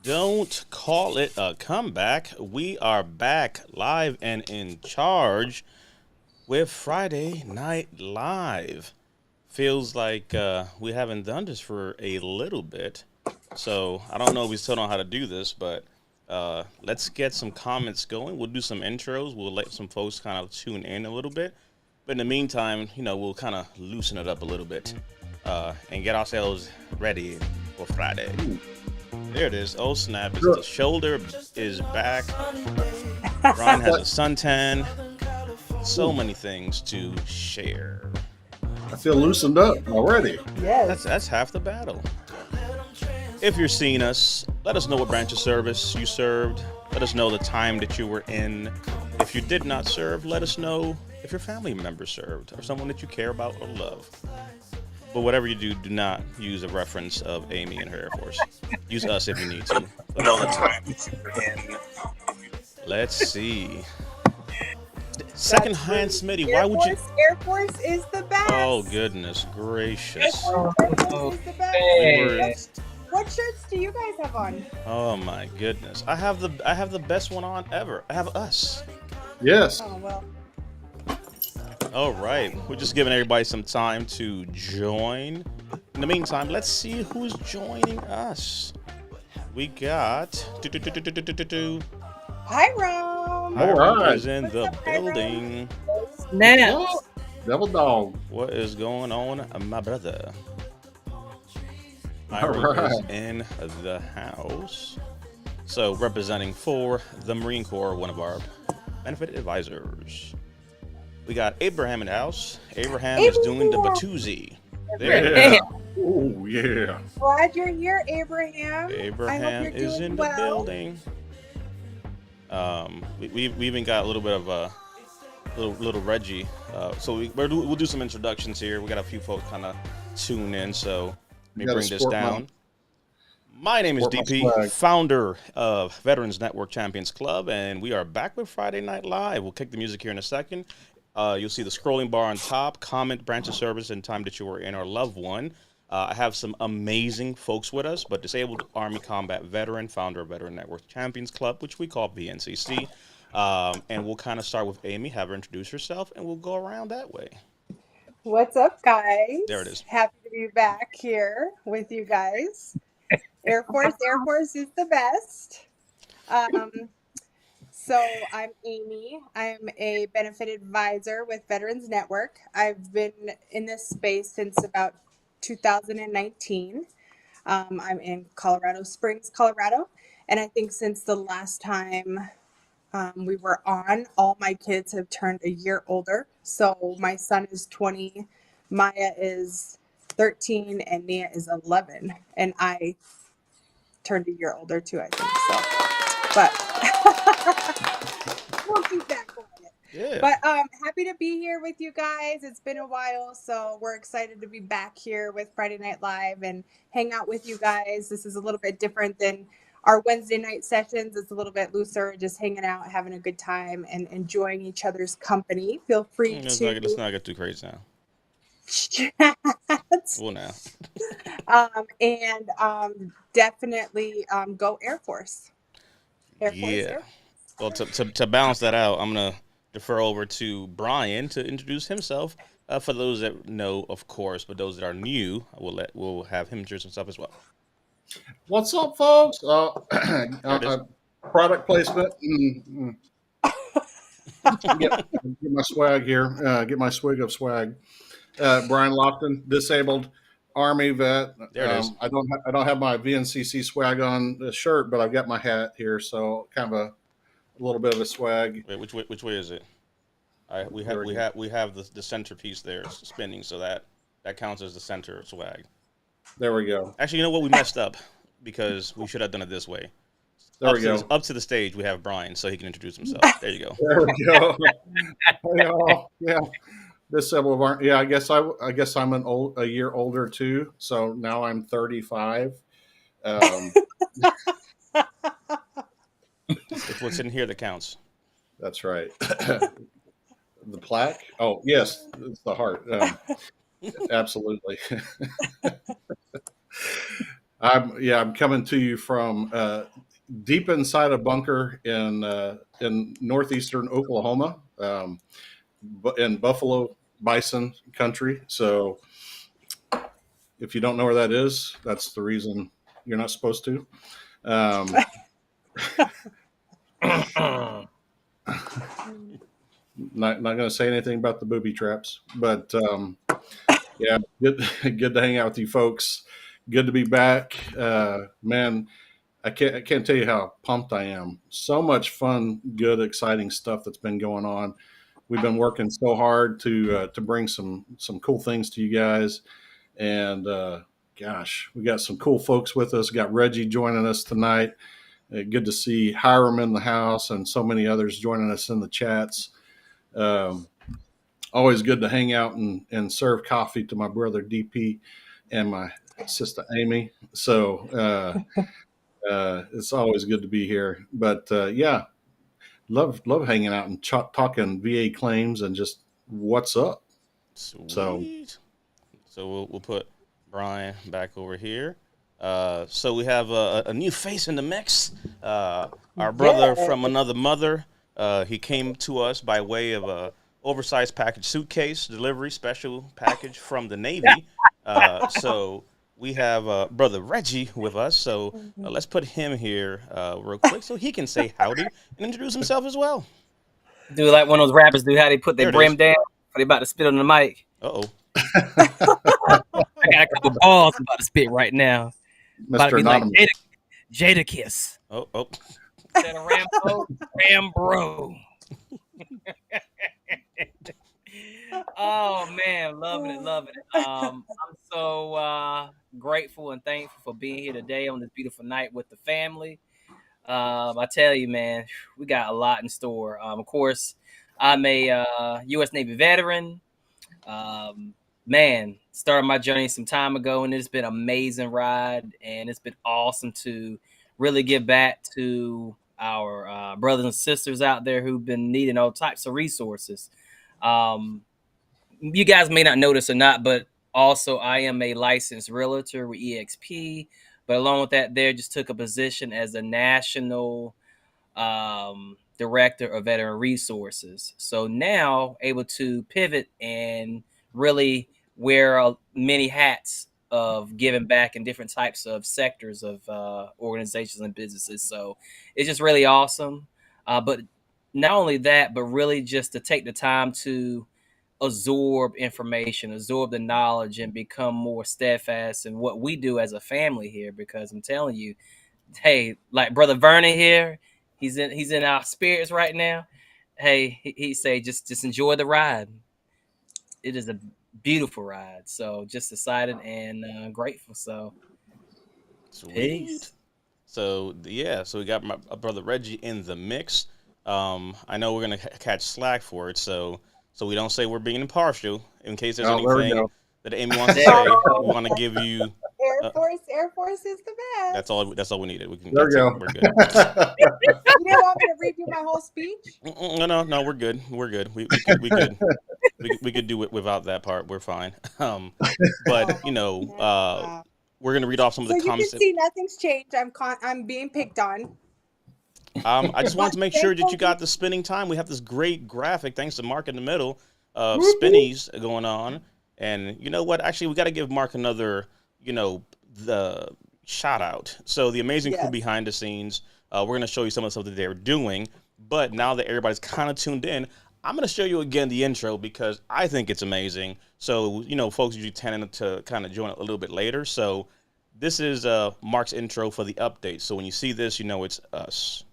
Don't call it a comeback. We are back live and in charge with Friday Night Live. Feels like we haven't done this for a little bit. So I don't know if we still know how to do this, but let's get some comments going. We'll do some intros. We'll let some folks kind of tune in a little bit. But in the meantime, we'll kind of loosen it up a little bit and get ourselves ready for Friday. There it is. Oh snap! It's the shoulder is back. Brian has a suntan. So many things to share. I feel loosened up already. That's half the battle. If you're seeing us, let us know what branch of service you served. Let us know the time that you were in. If you did not serve, let us know if your family member served or someone that you care about or love. But whatever you do, do not use a reference of Amy and her Air Force. Use us if you need to. Let's see. Secondhand Smitty, why would you? Air Force is the best. Oh goodness gracious! Air Force is the best. What shirts do you guys have on? Oh my goodness! I have the best one on ever. I have us. Yes. Oh well. All right, we're just giving everybody some time to join. In the meantime, let's see who's joining us. We got Hiram. Hiram is in What's the up, Hiram? building. Oh, devil dog. What is going on, my brother? All Hiram right. is in the house. So, representing for the Marine Corps, one of our benefit advisors. We got Abraham in the house. Abraham is doing the Batuzzi. There it is. Yeah. Oh, yeah. Glad you're here, Abraham. Abraham you're is doing in the well. building. We even got a little bit of a little Reggie. So we'll do some introductions here. We got a few folks kind of tune in. So let me Gotta bring this sport down. My name is sport my DP, swag. founder of Veterans Network Champions Club, and we are back with Friday Night Live. We'll kick the music here in a second. You'll see the scrolling bar on top, comment, branch of service, and time that you were in or loved one. I have some amazing folks with us, but disabled Army combat veteran, founder of Veteran Network Champions Club, which we call VNCC. And we'll kind of start with Amy, have her introduce herself, and we'll go around that way. What's up, guys? There it is. Happy to be back here with you guys. Air Force is the best. So I'm Amy. I'm a benefit advisor with Veterans Network. I've been in this space since about 2019. I'm in Colorado Springs, Colorado. And I think since the last time we were on, all my kids have turned a year older. So my son is 20, Maya is 13, and Nia is 11. And I turned a year older too, I think. But we'll keep that going. Yeah. But happy to be here with you guys. It's been a while, so we're excited to be back here with Friday Night Live and hang out with you guys. This is a little bit different than our Wednesday night sessions. It's a little bit looser, just hanging out, having a good time, and enjoying each other's company. Feel free Let's to not get too crazy now. chat. Well, now. And definitely go Air Force. Air Force. Yeah. Well, to balance that out, I'm gonna defer over to Brian to introduce himself. For those that know, of course, but those that are new, we'll have him introduce himself as well. What's up, folks? There it is. Product placement. Get my swag here. Get my swig of swag. Brian Lofton, disabled Army vet. There it is. I don't have my VNCC swag on the shirt, but I've got my hat here, so kind of a little bit of a swag. Wait, which way is it? All right, There we go. we have the centerpiece there spinning, so that counts as the center swag. There we go. Actually, you know what? We messed up because we should have done it this way. There we go. Up to the stage, we have Brian, so he can introduce himself. There you go. There we go. Yeah. Disabled Army. Yeah, I guess I'm a year older too. So now I'm 35. It's what's in here that counts. That's right. The plaque. Oh yes, it's the heart. Absolutely. I'm coming to you from deep inside a bunker in northeastern Oklahoma, in Buffalo Bison country. So if you don't know where that is, that's the reason you're not supposed to. Um, not going to say anything about the booby traps, but yeah, good to hang out with you folks. Good to be back, man. I can't tell you how pumped I am. So much fun, good, exciting stuff that's been going on. We've been working so hard to bring some cool things to you guys, and gosh, we got some cool folks with us. Got Reggie joining us tonight. Good to see Hiram in the house and so many others joining us in the chats. Um, Always good to hang out and serve coffee to my brother DP and my sister Amy. So it's always good to be here. But yeah, love hanging out and talking VA claims and just what's up. So Sweet. So we'll put Brian back over here. So we have a new face in the mix. Our brother from another mother. He came to us by way of a oversized package suitcase delivery special package from the Navy. So we have brother Reggie with us. So let's put him here real quick so he can say howdy and introduce himself as well. Do like one of those rappers do, how they put their There it brim is. down or they about to spit on the mic. Uh-oh. I got a couple balls I'm about to spit right now. About to Mr. be like Anonymous. Jada Kiss. Oh. Instead of Rambo, Rambro. Oh man, loving it. I'm so grateful and thankful for being here today on this beautiful night with the family. I tell you, man, we got a lot in store. Of course, I'm a U.S. Navy veteran. Man, started my journey some time ago, and it's been an amazing ride, and it's been awesome to really give back to our brothers and sisters out there who've been needing all types of resources. You guys may not notice or not, but also I am a licensed realtor with EXP. But along with that, there just took a position as a national director of veteran resources. So now able to pivot and really wear many hats of giving back in different types of sectors of organizations and businesses. So it's just really awesome. But not only that, but really just to take the time to absorb information, absorb the knowledge, and become more steadfast in what we do as a family here. Because I'm telling you, hey, like brother Vernon here, he's in our spirits right now. Hey, he say just enjoy the ride. It is a beautiful ride. So just excited and grateful. So Sweet. peace. So yeah, so we got my brother Reggie in the mix. I know we're gonna catch slack for it, so we don't say we're being impartial. In case there's there we anything go. that Amy wants to say, we want to give you. Air Force is the best. That's all we needed. We can. There we go. We're good. You didn't want me to redo my whole speech? No, we're good. We're good. We could do it without that part. We're fine. But we're gonna read off some of So the you can comments. see nothing's changed. I'm being picked on. I just wanted to make sure that you got the spinning time. We have this great graphic, thanks to Mark in the middle, of spinnies going on. And you know what? Actually, we got to give Mark another, the shout out. So the amazing crew behind the scenes, we're going to show you some of the stuff that they're doing. But now that everybody's kind of tuned in, I'm going to show you again the intro because I think it's amazing. So, folks usually tend to kind of join a little bit later. So this is Mark's intro for the update. So when you see this, it's us.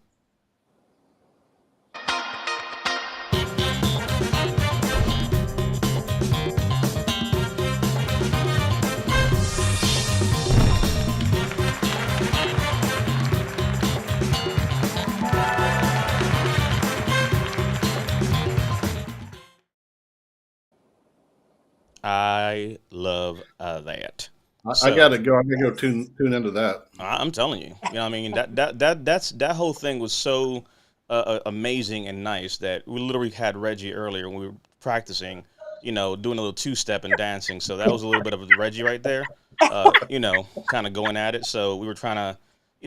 I love that. I gotta go. I gotta go tune into that. I'm telling you, that whole thing was so amazing and nice that we literally had Reggie earlier when we were practicing doing a little two-step and dancing. So that was a little bit of a Reggie right there, kind of going at it. So we were trying to,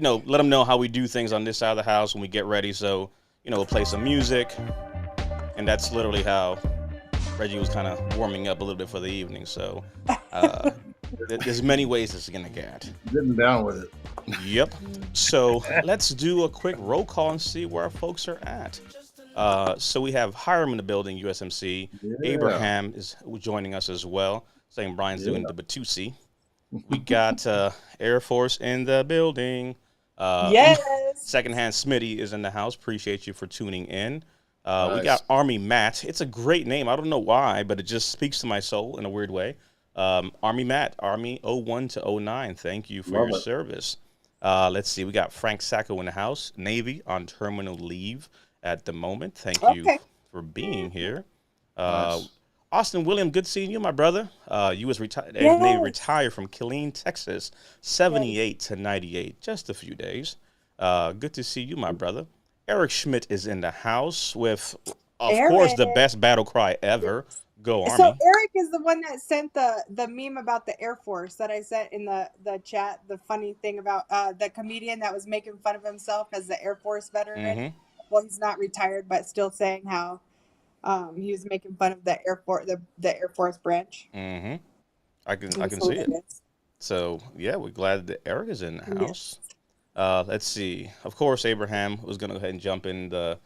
let them know how we do things on this side of the house when we get ready. So, we'll play some music. And that's literally how Reggie was kind of warming up a little bit for the evening. So there's many ways it's going to get. Getting down with it. Yep. So let's do a quick roll call and see where our folks are at. So we have Hiram in the building, USMC. Yeah. Abraham is joining us as well. St. Brian's doing the Batusi. We got Air Force in the building. Yes. Secondhand Smitty is in the house. Appreciate you for tuning in. Nice. We got Army Matt. It's a great name. I don't know why, but it just speaks to my soul in a weird way. Army Matt, Army 01 to 09. Thank you for your service. Let's see. We got Frank Sacco in the house. Navy on terminal leave at the moment. Thank you for being here. Nice. Austin William, good seeing you, my brother. You was Navy retired from Killeen, Texas, 78 to 98. Just a few days. Good to see you, my brother. Eric Schmidt is in the house with, of course, the best battle cry ever. Go Army. So Eric is the one that sent the meme about the Air Force that I sent in the chat. The funny thing about the comedian that was making fun of himself as the Air Force veteran. Mm-hmm. Well, he's not retired, but still saying how he was making fun of the Air Force, the Air Force branch. Mm-hmm. I can see it. So yeah, we're glad that Eric is in the house. Yes. Let's see. Of course, Abraham was going to go ahead and jump in the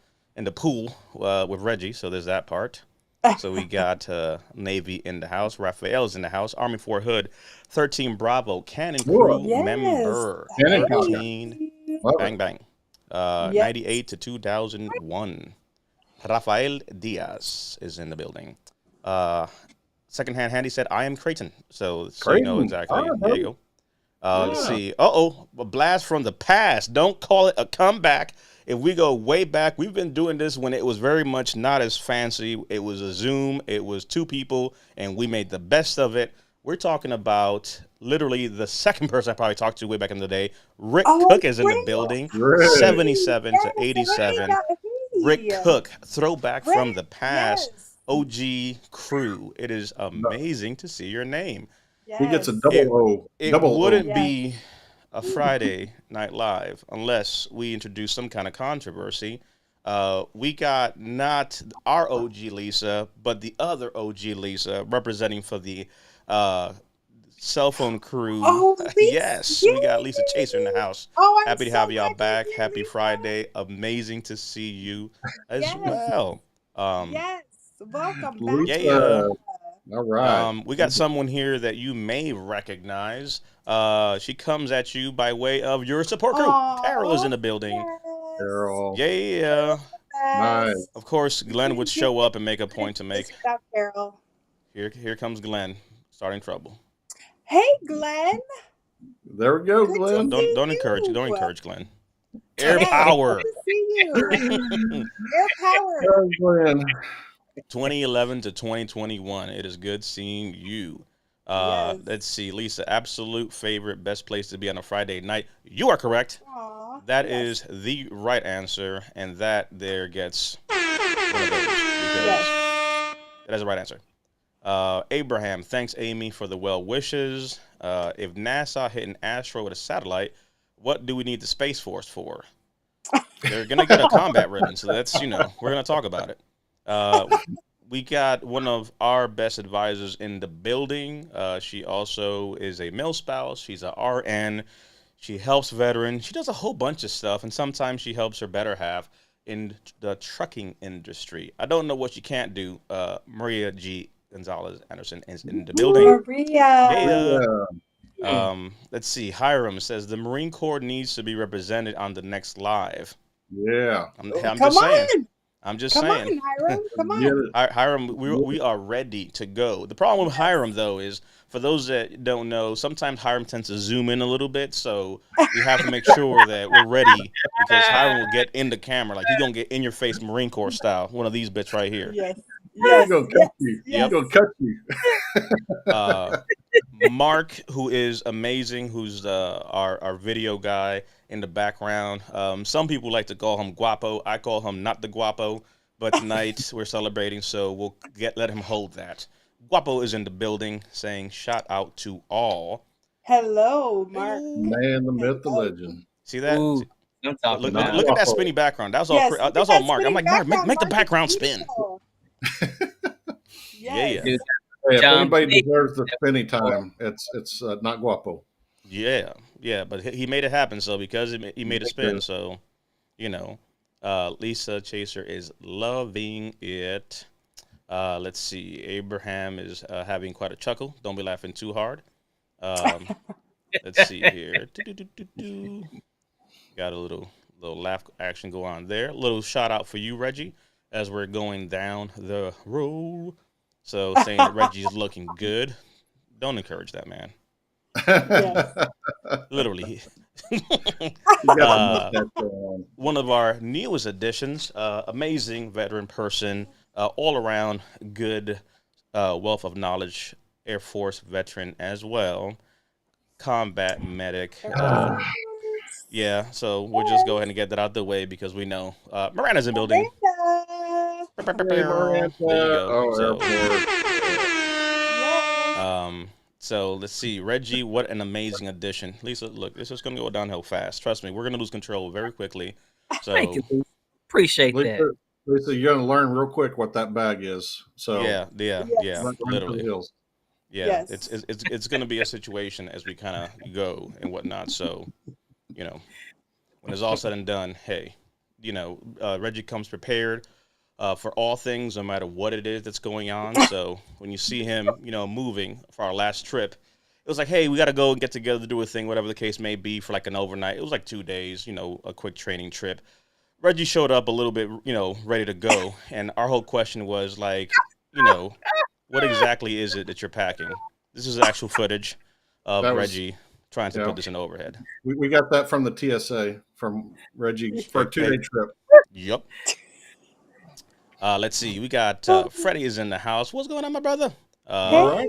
pool with Reggie. So there's that part. So we got Navy in the house. Raphael's in the house. Army Fort Hood, 13 Bravo, Cannon Crew member. Cannon 13, bang, bang. 98 to 2001. Rafael Diaz is in the building. Secondhand Handy said, I am Creighton. So you know exactly. There you go. Let's see. A blast from the past. Don't call it a comeback. If we go way back, we've been doing this when it was very much not as fancy. It was a Zoom. It was two people, and we made the best of it. We're talking about literally the second person I probably talked to way back in the day. Rick Cook is in the building, 77 to 87. Rick Cook, throwback from the past, OG crew. It is amazing to see your name. He gets a double O. It wouldn't be a Friday Night Live unless we introduce some kind of controversy. We got not our OG Lisa, but the other OG Lisa representing for the cell phone crew. Yes, we got Lisa Chaser in the house. Happy to have y'all back. Happy Friday. Amazing to see you as well. Welcome back. Yeah. All right. We got someone here that you may recognize. She comes at you by way of your support crew. Carol is in the building. Carol. Yeah. Nice. Of course, Glenn would show up and make a point to make. Carol. Here comes Glenn, starting trouble. Hey, Glenn. There we go, Glenn. Don't encourage Glenn. Air power. Good to see you. Air power. Glenn. 2011 to 2021. It is good seeing you. Let's see, Lisa, absolute favorite, best place to be on a Friday night. You are correct. That is the right answer, and that there gets one of those because that is the right answer. Abraham, thanks, Amy, for the well wishes. If NASA hit an asteroid with a satellite, what do we need the Space Force for? They're gonna get a combat ribbon, so that's we're gonna talk about it. We got one of our best advisors in the building. She also is a mill spouse. She's a RN. She helps veterans. She does a whole bunch of stuff, and sometimes she helps her better half in the trucking industry. I don't know what she can't do. Maria G. Gonzalez Anderson is in the building. Maria. Let's see. Hiram says the Marine Corps needs to be represented on the next live. Yeah. I'm just saying. I'm just Come saying. on, Hiram. Come on. Hiram, we are ready to go. The problem with Hiram, though, is for those that don't know, sometimes Hiram tends to zoom in a little bit, so we have to make sure that we're ready because Hiram will get in the camera. Like, he's going to get in your face Marine Corps style. One of these bits right here. Yes. He's going to cut you. He's going to cut you. Mark, who is amazing, who's our video guy in the background. Some people like to call him Guapo. I call him not the Guapo. but tonight we're celebrating, so we'll let him hold that. Guapo is in the building, saying shout out to all. Hello, Mark. Hello. Man, the myth, the Hello. legend. See that? Ooh, I'm talking Look, Not about. look at that Guapo. spinny background. That was all. Yes, look That at was all that Mark. I'm spinning like, Mark, make background. the Mark is background spin. beautiful. Yeah, Yes. Dude, Hey, if John, anybody big- deserves the spinny time, it's not Guapo. yeah. But he made it happen. So because he made a spin, Sure. so you know, Lisa Chaser is loving it. Let's see. Abraham is having quite a chuckle. Don't be laughing too hard. Um, let's see here. Do. Got a little laugh action go on there. A little shout out for you, Reggie, as we're going down the road. So saying that Reggie's looking good. Don't encourage that man. Yes. Literally. You got the uh, mustache on. one of our newest additions, amazing veteran person, all around good wealth of knowledge, Air Force veteran as well, combat medic. Yeah, so we'll just go ahead and get that out the way because we know Miranda's in building. Miranda. Hey, Miranda. There you go. Oh, So, airport. Yes. so let's see, Reggie. What an amazing addition, Lisa. Look, this is gonna go downhill fast. Trust me, we're gonna lose control very quickly. Thank So you, Lisa. Appreciate that. Lisa, you're going to learn real quick what that bag is. So yeah, Yes. run for the literally. hills. Yeah, Yes. it's going to be a situation as we kind of go and whatnot. So, you know, when it's all said and done, hey, Reggie comes prepared for all things, no matter what it is that's going on. So when you see him, moving for our last trip, it was like, hey, we got to go and get together to do a thing, whatever the case may be, for like an overnight. It was like 2 days, a quick training trip. Reggie showed up a little bit, ready to go, and our whole question was like, what exactly is it that you're packing? This is actual footage of That was, Reggie trying to yeah. put this in overhead. We got that from the TSA from Reggie for a 2-day trip. Yep. Let's see. We got Freddie is in the house. What's going on, my brother? All right.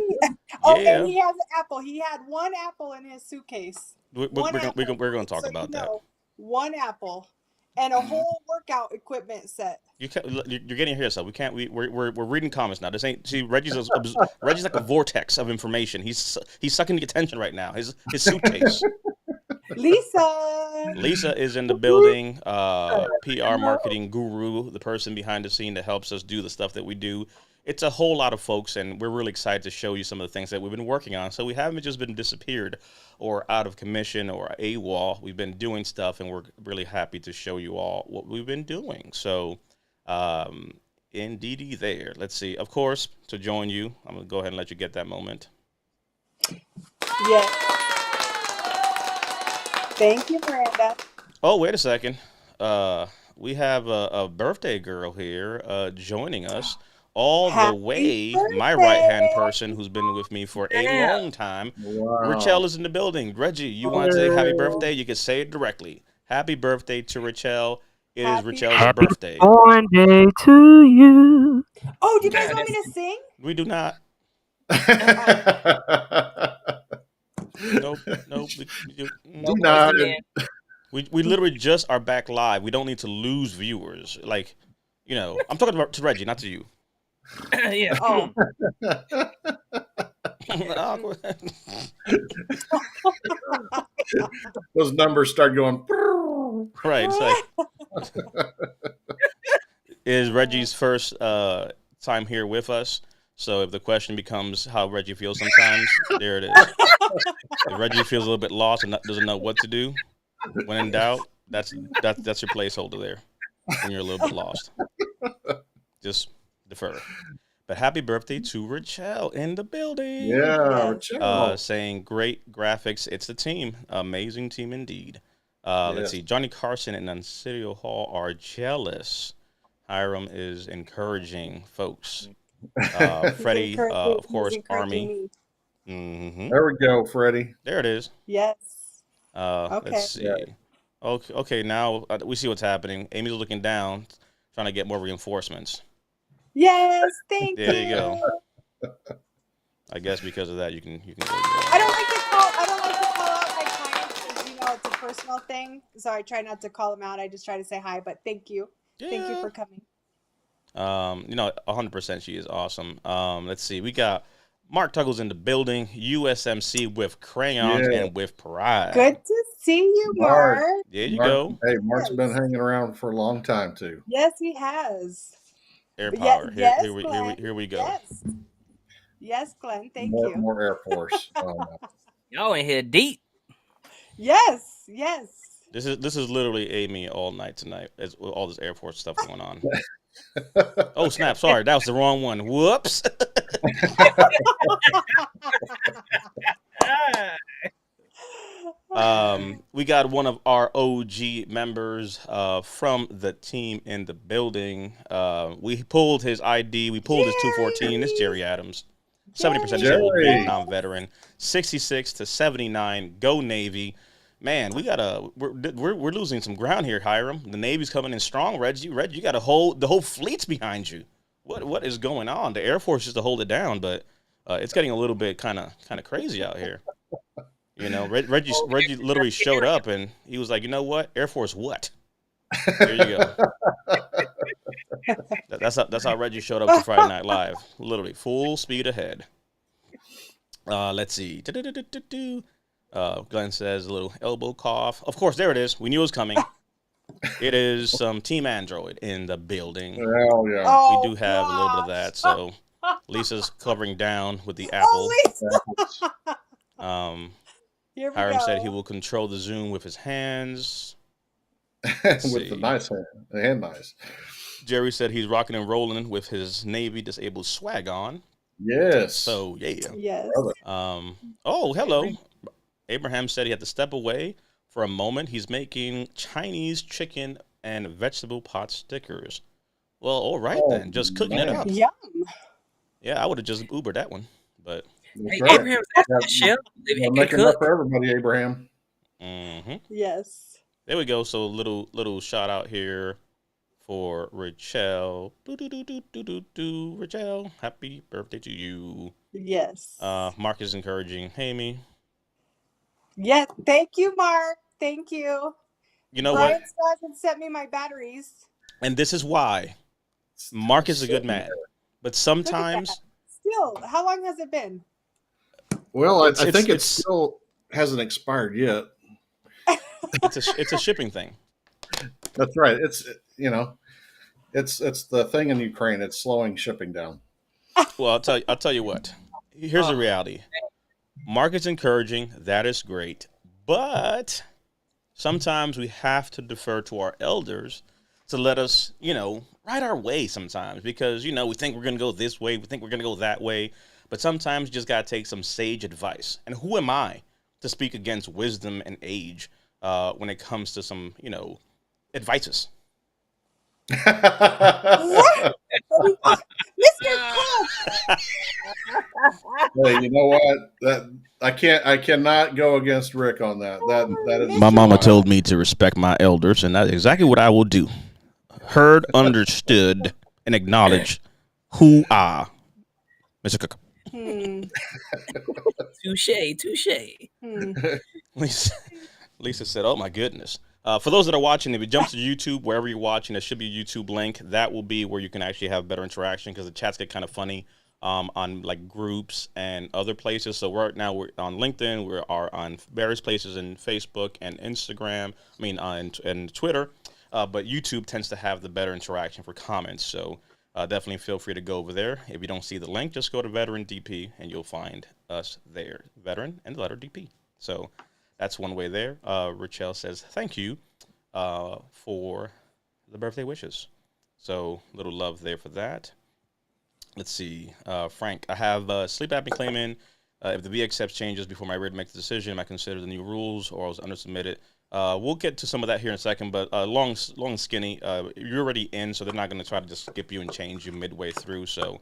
Oh, Yeah. and he has an apple. He had one apple in his suitcase. We're going to talk about that. One apple and a whole workout equipment set. You're getting here, so we can't. We're reading comments now. This ain't. See, Reggie's like a vortex of information. He's sucking the attention right now. His suitcase. Lisa is in the building. PR marketing guru, the person behind the scene that helps us do the stuff that we do. It's a whole lot of folks, and we're really excited to show you some of the things that we've been working on. So we haven't just been disappeared or out of commission or AWOL. We've been doing stuff, and we're really happy to show you all what we've been doing. So, indeedy there. Let's see. Of course, to join you, I'm going to go ahead and let you get that moment. Yes. Thank you, Miranda. Oh, wait a second. We have a birthday girl here joining us. All the way, my right-hand person who's been with me for a long time. Wow. Rachel is in the building. Reggie, you want to say happy birthday? You can say it directly. Happy birthday to Rachel. It is Rachel's birthday. Born day to you. Oh, do you guys want me to sing? We do not. Nope. We literally just are back live. We don't need to lose viewers. Like, I'm talking about to Reggie, not to you. Yeah. Oh. Those numbers start going. Right. It's like, is Reggie's first time here with us. So if the question becomes how Reggie feels sometimes, there it is. If Reggie feels a little bit lost and doesn't know what to do, when in doubt, that's your placeholder there. When you're a little bit lost, just defer. But happy birthday to Rachel in the building. Yeah, Rachel. Saying great graphics. It's the team. Amazing team indeed. Let's see. Johnny Carson and Untitled Hall are jealous. Hiram is encouraging folks. Freddie, of course, Army. Mm-hmm. There we go, Freddie. There it is. Yes. Okay. Let's see. Yeah. Okay, now we see what's happening. Amy's looking down, trying to get more reinforcements. Yes, thank you. There you go. I guess because of that, you can go. I don't like to call out my clients because it's a personal thing. So I try not to call them out. I just try to say hi. But thank you. Yeah. Thank you for coming. 100% she is awesome. Let's see. We got Mark Tuggles in the building, USMC with crayons Yeah, and with pride. Good to see you, Mark. Mark. There you Mark. go. Hey, Mark's been Yes. hanging around for a long time too. Yes, he has. Air But yeah, power. Here, yes, here we, here we, Glenn. here we go. Yes. Yes, Glenn. Thank More, you. more Air Force. Y'all in here deep. Yes, yes. This is literally Amy all night tonight. With all this Air Force stuff going on. Oh snap! Sorry, that was the wrong one. Whoops. We got one of our OG members from the team in the building. We pulled his ID. We pulled his 214. It's Jerry Adams. 70% disabled Jerry. Vietnam veteran. 66 to 79. Go Navy. Man, we're losing some ground here, Hiram. The Navy's coming in strong. Reggie, you got the whole fleet's behind you. What is going on? The Air Force is to hold it down, but it's getting a little bit kind of crazy out here. You know, Reggie literally showed up and he was like, you know what? Air Force what? There you go. That's how Reggie showed up to Friday Night Live. Literally full speed ahead. Let's see. Glenn says a little elbow cough. Of course, there it is. We knew it was coming. It is some Team Android in the building. Hell yeah. Oh, We do have a little bit of that. So Lisa's covering down with the apple. Oh, here we Hiram go. said he will control the Zoom with his hands. With the nice hand nice. Jerry said he's rocking and rolling with his Navy disabled swag on. Yes. So yeah. Yes. Oh, hello. Abraham said he had to step away for a moment. He's making Chinese chicken and vegetable pot stickers. Well, all right then. Just cooking it up. Yum. Yeah, I would have just Ubered that one, but. Hey, That's right. Abraham's asking the chef if he You're can making it up cook. for everybody, Abraham. Yes. There we go. So little shout out here for Rachel. Rachel, happy birthday to you. Yes. Mark is encouraging Amy. Yes. Thank you, Mark. Thank you. You know Brian what? still hasn't sent me my batteries. And this is why. Mark is a good man. But sometimes Still, how long has it been? Well, I think it it's- still hasn't expired yet. it's a shipping thing. That's right. It's it's the thing in Ukraine. It's slowing shipping down. Well, I'll tell you what. Here's the reality. Mark is encouraging. That is great. But sometimes we have to defer to our elders to let us, right our way sometimes because, we think we're going to go this way. We think we're going to go that way. But sometimes you just got to take some sage advice. And who am I to speak against wisdom and age when it comes to some, advices? Mr. Cook! Hey, you know what? That I cannot go against Rick on that. That is My mama told me to respect my elders, and that's exactly what I will do. Heard, understood, and acknowledged who are Mr. Cook. Touche. Lisa said, "Oh my goodness." For those that are watching, if you jump to YouTube, wherever you're watching, there should be a YouTube link. That will be where you can actually have better interaction because the chats get kind of funny on like groups and other places. So right now we're on LinkedIn, we are on various places in Facebook and Instagram. And Twitter. But YouTube tends to have the better interaction for comments. So definitely feel free to go over there. If you don't see the link, just go to Veteran DP and you'll find us there. Veteran and the letter DP. So that's one way there. Rachel says, thank you for the birthday wishes. So little love there for that. Let's see. Frank, I have sleep apnea claiming. If the V accepts changes before my rate makes the decision, I consider the new rules or I was undersubmitted. We'll get to some of that here in a second, but long and skinny, you're already in, so they're not going to try to just skip you and change you midway through. So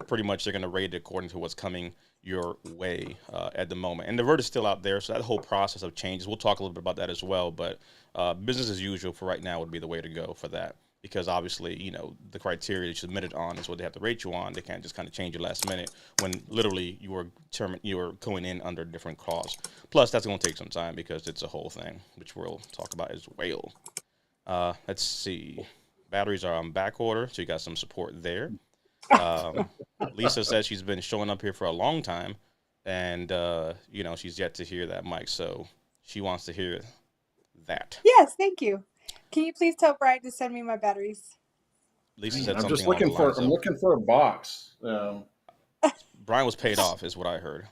pretty much they're going to rate it according to what's coming your way at the moment. And the word is still out there, so that whole process of changes, we'll talk a little bit about that as well. But business as usual for right now would be the way to go for that. Because obviously, the criteria you submitted on is what they have to rate you on. They can't just kind of change you last minute when literally you were going in under a different clause. Plus, that's going to take some time because it's a whole thing, which we'll talk about as well. Let's see. Batteries are on back order, so you got some support there. Lisa says she's been showing up here for a long time, and she's yet to hear that mic, so she wants to hear that. Yes, thank you. Can you please tell Brian to send me my batteries? Lisa said I'm just something along the looking for. lines I'm of looking for a box. Brian was paid off, is what I heard.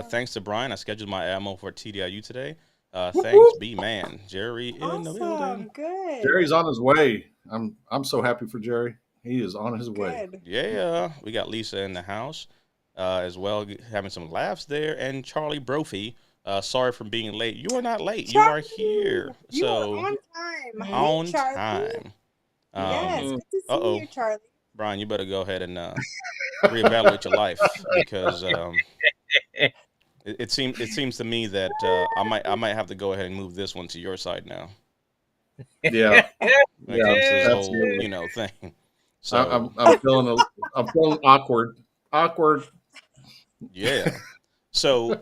Thanks to Brian, I scheduled my ammo for TDIU today. Thanks, B man, Jerry in the building. Awesome, good. Jerry's on his way. I'm so happy for Jerry. He is on his way. Good. Yeah, we got Lisa in the house as well, having some laughs there, and Charlie Brophy. Sorry for being late. You are not late. You are here. You So are on time. Hi, on Charlie. time. Yes, good to see you, Charlie. Brian, you better go ahead and reevaluate your life, because it seems to me that I might have to go ahead and move this one to your side now. Yeah, When it comes to this whole absolutely. thing. So I'm feeling awkward. Awkward. yeah. So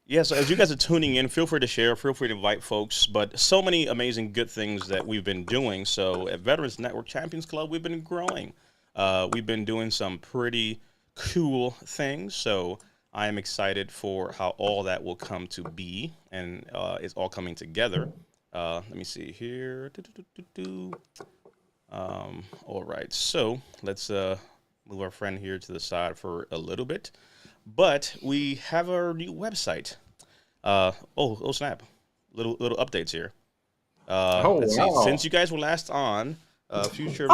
yeah, so as you guys are tuning in, feel free to share, feel free to invite folks. But so many amazing good things that we've been doing. So at Veterans Network Champions Club, we've been growing. We've been doing some pretty cool things. So I am excited for how all that will come to be, and it's all coming together. Let me see here. All right, so let's move our friend here to the side for a little bit. But we have our new website. Oh snap! Little updates here. Let's see. Since you guys were last on, future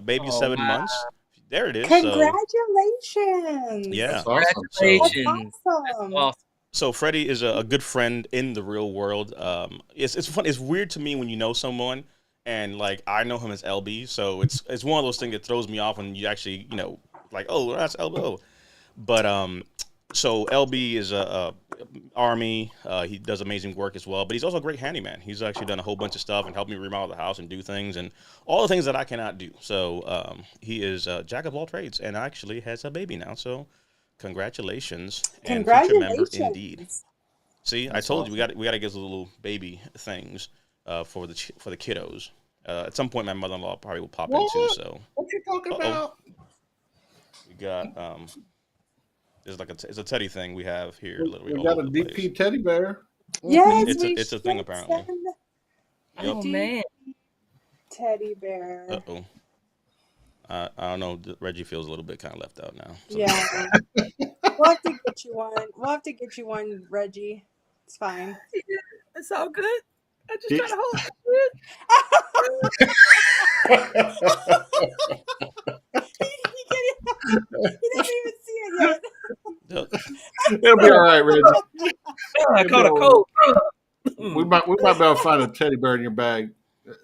baby 7 months. There it is. Congratulations! Yeah. Congratulations. Awesome. Awesome. So Freddie is a good friend in the real world. It's fun. It's weird to me when you know someone, and like I know him as LB. So it's one of those things that throws me off when you actually like, oh, that's LB. But so LB is a Army. He does amazing work as well, but he's also a great handyman. He's actually done a whole bunch of stuff and helped me remodel the house and do things and all the things that I cannot do. So he is a jack of all trades and actually has a baby now. So congratulations, and future member indeed. See, that's I told awesome. You we got to get little baby things for the kiddos. At some point, my mother-in-law probably will pop in too. So what you talking about? We got it's a teddy thing we have here. Literally, we got a DP teddy bear. Yes, it's a thing apparently. Oh man, teddy bear. I don't know. Reggie feels a little bit kind of left out now. So. Yeah, we'll have to get you one. We'll have to get you one, Reggie. It's fine. Yeah, it's all good. I just gotta hold He doesn't even see it yet. It'll be all right, Reggie. I caught a cold. We might be able to find a teddy bear in your bag.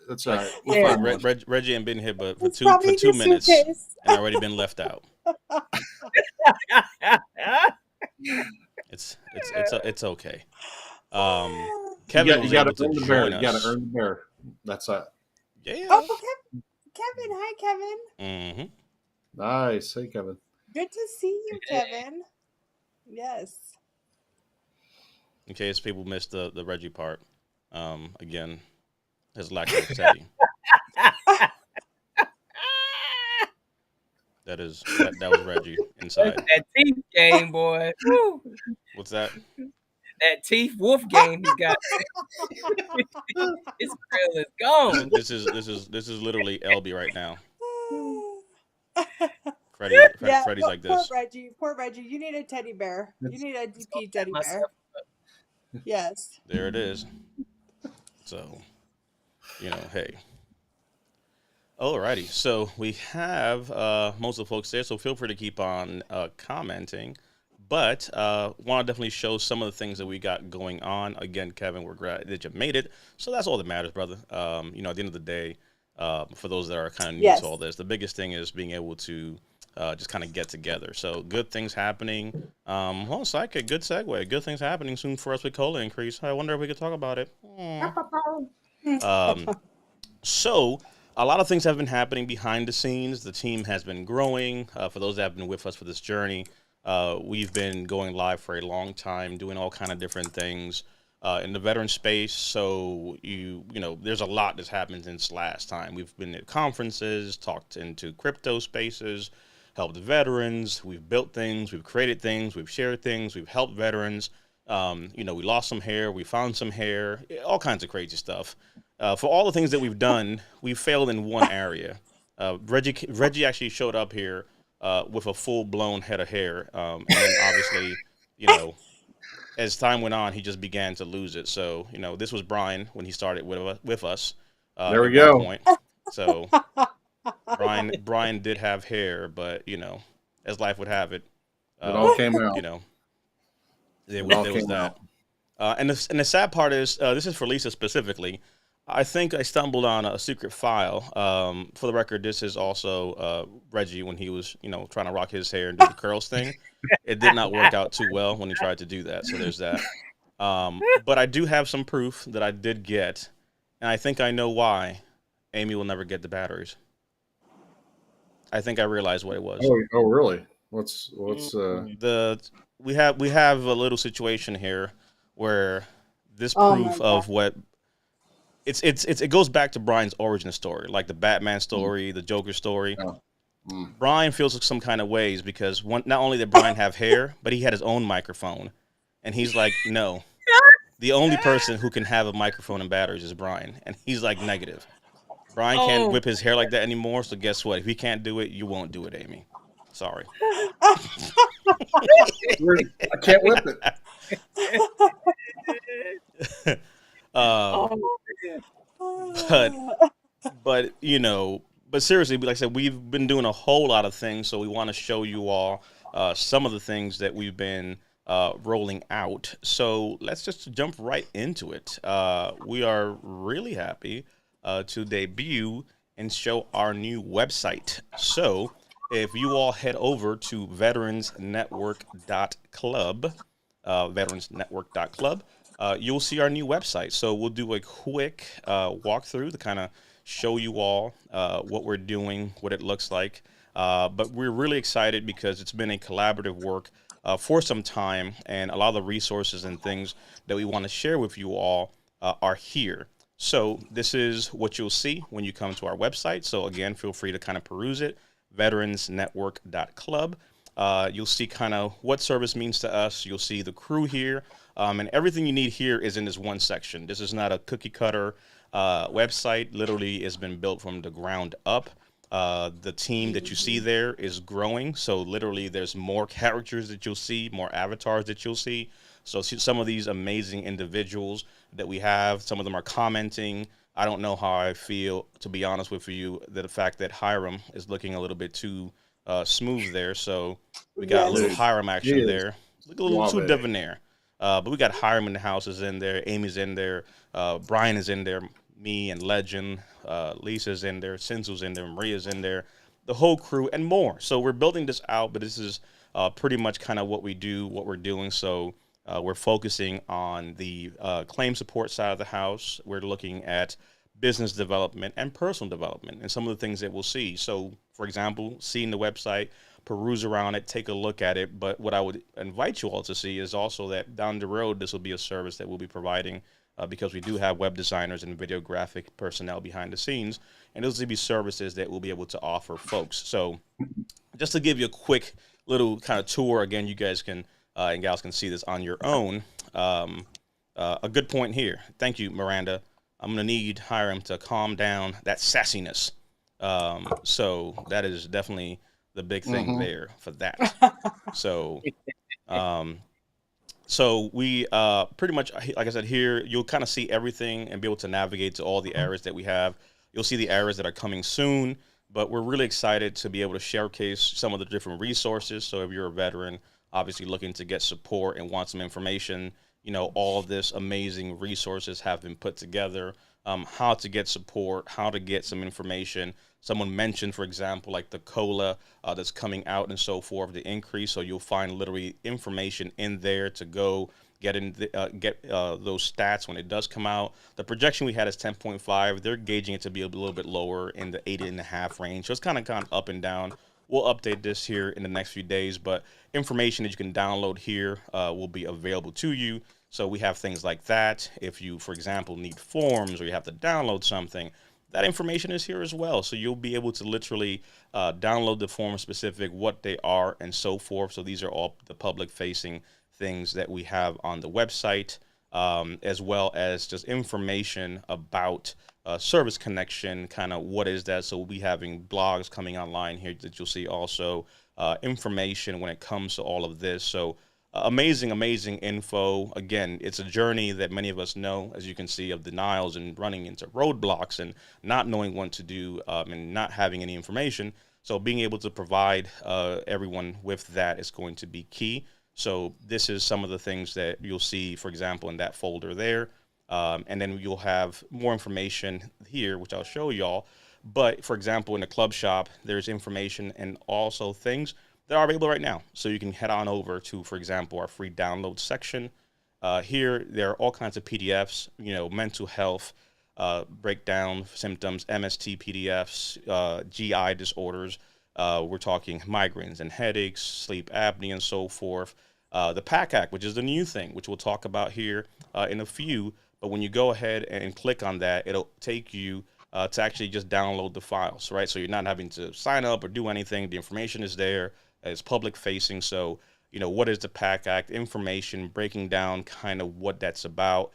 That's all right. We'll Reggie ain't been here but for 2 minutes and already been left out. It's okay. Kevin, you got to earn the bear. You got to earn the bear. That's it. Yeah. Oh, Kevin. Hi, Kevin. Mm-hmm. Nice. Hey, Kevin. Good to see you, Kevin. Yes. In case people missed the Reggie part, again, his lack of teddy. That was Reggie inside. That teeth game, boy. Woo. What's that? That teeth wolf game he got. His grill is gone. This is literally LB right now. Freddie's like this. Poor Reggie. You need a teddy bear. You need a DP teddy bear. Yes. There it is. So, hey. Alrighty. So we have most of the folks there. So feel free to keep on commenting. But want to definitely show some of the things that we got going on. Again, Kevin, we're glad that you made it. So that's all that matters, brother. At the end of the day, for those that are kind of new to all this, the biggest thing is being able to just kind of get together. So good things happening. Well, Psychic, good segue. Good things happening soon for us with COLA increase. I wonder if we could talk about it. So a lot of things have been happening behind the scenes. The team has been growing. For those that have been with us for this journey, We've been going live for a long time, doing all kind of different things in the veteran space. So there's a lot that's happened since last time. We've been at conferences, talked into crypto spaces, helped veterans. We've built things, we've created things, we've shared things, we've helped veterans. We lost some hair, we found some hair, all kinds of crazy stuff. For all the things that we've done, we failed in one area. Reggie actually showed up here with a full blown head of hair, and then obviously, you know, as time went on, he just began to lose it. So this was Brian when he started with us There at we one go. point. So Brian did have hair, but as life would have it, It all came out. there It all there was came that. out. And the sad part is, this is for Lisa specifically. I think I stumbled on a secret file. For the record, this is also Reggie when he was, trying to rock his hair and do the curls thing. It did not work out too well when he tried to do that. So there's that. But I do have some proof that I did get, and I think I know why Amy will never get the batteries. I think I realized what it was. Oh, really? What's The we have a little situation here where this Oh my proof God. of what it goes back to Brian's origin story, like the Batman story, the Joker story. Oh. Brian feels some kind of ways because not only did Brian have hair, but he had his own microphone, and he's like, no, the only person who can have a microphone and batteries is Brian, and he's like negative. Brian can't Oh. whip his hair like that anymore, so guess what? If he can't do it, you won't do it, Amy. Sorry. I can't whip it. Um, Oh, but but seriously, like I said, we've been doing a whole lot of things, so we want to show you all some of the things that we've been rolling out. So let's just jump right into it. We are really happy to debut and show our new website. So if you all head over to veteransnetwork.club, veteransnetwork.club, you'll see our new website. So we'll do a quick walkthrough to kind of show you all what we're doing, what it looks like. But we're really excited because it's been a collaborative work for some time, and a lot of the resources and things that we want to share with you all are here. So this is what you'll see when you come to our website. So again, feel free to kind of peruse it, veteransnetwork.club. You'll see kind of what service means to us. You'll see the crew here, and everything you need here is in this one section. This is not a cookie cutter website. Literally, it's been built from the ground up. The team that you see there is growing. So literally, there's more characters that you'll see, more avatars that you'll see. So some of these amazing individuals that we have, some of them are commenting. I don't know how I feel, to be honest with you, that the fact that Hiram is looking a little bit too smooth there. So we got a little Yes. Hiram action Yes. there. Look a little too Suave. debonair. But we got Hiram in the house is in there. Amy's in there. Brian is in there. Me and Legend. Lisa's in there. Sinzu's in there. Maria's in there. The whole crew and more. So we're building this out, but this is pretty much kind of what we do, what we're doing. So we're focusing on the claim support side of the house. We're looking at business development and personal development and some of the things that we'll see. So, for example, seeing the website, peruse around it, take a look at it. But what I would invite you all to see is also that down the road, this will be a service that we'll be providing because we do have web designers and video graphic personnel behind the scenes. And those will be services that we'll be able to offer folks. So just to give you a quick little kind of tour, again, you guys can and gals can see this on your own. A good point here. Thank you, Miranda. I'm going to need Hiram to calm down that sassiness. So that is definitely the big thing there for that. So, so we pretty much, like I said, here you'll kind of see everything and be able to navigate to all the areas that we have. You'll see the areas that are coming soon, but we're really excited to be able to showcase some of the different resources. So if you're a veteran, obviously looking to get support and want some information, all of this amazing resources have been put together. How to get support, how to get some information. Someone mentioned, for example, like the COLA that's coming out and so forth, the increase. So you'll find literally information in there to go get those stats when it does come out. The projection we had is 10.5. They're gauging it to be a little bit lower in the 8.5 range. So it's kind of gone up and down we'll update this here in the next few days. But information that you can download here will be available to you. So we have things like that. If you, for example, need forms or you have to download something, that information is here as well. So you'll be able to literally download the form specific, what they are, and so forth. So these are all the public facing things that we have on the website, as well as just information about service connection, kind of what is that. So we'll be having blogs coming online here that you'll see also, information when it comes to all of this. So amazing, amazing info. Again, it's a journey that many of us know, as you can see, of denials and running into roadblocks and not knowing what to do, and not having any information. So being able to provide everyone with that is going to be key. So this is some of the things that you'll see, for example, in that folder there. And then you'll have more information here, which I'll show y'all. But for example, in the club shop, there's information and also things that are available right now. So you can head on over to, for example, our free download section. Here, there are all kinds of PDFs, mental health, breakdown symptoms, MST PDFs, GI disorders. We're talking migraines and headaches, sleep apnea, and so forth. The PAC Act, which is the new thing, which we'll talk about here in a few. But when you go ahead and click on that, it'll take you to actually just download the files, right? So you're not having to sign up or do anything. The information is there. It's public facing. So, what is the PAC Act? Information, breaking down kind of what that's about.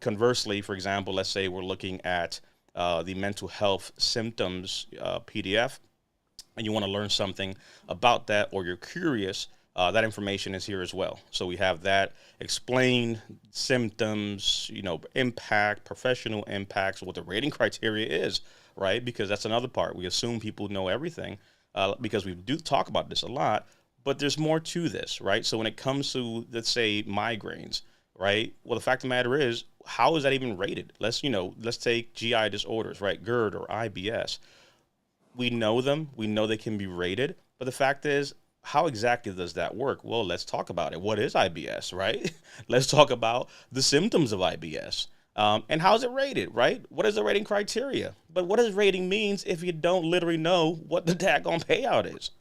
Conversely, for example, let's say we're looking at the mental health symptoms PDF, and you want to learn something about that, or you're curious, that information is here as well. So we have that explain symptoms, impact, professional impacts, what the rating criteria is, right? Because that's another part. We assume people know everything because we do talk about this a lot, but there's more to this, right? So when it comes to, let's say, migraines, right? Well, the fact of the matter is, how is that even rated? Let's take GI disorders, right? GERD or IBS. We know them. We know they can be rated. But the fact is, how exactly does that work? Well, let's talk about it. What is IBS, right? Let's talk about the symptoms of IBS. And how is it rated, right? What is the rating criteria? But what does rating means if you don't literally know what the daggone payout is,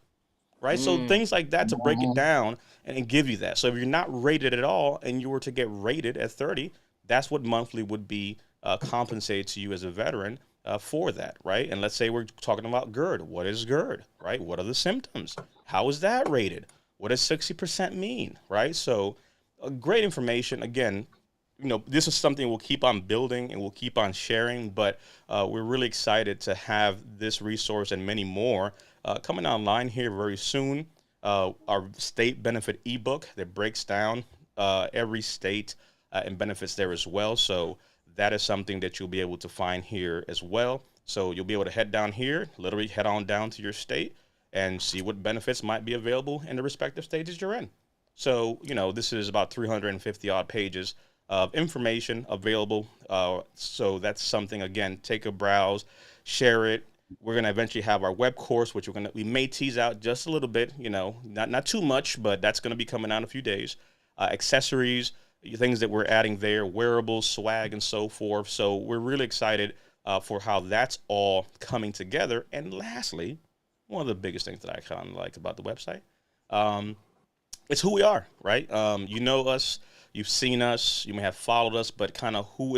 right? So things like that to break it down and give you that. So if you're not rated at all and you were to get rated at 30, that's what monthly would be compensated to you as a veteran for that, right? And let's say we're talking about GERD. What is GERD, right? What are the symptoms? How is that rated? What does 60% mean, right? So great information. Again, this is something we'll keep on building and we'll keep on sharing, but we're really excited to have this resource and many more coming online here very soon. Our state benefit ebook that breaks down every state and benefits there as well. So that is something that you'll be able to find here as well. So you'll be able to head down here, literally head on down to your state and see what benefits might be available in the respective states you're in. So, this is about 350 odd pages of information available. So that's something, again, take a browse, share it. We're going to eventually have our web course, which we may tease out just a little bit, not too much, but that's going to be coming out in a few days. Accessories, things that we're adding there, wearables, swag, and so forth. So we're really excited for how that's all coming together. And lastly, one of the biggest things that I kind of like about the website, it's who we are, right? You know us, you've seen us, you may have followed us, but kind of who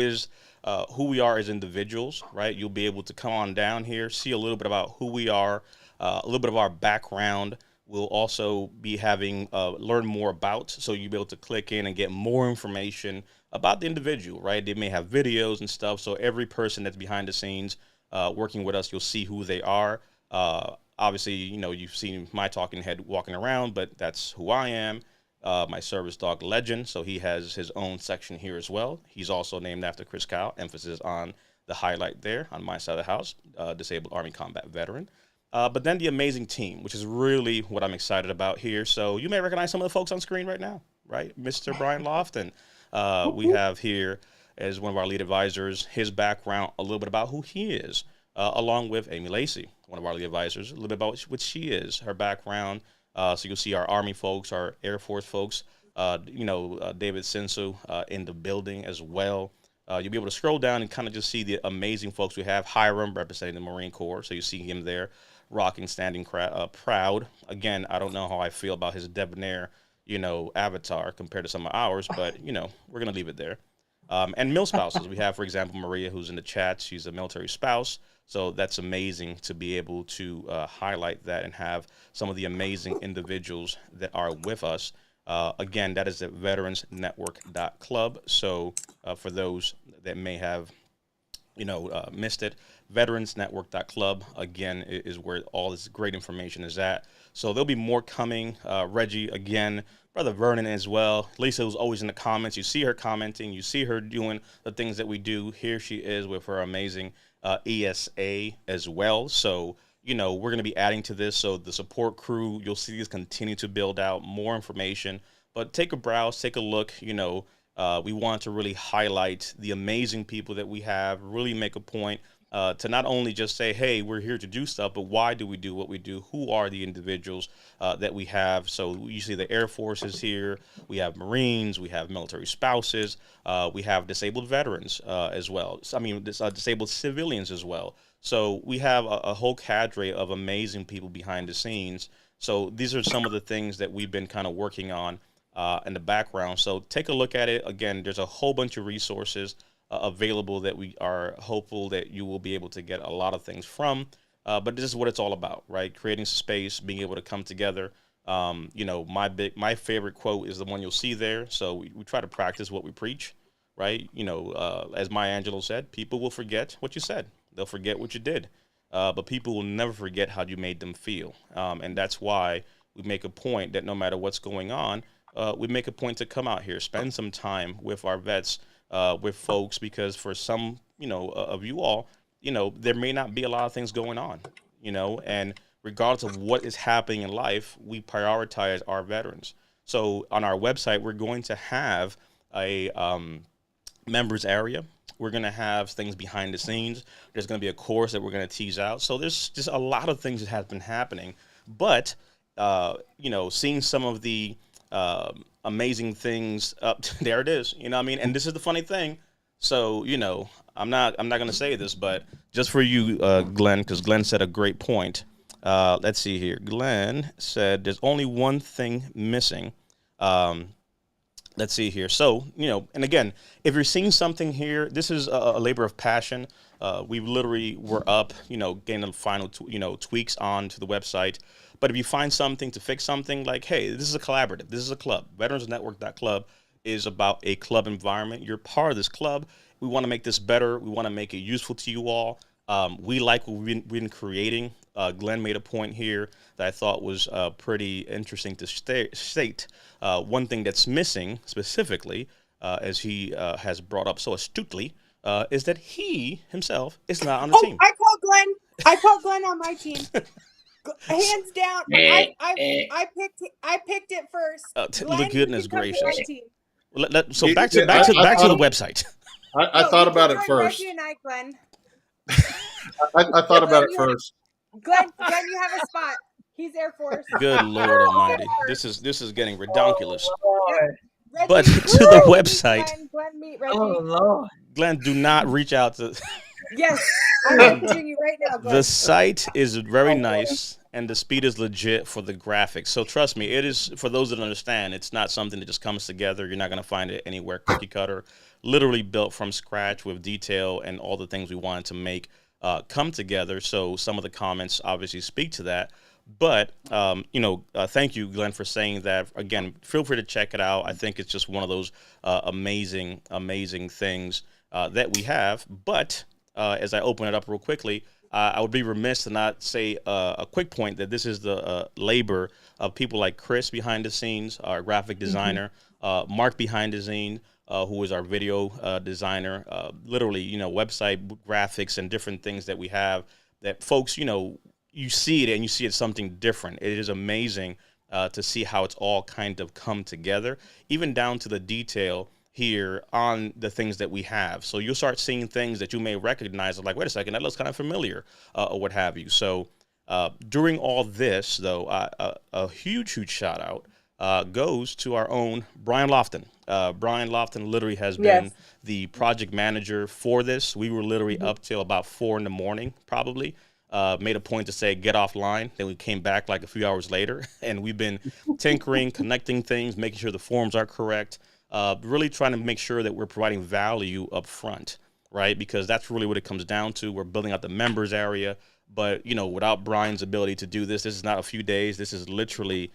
we are as individuals, right? You'll be able to come on down here, see a little bit about who we are, a little bit of our background. We'll also be having learn more about, so you'll be able to click in and get more information about the individual, right? They may have videos and stuff, so every person that's behind the scenes working with us, you'll see who they are. Obviously, you've seen my talking head walking around, but that's who I am. My service dog, Legend, so he has his own section here as well. He's also named after Chris Kyle, emphasis on the highlight there on my side of the house, disabled Army combat veteran. But then the amazing team, which is really what I'm excited about here. So you may recognize some of the folks on screen right now, right? Mr. Brian Lofton, we have here as one of our lead advisors, his background, a little bit about who he is, along with Amy Lacey, one of our lead advisors, a little bit about what she is, her background. So you'll see our Army folks, our Air Force folks, David Sensu in the building as well. You'll be able to scroll down and kind of just see the amazing folks we have. Hiram representing the Marine Corps, so you see him there. rocking, standing proud. Again, I don't know how I feel about his debonair, avatar compared to some of ours, but we're gonna leave it there. And mil spouses, we have, for example, Maria, who's in the chat. She's a military spouse, so that's amazing to be able to highlight that and have some of the amazing individuals that are with us. Again, that is at veteransnetwork.club. So for those that may have missed it, veteransnetwork.club again is where all this great information is at. So there'll be more coming. Reggie again, brother Vernon as well. Lisa was always in the comments. You see her commenting. You see her doing the things that we do. Here she is with her amazing ESA as well. So we're going to be adding to this. So the support crew, you'll see this continue to build out more information. But take a browse, take a look. We want to really highlight the amazing people that we have, really make a point to not only just say, hey, we're here to do stuff, but why do we do what we do? Who are the individuals that we have? So you see the Air Force is here. We have Marines. We have military spouses. We have disabled veterans as well. Disabled civilians as well. So we have a whole cadre of amazing people behind the scenes. So these are some of the things that we've been kind of working on in the background. So take a look at it. Again, there's a whole bunch of resources available that we are hopeful that you will be able to get a lot of things from. But this is what it's all about, right? Creating space, being able to come together. My favorite quote is the one you'll see there. So we try to practice what we preach, right? As Maya Angelou said, people will forget what you said. They'll forget what you did. But people will never forget how you made them feel. And that's why we make a point that no matter what's going on, we make a point to come out here, spend some time with our vets, with folks, because for some, of you all, there may not be a lot of things going on, and regardless of what is happening in life, we prioritize our veterans. So on our website, we're going to have a members area. We're going to have things behind the scenes. There's going to be a course that we're going to tease out. So there's just a lot of things that have been happening. But, seeing some of the amazing things up there it is, and this is the funny thing. So, I'm not going to say this, but just for you, Glenn, because Glenn said a great point. Let's see here. Glenn said there's only one thing missing. Let's see here. So, and again, if you're seeing something here, this is a labor of passion. We literally were up, getting the final, tweaks on to the website. But if you find something to fix something, like, hey, this is a collaborative. This is a club. Veteransnetwork.club is about a club environment. You're part of this club. We want to make this better. We want to make it useful to you all. We like what we've been creating. Glenn made a point here that I thought was pretty interesting to state. One thing that's missing specifically, as he has brought up so astutely, is that he himself is not on the team. I called Glenn on my team. Hands down. I picked it first. Glenn, goodness gracious. So back to the website. I thought about it first. Reggie and I, Glenn. I thought about it first. Glenn, you have a spot. He's Air Force. Good Lord Almighty. This is getting ridiculous. Reggie, but to the website. Glenn, meet Reggie. Oh Lord. Glenn, do not reach out to. Yes, I'm messaging you right now, Glenn. The site is very nice, and the speed is legit for the graphics. So trust me, it is, for those that understand, it's not something that just comes together. You're not going to find it anywhere cookie cutter. Literally built from scratch with detail and all the things we wanted to make come together. So some of the comments obviously speak to that. But, thank you, Glenn, for saying that. Again, feel free to check it out. I think it's just one of those amazing things that we have. But as I open it up real quickly, I would be remiss to not say a quick point that this is the labor of people like Chris behind the scenes, our graphic designer, Mark behind the scene, who is our video designer, literally, website graphics and different things that we have that folks, you see it and you see it's something different. It is amazing to see how it's all kind of come together, even down to the detail here on the things that we have. So you'll start seeing things that you may recognize, like, wait a second, that looks kind of familiar, or what have you. So during all this, though, a huge shout out goes to our own Brian Lofton. Brian Lofton literally has been the project manager for this. We were literally up till about 4 a.m, probably, made a point to say get offline. Then we came back like a few hours later, and we've been tinkering, connecting things, making sure the forms are correct, really trying to make sure that we're providing value up front, right? Because that's really what it comes down to. We're building out the members area, but without Brian's ability to do this is not a few days. This is literally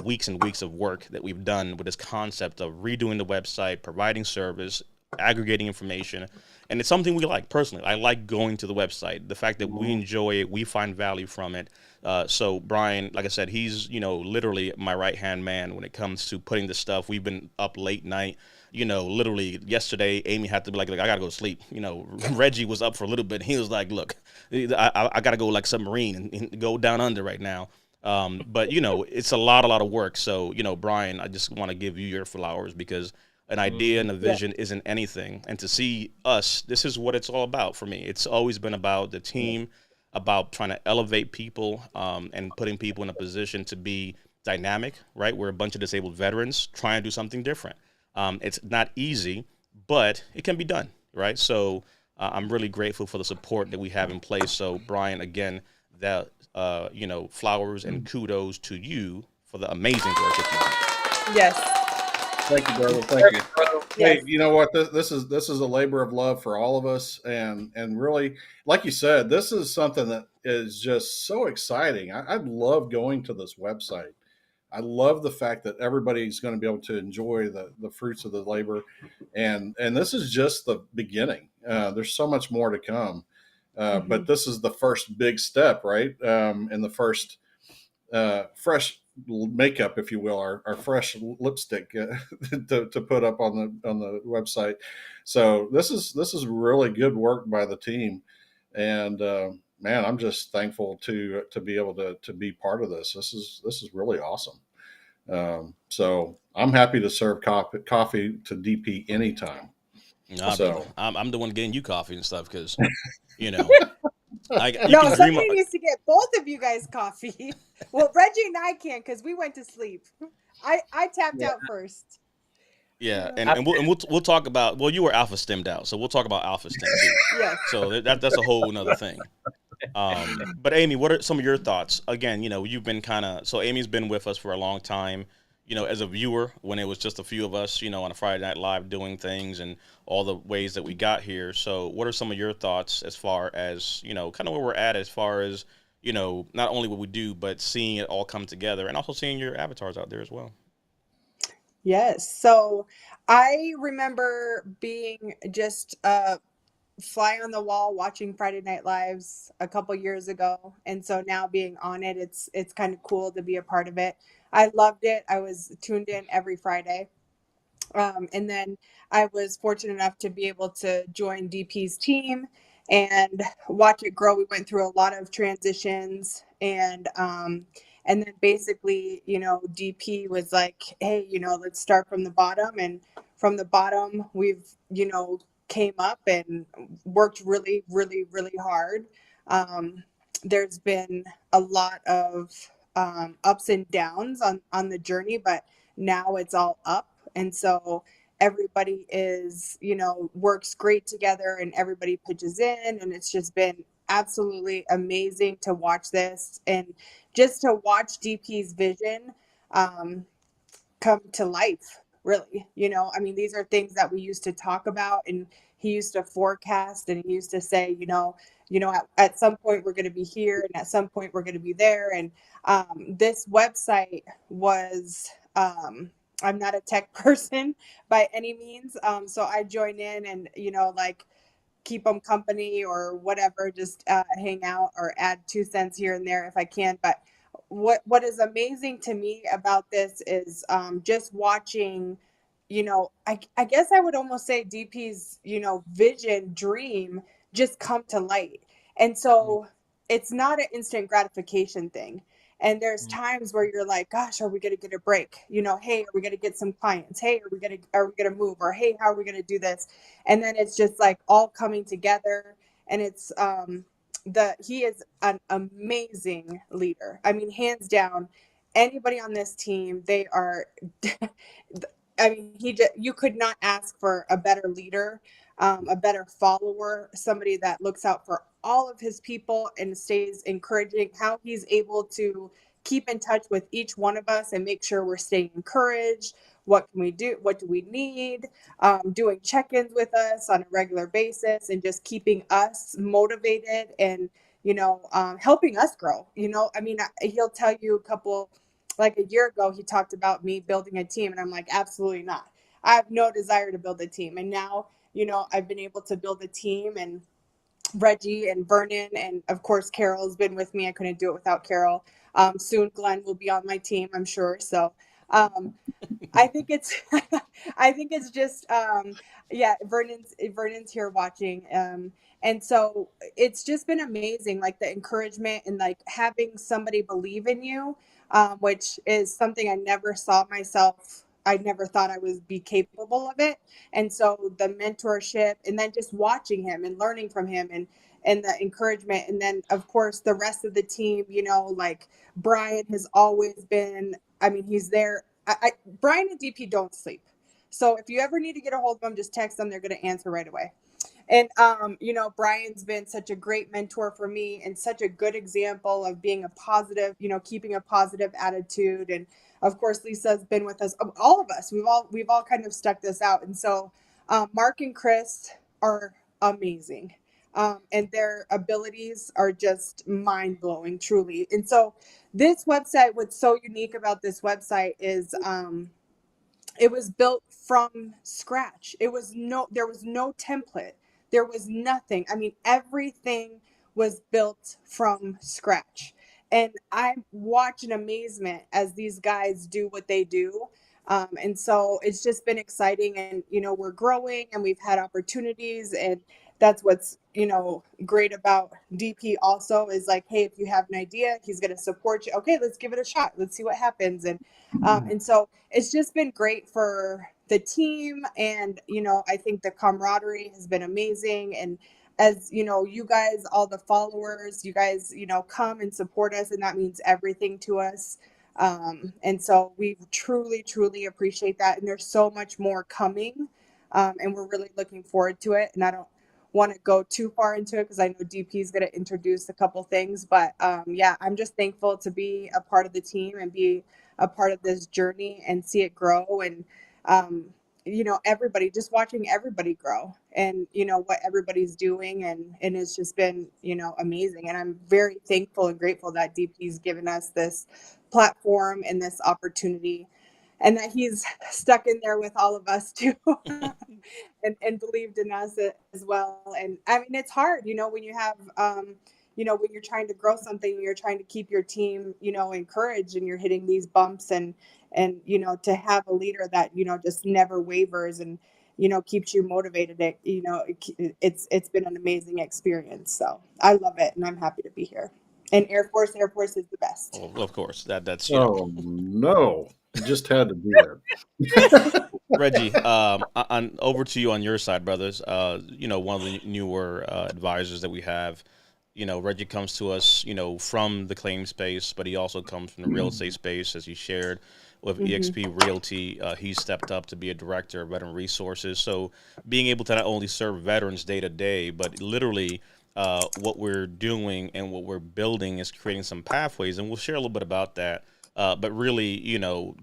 weeks and weeks of work that we've done with this concept of redoing the website, providing service, aggregating information. And it's something we like personally. I like going to the website. The fact that we enjoy it, we find value from it. So Brian, like I said, he's literally my right hand man when it comes to putting the stuff. We've been up late night. Literally yesterday, Amy had to be like, I gotta go to sleep. Reggie was up for a little bit. He was like, look, I gotta go like submarine and go down under right now. But it's a lot of work. So Brian, I just want to give you your flowers because an idea and a vision isn't anything. And to see us, this is what it's all about for me. It's always been about the team, about trying to elevate people and putting people in a position to be dynamic, right? We're a bunch of disabled veterans trying to do something different. It's not easy, but it can be done, right? So I'm really grateful for the support that we have in place. So Brian, again, that, flowers and kudos to you for the amazing work that you do. Yes. Thank you, brother. Thank you. Yes. Hey, you know what? This is a labor of love for all of us, and really, like you said, this is something that is just so exciting. I love going to this website. I love the fact that everybody's going to be able to enjoy the fruits of the labor, and this is just the beginning. There's so much more to come, but this is the first big step, right? And the first fresh makeup, if you will, our fresh lipstick to put up on the website. So this is really good work by the team, and man, I'm just thankful to be able to be part of this. This is really awesome. So I'm happy to serve coffee to DP anytime. Nah, So brother, I'm the one getting you coffee and stuff because you No, can dream somebody of. needs to get both of you guys coffee. Well, Reggie and I can because we went to sleep. I tapped out first. Yeah, and we'll talk about. Well, you were alpha stemmed out, so we'll talk about alpha stem too. Yes. So that's a whole nother thing. But Amy, what are some of your thoughts? Again, you've been so Amy's been with us for a long time. As a viewer, when it was just a few of us, on a Friday Night Live doing things and all the ways that we got here. So what are some of your thoughts as far as, kind of where we're at as far as, not only what we do, but seeing it all come together and also seeing your avatars out there as well? Yes. So I remember being just a fly on the wall watching Friday Night Lives a couple years ago, and so now being on it, it's kind of cool to be a part of it. I loved it. I was tuned in every Friday. And then I was fortunate enough to be able to join DP's team and watch it grow. We went through a lot of transitions, and then basically, DP was like, hey, let's start from the bottom. And from the bottom, we've, came up and worked really, really, really hard. There's been a lot of ups and downs on the journey, but now it's all up. And so everybody is, works great together and everybody pitches in. And it's just been absolutely amazing to watch this and just to watch DP's vision come to life, really. I mean, these are things that we used to talk about and he used to forecast and he used to say, at some point we're going to be here and at some point we're going to be there. And this website was, I'm not a tech person by any means. So I join in and, keep them company or whatever, just hang out or add 2 cents here and there if I can. But what is amazing to me about this is just watching, I guess I would almost say DP's, vision, dream just come to light. And so it's not an instant gratification thing. And there's times where you're like, gosh, are we going to get a break? Hey, are we going to get some clients? Hey, are we going to move? Or, hey, how are we going to do this? And then it's just like all coming together. And it's, he is an amazing leader. I mean, hands down, anybody on this team, they are I mean, you could not ask for a better leader, a better follower, somebody that looks out for all of his people and stays encouraging. How he's able to keep in touch with each one of us and make sure we're staying encouraged. What can we do? What do we need? Doing check-ins with us on a regular basis and just keeping us motivated and helping us grow. I mean, he'll tell you like a year ago, he talked about me building a team, and I'm like, absolutely not. I have no desire to build a team. And now, I've been able to build a team, and Reggie and Vernon, and of course, Carol has been with me. I couldn't do it without Carol. Soon, Glenn will be on my team, I'm sure. So, I think it's I think it's just yeah, Vernon's here watching. And so it's just been amazing, like the encouragement and like having somebody believe in you, which is something I never saw myself. I never thought I would be capable of it. And so the mentorship and then just watching him and learning from him and the encouragement. And then of course the rest of the team, like Brian has always been, I mean, he's there. Brian and DP don't sleep. So if you ever need to get a hold of them, just text them. They're going to answer right away. And, Brian's been such a great mentor for me and such a good example of being a positive, keeping a positive attitude. And of course, Lisa's been with us, all of us, we've all kind of stuck this out. And so, Mark and Chris are amazing. And their abilities are just mind blowing, truly. And so this website, what's so unique about this website is, it was built from scratch. There was no template. There was nothing. I mean, everything was built from scratch. And I watch in amazement as these guys do what they do. And so it's just been exciting, and, we're growing and we've had opportunities, and that's what's, great about DP also is like, hey, if you have an idea, he's going to support you. Okay, let's give it a shot. Let's see what happens. And so it's just been great for the team. And, I think the camaraderie has been amazing. And as you guys, all the followers, you guys, come and support us, and that means everything to us. And so we truly, truly appreciate that. And there's so much more coming. And we're really looking forward to it. And I don't want to go too far into it because I know DP is going to introduce a couple things. But yeah, I'm just thankful to be a part of the team and be a part of this journey and see it grow. And, everybody, just watching everybody grow and, what everybody's doing. And it's just been, amazing. And I'm very thankful and grateful that DP's given us this platform and this opportunity, and that he's stuck in there with all of us too. And believed in us as well. And I mean, it's hard, when you have, when you're trying to grow something, you're trying to keep your team, encouraged, and you're hitting these bumps, and, to have a leader that, just never wavers and, keeps you motivated. It's been an amazing experience. So I love it, and I'm happy to be here. And Air Force is the best. Well, of course, that's Oh no, you just had to do that. Reggie. On over to you on your side, brothers. One of the newer advisors that we have. Reggie comes to us, from the claim space, but he also comes from the real estate space, as he shared with EXP Realty. He stepped up to be a director of veteran resources. So being able to not only serve veterans day to day, but literally what we're doing and what we're building is creating some pathways, and we'll share a little bit about that. But really,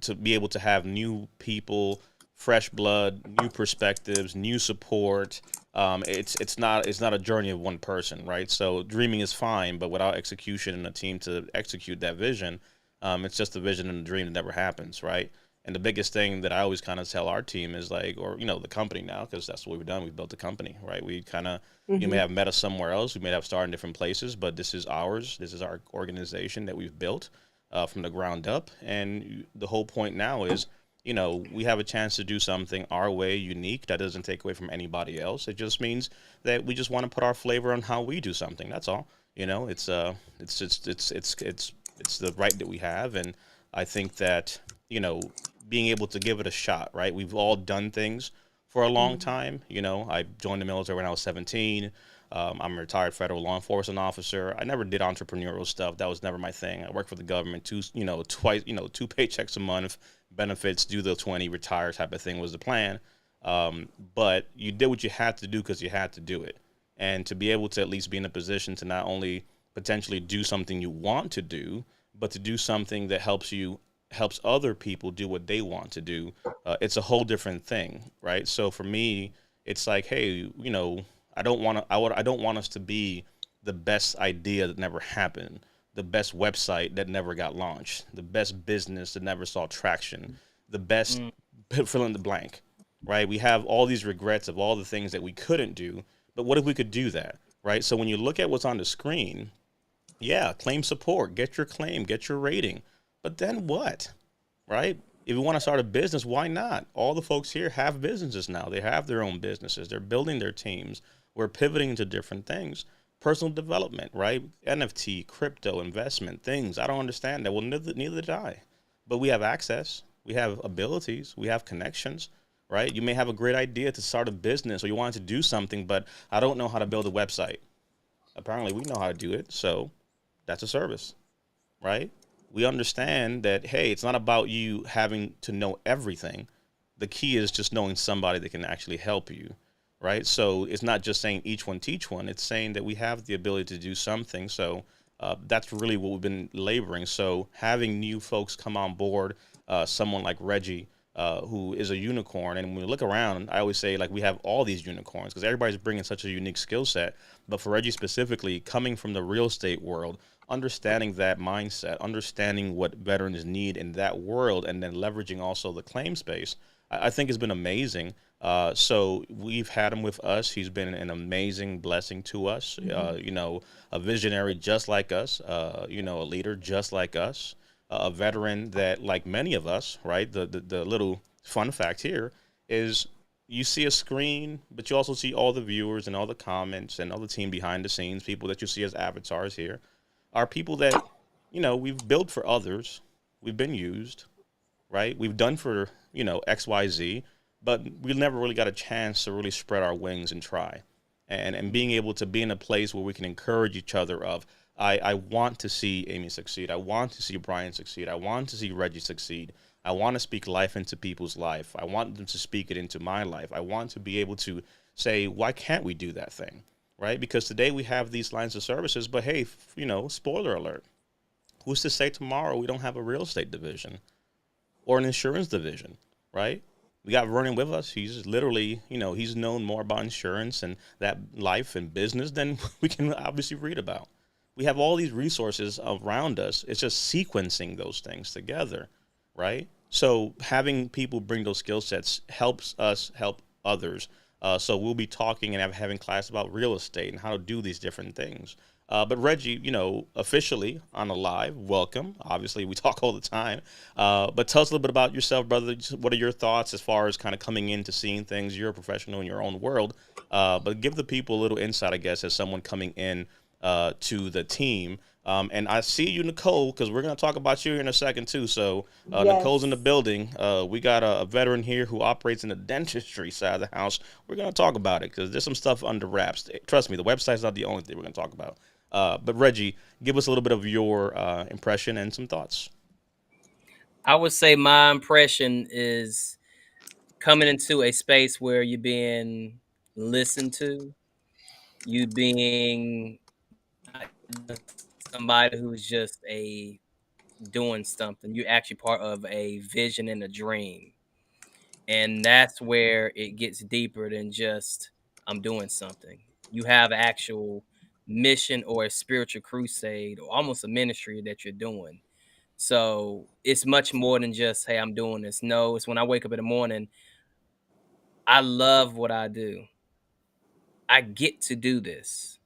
to be able to have new people, fresh blood, new perspectives, new support. It's not a journey of one person, right? So dreaming is fine, but without execution and a team to execute that vision, it's just a vision and a dream that never happens, right? And the biggest thing that I always kind of tell our team is like, or the company now, because that's what we've done. We've built a company, right? We kind of you may have met us somewhere else, we may have started in different places, but this is ours. This is our organization that we've built from the ground up, and the whole point now is, we have a chance to do something our way, unique, that doesn't take away from anybody else. It just means that we just want to put our flavor on how we do something. That's all. It's the right that we have, and I think that being able to give it a shot, right? We've all done things for a long time. I joined the military when I was 17. I'm a retired federal law enforcement officer. I never did entrepreneurial stuff. That was never my thing. I worked for the government two paychecks a month, benefits, do the 20, retire type of thing was the plan. But you did what you had to do because you had to do it. And to be able to at least be in a position to not only potentially do something you want to do, but to do something that helps other people do what they want to do. It's a whole different thing, right? So for me, it's like, hey, I don't want us to be the best idea that never happened, the best website that never got launched, the best business that never saw traction, the best Mm. fill in the blank, right? We have all these regrets of all the things that we couldn't do, but what if we could do that, right? So when you look at what's on the screen, yeah, claim support, get your claim, get your rating, but then what, right? If you want to start a business, why not? All the folks here have businesses now. They have their own businesses. They're building their teams. We're pivoting to different things. Personal development, right? NFT, crypto, investment, things. I don't understand that. Well, neither did I. But we have access. We have abilities. We have connections, right? You may have a great idea to start a business or you want to do something, but I don't know how to build a website. Apparently, we know how to do it. So that's a service, right? We understand that, hey, it's not about you having to know everything. The key is just knowing somebody that can actually help you, right? So it's not just saying each one teach one. It's saying that we have the ability to do something. So that's really what we've been laboring. So having new folks come on board, someone like Reggie, who is a unicorn. And when we look around, I always say like we have all these unicorns because everybody's bringing such a unique skill set. But for Reggie specifically, coming from the real estate world, understanding that mindset, understanding what veterans need in that world, and then leveraging also the claim space, I think has been amazing. So we've had him with us. He's been an amazing blessing to us. A visionary just like us. A leader just like us. A veteran that, like many of us, right? The little fun fact here is you see a screen, but you also see all the viewers and all the comments and all the team behind the scenes, people that you see as avatars here are people that, we've built for others. We've been used, right? We've done for, XYZ, but we never really got a chance to really spread our wings and try. And being able to be in a place where we can encourage each other of, I want to see Amy succeed. I want to see Brian succeed. I want to see Reggie succeed. I want to speak life into people's life. I want them to speak it into my life. I want to be able to say, why can't we do that thing? Right? Because today we have these lines of services, but hey, spoiler alert. Who's to say tomorrow we don't have a real estate division or an insurance division, right? We got Vernon with us. He's literally, he's known more about insurance and that life and business than we can obviously read about. We have all these resources around us. It's just sequencing those things together, right? So having people bring those skill sets helps us help others. So we'll be talking and having class about real estate and how to do these different things. But Reggie, officially on a live, welcome. Obviously, we talk all the time. But tell us a little bit about yourself, brother. What are your thoughts as far as kind of coming into seeing things? You're a professional in your own world. But give the people a little insight, I guess, as someone coming in to the team. And I see you, Nicole, because we're going to talk about you in a second, too. So Nicole's in the Yes. building. We got a veteran here who operates in the dentistry side of the house. We're going to talk about it because there's some stuff under wraps. Trust me, the website's not the only thing we're going to talk about. But Reggie, give us a little bit of your impression and some thoughts. I would say my impression is coming into a space where you're being listened to, you being not just somebody who's just a doing something. You're actually part of a vision and a dream. And that's where it gets deeper than just I'm doing something. You have actual mission or a spiritual crusade or almost a ministry that you're doing. So it's much more than just, hey, I'm doing this. No, it's when I wake up in the morning, I love what I do. I get to do this.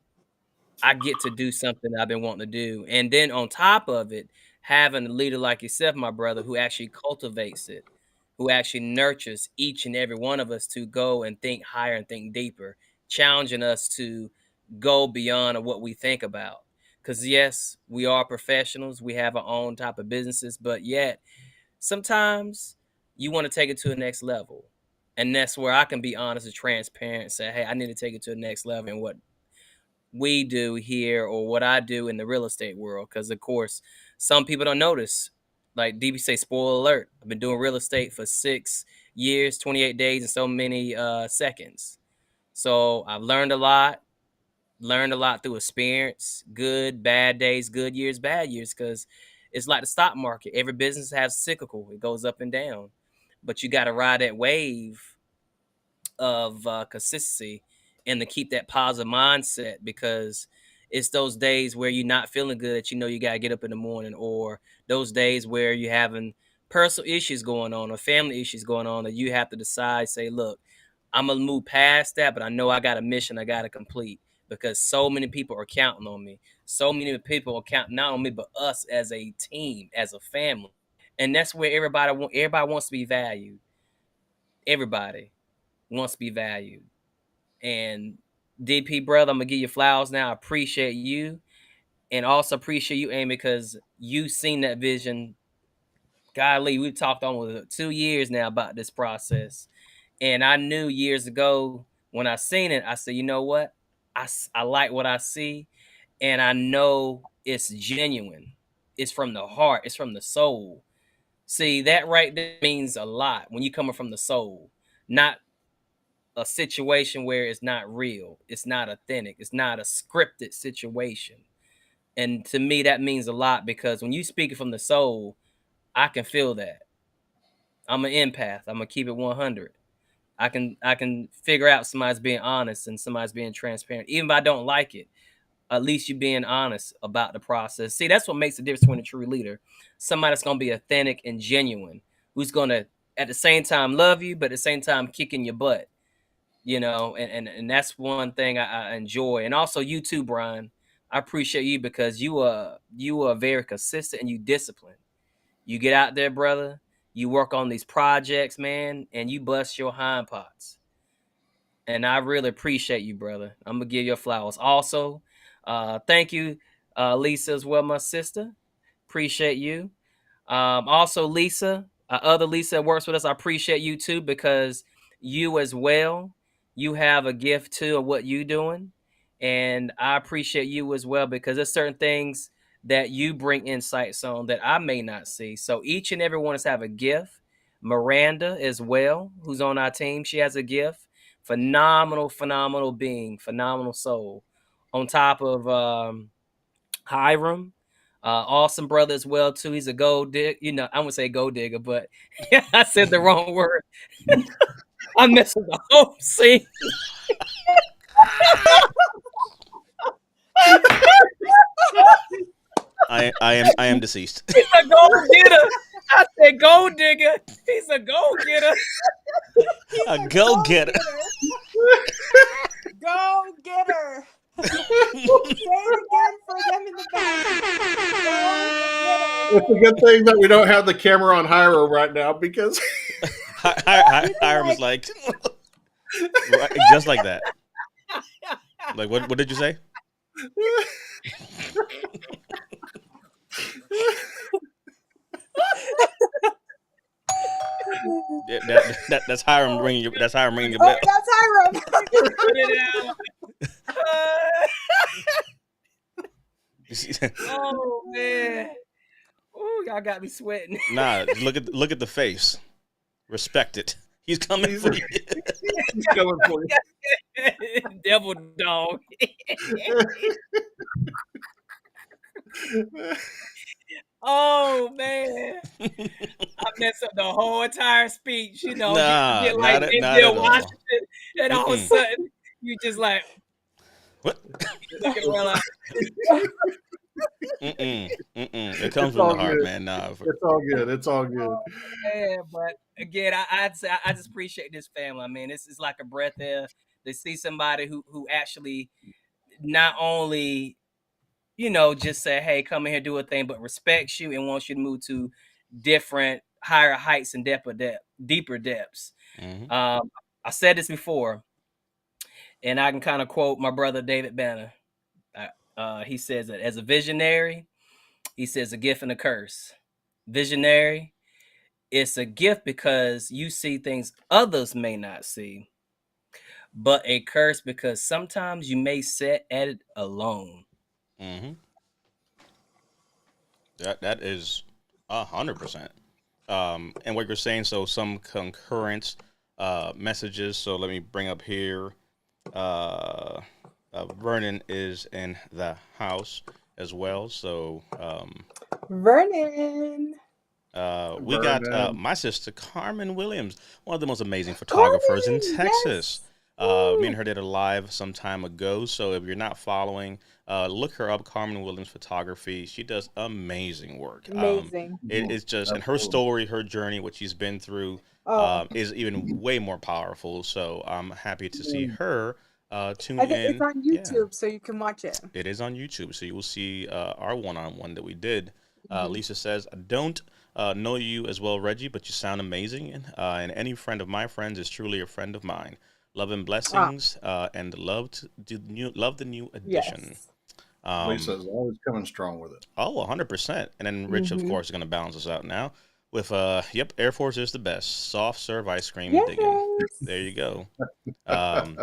I get to do something I've been wanting to do. And then on top of it, having a leader like yourself, my brother, who actually cultivates it, who actually nurtures each and every one of us to go and think higher and think deeper, challenging us to go beyond of what we think about. Because yes, we are professionals, we have our own type of businesses, but yet sometimes you want to take it to the next level. And that's where I can be honest and transparent and say, hey, I need to take it to the next level. And what we do here or what I do in the real estate world. Because, of course, some people don't notice Like DB say, spoiler alert. I've been doing real estate for 6 years, 28 days, and so many seconds. So I've learned a lot. Learned a lot through experience, good, bad days, good years, bad years, because it's like the stock market. Every business has cyclical. It goes up and down. But you got to ride that wave of consistency and to keep that positive mindset, because it's those days where you're not feeling good that you got to get up in the morning, or those days where you're having personal issues going on or family issues going on that you have to decide, say, look, I'm going to move past that, but I know I got a mission I got to complete, because so many people are counting on me. So many people are counting not on me, but us as a team, as a family. And that's where everybody wants to be valued. Everybody wants to be valued. And DP, brother, I'm gonna give you flowers now. I appreciate you, and also appreciate you, Amy, because you seen that vision. Golly, we've talked almost 2 years now about this process, and I knew years ago when I seen it, I said, you know what, I like what I see, and I know it's genuine. It's from the heart. It's from the soul. See, that right there means a lot when you coming from the soul, not a situation where it's not real, it's not authentic, it's not a scripted situation. And to me, that means a lot, because when you speak it from the soul, I can feel that. I'm an empath. I'm gonna keep it 100. I can figure out somebody's being honest and somebody's being transparent, even if I don't like it. At least you being honest about the process. See, that's what makes the difference between a true leader. Somebody that's gonna be authentic and genuine, who's gonna at the same time love you, but at the same time kick in your butt. And that's one thing I enjoy. And also you too, Brian. I appreciate you because you are very consistent and you disciplined. You get out there, brother. You work on these projects, man, and you bust your hind parts. And I really appreciate you, brother. I'm gonna give you flowers. Also, thank you, Lisa, as well, my sister. Appreciate you. Also, Lisa, other Lisa that works with us, I appreciate you too, because you as well, you have a gift too of what you doing, and I appreciate you as well because there's certain things that you bring insights on that I may not see. So each and every one of us have a gift. Miranda as well, who's on our team, she has a gift. Phenomenal, phenomenal being, phenomenal soul. On top of Hiram, awesome brother as well too. He's a gold dig. I wouldn't say gold digger, but I said the wrong word. I messed with the whole scene. I am deceased. He's a gold getter. I said gold digger. He's a gold getter. A go getter. Go getter. Say it again for them in the back. Go It's a good thing that we don't have the camera on Hyro right now because Hiram was like, right, just like that. Like, what did you say? Yeah, that's Hiram ringing your. That's Hiram ringing your bell. That's Hiram. Put it out. Oh man. Oh, y'all got me sweating. Nah, look at the face. Respect it. He's coming for you. he's coming for you. Devil dog. Oh man. I messed up the whole entire speech. Nah, you get like not Denzel at all. Washington, and all of a sudden you just like What? looking around like, It comes from all the heart, good. man. Nah, It's all good. It's all good. man. But again, I'd say I just appreciate this family. I mean, it's like a breath air to see somebody who actually not only just say, hey, come in here, do a thing, but respects you and wants you to move to different, higher heights and deeper depths. Mhm. I said this before, and I can kind of quote my brother David Banner. He says that as a visionary, he says a gift and a curse. Visionary, it's a gift because you see things others may not see, but a curse because sometimes you may sit at it alone. Mhm. That is 100%. And what you're saying, so some concurrent messages. So let me bring up here. Uh, Vernon is in the house as well. So Vernon. we got Vernon. my sister Carmen Williams, one of the most amazing photographers in Carmen, Texas. yes. Me and Woo. her did a live some time ago. So if you're not following, look her up, Carmen Williams Photography. She does amazing work. Amazing. It Mhm. is just, and her Absolutely. story, her journey, what she's been through, Oh, is even way more powerful. So I'm happy to see her tune I think it's in. on Yeah, YouTube, so you can watch it. it is on YouTube. So you will see our one-on-one that we did. Hmm. Lisa says, "I don't know you as well, Reggie, but you sound amazing. And any friend of my friends is truly a friend of mine. Love and Ah, blessings, and love the new addition." yes. Lisa Um, is always coming strong with it. oh, 100%. And then Rich, of Hmm. course, is going to balance us out now with, yep, Air Force is the best. Soft serve ice cream digging. There Yes. you go. Um,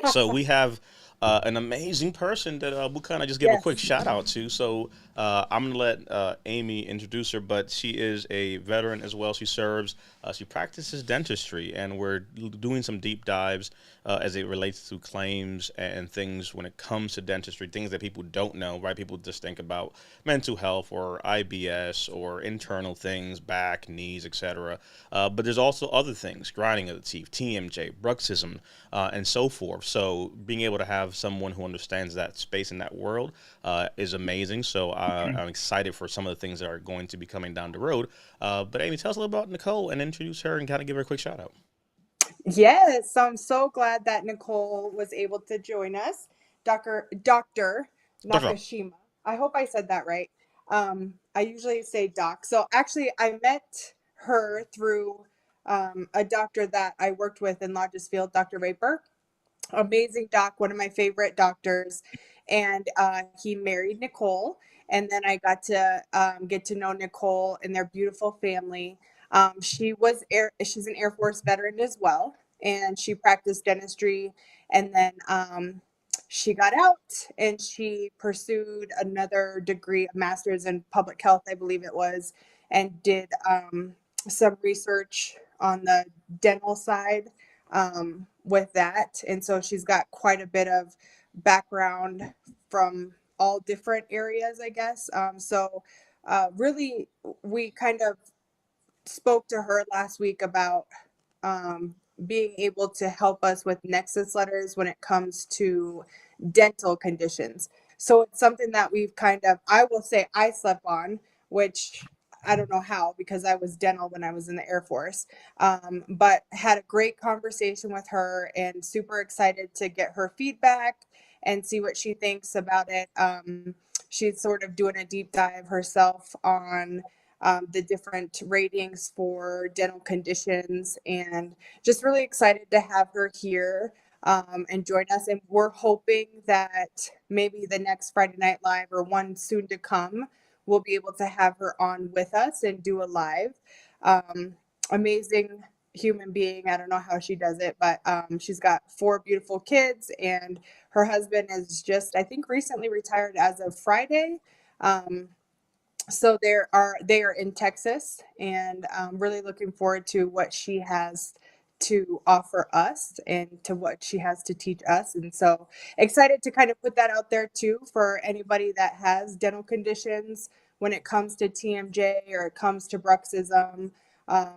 so we have an amazing person that we'll kind of just give a quick Yes. shout out to. So I'm gonna let Amy introduce her, but she is a veteran as well. She serves, she practices dentistry, and we're doing some deep dives as it relates to claims and things when it comes to dentistry, things that people don't know, right? People just think about mental health or IBS or internal things, back, knees, etc. But there's also other things, grinding of the teeth, TMJ, bruxism, and so forth. So being able to have someone who understands that space in that world is amazing. So I'm excited for some of the things that are going to be coming down the road. But Amy, tell us a little about Nicole and introduce her and kind of give her a quick shout out. Yes. So I'm so glad that Nicole was able to join us. Dr. Dr. Nakashima. I hope I said that right. I usually say doc. So actually, I met her through a doctor that I worked with in Lodgesfield, Dr. Raper. Amazing doc, one of my favorite doctors. And he married Nicole. And then I got to get to know Nicole and their beautiful family. She's an Air Force veteran as well, and she practiced dentistry. And then she got out and she pursued another degree, a master's in public health, I believe it was, and did some research on the dental side with that. And so she's got quite a bit of background from all different areas, I guess. Really, we kind of spoke to her last week about um, being able to help us with nexus letters when it comes to dental conditions. So it's something that we've kind of, I will say, I slept on, which I don't know how because I was dental when I was in the Air Force. But had a great conversation with her and super excited to get her feedback and see what she thinks about it. She's sort of doing a deep dive herself on the different ratings for dental conditions, and just really excited to have her here and join us. And we're hoping that maybe the next Friday Night Live or one soon to come, we'll be able to have her on with us and do a live. Um, Amazing human being. I don't know how she does it, but she's got four beautiful kids, and her husband is just, I think, recently retired as of Friday. Um, so they are in Texas, and really looking forward to what she has to offer us and to what she has to teach us. And so excited to kind of put that out there too for anybody that has dental conditions when it comes to TMJ or it comes to bruxism,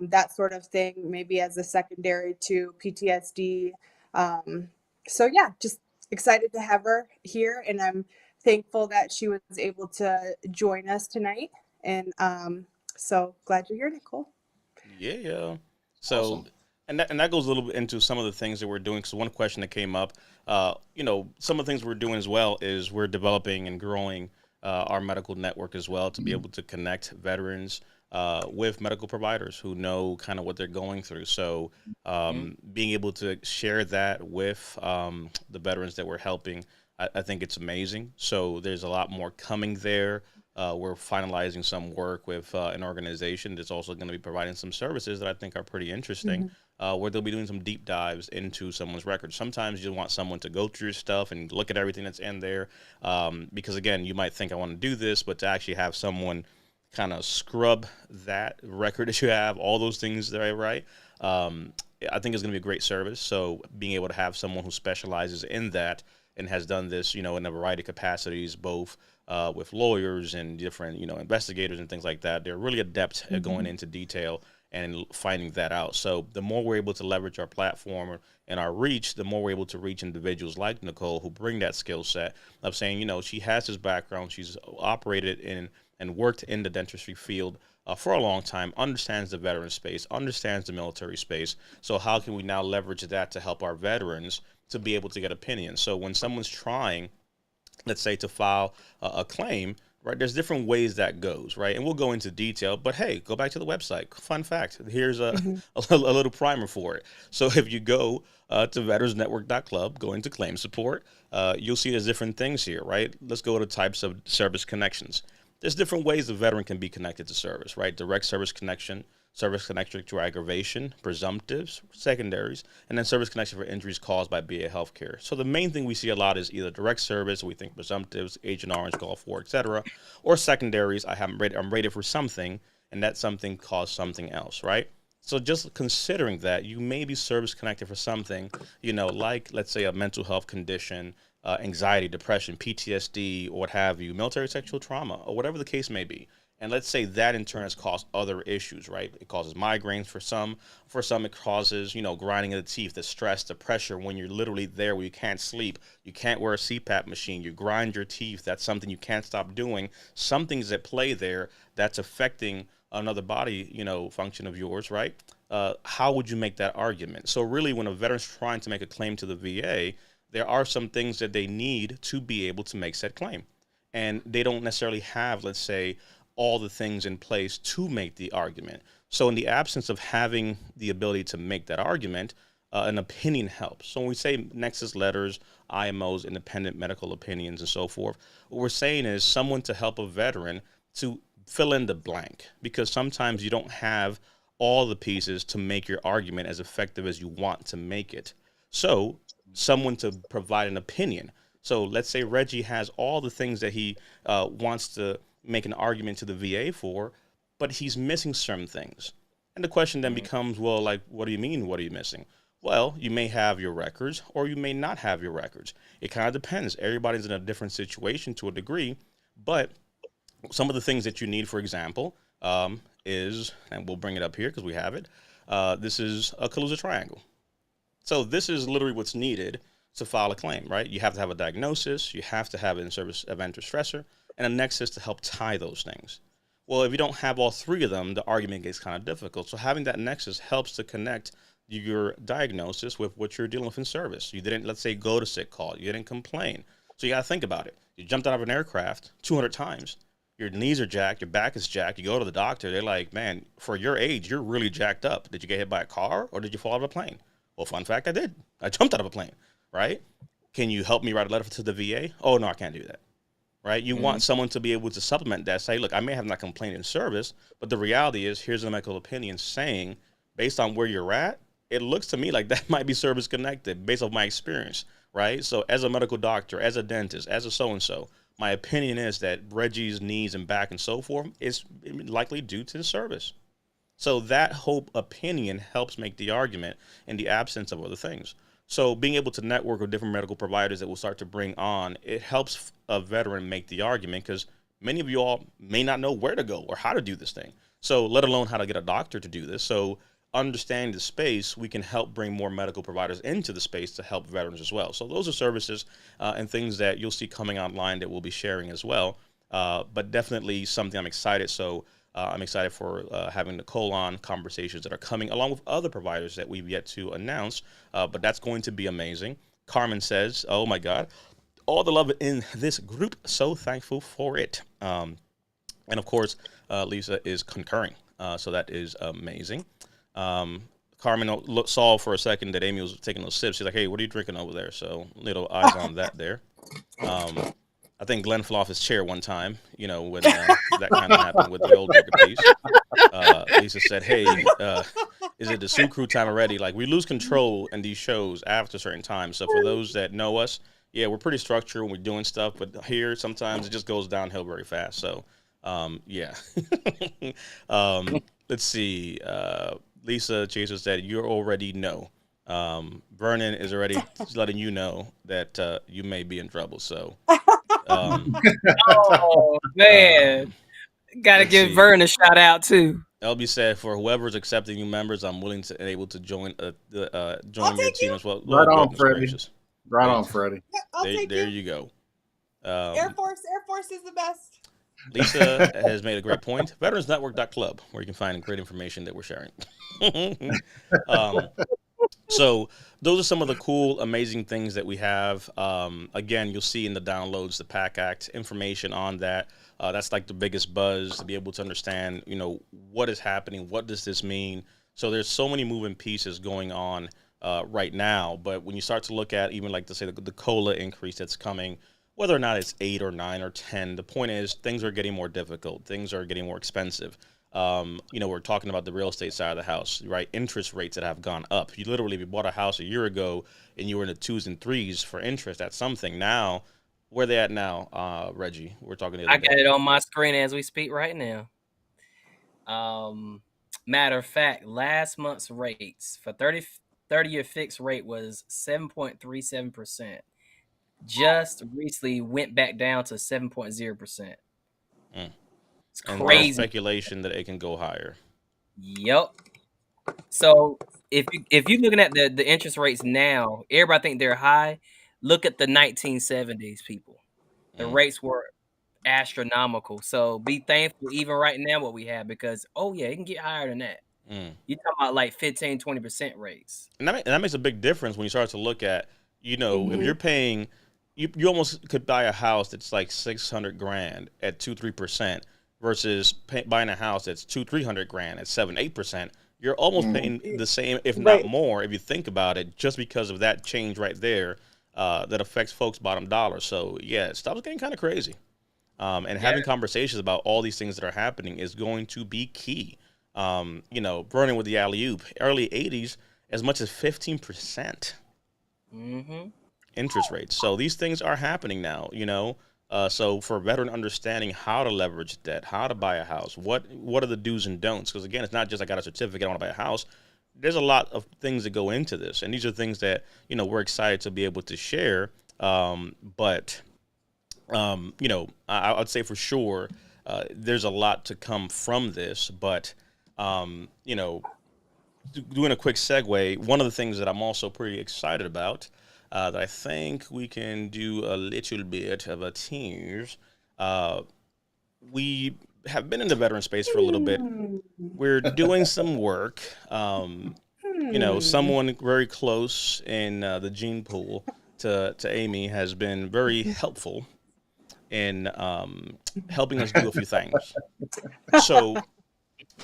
that sort of thing, maybe as a secondary to PTSD. Um, so yeah, just excited to have her here, and I'm thankful that she was able to join us tonight. And so glad you're here, Nicole. Yeah. So, Awesome. and that goes a little bit into some of the things that we're doing. Because one question that came up, some of the things we're doing as well is we're developing and growing our medical network as well to be able to connect veterans with medical providers who know kind of what they're going through. So, Mhm. being able to share that with the veterans that we're helping, I think it's amazing. So, there's a lot more coming there. We're finalizing some work with an organization that's also going to be providing some services that I think are pretty interesting, Mm-hmm. where they'll be doing some deep dives into someone's records. Sometimes you want someone to go through your stuff and look at everything that's in there, because again, you might think I want to do this, but to actually have someone kind of scrub that record that you have, all those things there, right? Um, I think it's going to be a great service. So being able to have someone who specializes in that and has done this, in a variety of capacities, both with lawyers and different, investigators and things like that, they're really adept at going into detail and finding that out. So the more we're able to leverage our platform and our reach, the more we're able to reach individuals like Nicole who bring that skill set of saying, she has this background, she's operated in and worked in the dentistry field for a long time, understands the veteran space, understands the military space. So how can we now leverage that to help our veterans to be able to get opinions? So when someone's trying, let's say, to file a claim, right, there's different ways that goes, right? And we'll go into detail, but hey, go back to the website. Fun fact, here's a little primer for it. So if you go to veteransnetwork.club, go into claim support, you'll see there's different things here, right? Let's go to types of service connections. There's different ways the veteran can be connected to service, right? Direct service connection to aggravation, presumptives, secondaries, and then service connection for injuries caused by VA healthcare. So the main thing we see a lot is either direct service, we think presumptives, Agent Orange, Gulf War, etc., or secondaries. I'm rated for something, and that something caused something else, right? So just considering that, you may be service connected for something, like, let's say, a mental health condition, anxiety, depression, PTSD, or what have you, military sexual trauma, or whatever the case may be. And let's say that in turn has caused other issues, right? It causes migraines for some. For some, it causes, grinding of the teeth, the stress, the pressure when you're literally there where you can't sleep. You can't wear a CPAP machine. You grind your teeth. That's something you can't stop doing. Something's at play there that's affecting another body, function of yours, right? How would you make that argument? So really, when a veteran's trying to make a claim to the VA, there are some things that they need to be able to make said claim. And they don't necessarily have, let's say, all the things in place to make the argument. So in the absence of having the ability to make that argument, an opinion helps. So when we say nexus letters, IMOs, independent medical opinions, and so forth, what we're saying is someone to help a veteran to fill in the blank, because sometimes you don't have all the pieces to make your argument as effective as you want to make it. So someone to provide an opinion. So let's say Reggie has all the things that he wants to make an argument to the VA for, but he's missing certain things. And the question then becomes, well, like, what do you mean? What are you missing? Well, you may have your records or you may not have your records. It kind of depends. Everybody's in a different situation to a degree, but some of the things that you need, for example, is, and we'll bring it up here because we have it, this is a Kaluza triangle. So this is literally what's needed to file a claim, right? You have to have a diagnosis, you have to have an in-service event or stressor, and a nexus to help tie those things. Well, if you don't have all three of them, the argument gets kind of difficult. So having that nexus helps to connect your diagnosis with what you're dealing with in service. You didn't, let's say, go to sick call. You didn't complain. So you got to think about it. You jumped out of an aircraft 200 times. Your knees are jacked. Your back is jacked. You go to the doctor. They're like, man, for your age, you're really jacked up. Did you get hit by a car or did you fall out of a plane? Well, fun fact, I did. I jumped out of a plane, right? Can you help me write a letter to the VA? Oh, no, I can't do that. Right? You want someone to be able to supplement that, say, look, I may have not complained in service, but the reality is here's a medical opinion saying, based on where you're at, it looks to me like that might be service connected based on my experience, right? So as a medical doctor, as a dentist, as a so-and-so, my opinion is that Reggie's knees and back and so forth is likely due to the service. So that whole opinion helps make the argument in the absence of other things. So being able to network with different medical providers that we'll start to bring on, it helps a veteran make the argument because many of you all may not know where to go or how to do this thing. So let alone how to get a doctor to do this. So understanding the space, we can help bring more medical providers into the space to help veterans as well. So those are services and things that you'll see coming online that we'll be sharing as well. But definitely something I'm excited. So I'm excited for having Nicole on, conversations that are coming along with other providers that we've yet to announce, but that's going to be amazing. Carmen says, oh my God, all the love in this group. So thankful for it. And of course, Lisa is concurring. So that is amazing. Carmen saw for a second that Amy was taking those sips. She's like, hey, what are you drinking over there? So little eyes on that there. I think Glenn fell off his chair one time, when that kind of happened with the old Booker piece. Lisa said, hey, is it the Sue Crew time already? Like, we lose control in these shows after a certain time. So for those that know us, yeah, we're pretty structured when we're doing stuff. But here, sometimes it just goes downhill very fast. So Yeah. Let's see. Lisa Chaser said, "You already know." Vernon is already letting you know that you may be in trouble. So, um, Oh man, gotta let's give see. Vern a shout out too. LB said, "For whoever's accepting new members, I'm willing to and able to join I'll join your take team you. as well." Right Oh, on, goodness Freddie. gracious! Right There, on, Freddie. Yeah, I'll take there you. you go. Air Force is the best. Lisa has made a great point. VeteransNetwork.club, where you can find great information that we're sharing. um, so those are some of the cool, amazing things that we have. Again, you'll see in the downloads the PAC Act information on that. That's like the biggest buzz to be able to understand, what is happening, what does this mean. So there's so many moving pieces going on right now. But when you start to look at even like to say the COLA increase that's coming, whether or not it's 8 or 9 or 10, the point is things are getting more difficult. Things are getting more expensive. We're talking about the real estate side of the house, right? Interest rates that have gone up. You literally, if you bought a house a year ago and you were in the 2s and 3s for interest, that's something. Now, where they at now, Reggie? We're talking the I other got day. it on my screen as we speak right now. Matter of fact, last month's rates for 30-year fixed rate was 7.37%. Just recently went back down to 7.0%. Mm. It's And there's crazy. speculation that it can go higher. Yep. So if you're looking at the interest rates now, everybody think they're high. Look at the 1970s, people. The Mm. rates were astronomical. So be thankful even right now what we have because it can get higher than that. Mm. You talking about like 15-20% rates. And that makes a big difference when you start to look at, if Mhm. you're paying, you almost could buy a house that's like 600 grand at 2-3% versus buying a house that's 200-300 grand at 7-8%. You're almost Mhm. paying the same, if not Right. more, if you think about it, just because of that change right there that affects folks' bottom dollar. So yeah, stuff's getting kind of crazy. And Yeah. having conversations about all these things that are happening is going to be key. Burning with the alley oop, early 80s, as much as 15% Mm-hmm. interest rates. So these things are happening now. So for veteran understanding how to leverage debt, how to buy a house, what are the do's and don'ts? Because again, it's not just I got a certificate, I want to buy a house. There's a lot of things that go into this, and these are things that we're excited to be able to share. But I'd say for sure there's a lot to come from this. But doing a quick segue, one of the things that I'm also pretty excited about that I think we can do a little bit of a tease. Uh, we have been in the veteran space for a little bit. Hmm. We're doing some work. Hmm. Someone very close in the gene pool to Amy has been very helpful in helping us do a few things. So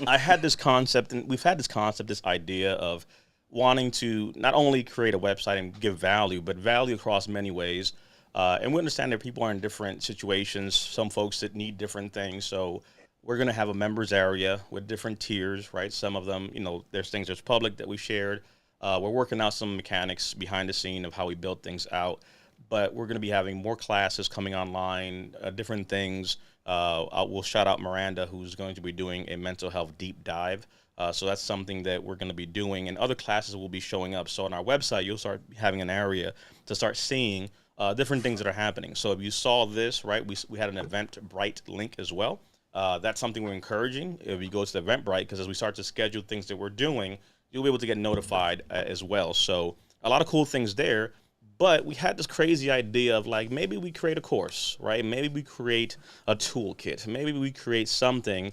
I had this concept, and we've had this concept, this idea of wanting to not only create a website and give value, but value across many ways. And we understand that people are in different situations, some folks that need different things. So we're going to have a members area with different tiers, right? Some of them, there's things that's public that we shared. We're working out some mechanics behind the scene of how we build things out. But we're going to be having more classes coming online, different things. We'll shout out Miranda, who's going to be doing a mental health deep dive. So that's something that we're going to be doing, and other classes will be showing up. So on our website, you'll start having an area to start seeing different things that are happening. So if you saw this, right, we had an Eventbrite link as well. That's something we're encouraging. If you go to the Eventbrite, because as we start to schedule things that we're doing, you'll be able to get notified as well. So a lot of cool things there. But we had this crazy idea of like maybe we create a course, right? Maybe we create a toolkit. Maybe we create something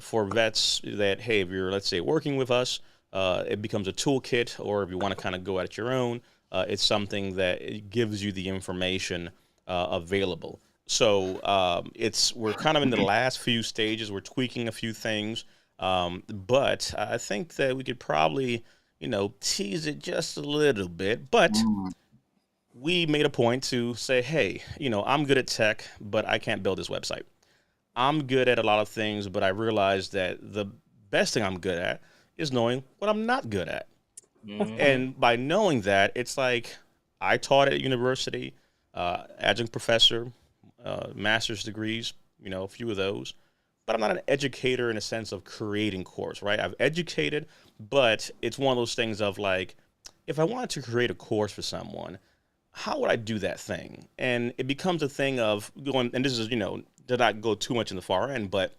for vets that, hey, if you're, let's say, working with us, it becomes a toolkit, or if you want to kind of go at your own, it's something that it gives you the information available. So we're kind of in the last few stages. We're tweaking a few things, but I think that we could probably, tease it just a little bit. But Mm. we made a point to say, hey, I'm good at tech, but I can't build this website. I'm good at a lot of things, but I realized that the best thing I'm good at is knowing what I'm not good at. Mm-hmm. And by knowing that, it's like I taught at university, adjunct professor, master's degrees, a few of those. but I'm not an educator in a sense of creating course, right? I've educated, but it's one of those things of like, if I wanted to create a course for someone, how would I do that thing? And it becomes a thing of going, and this is, did not go too much in the far end, but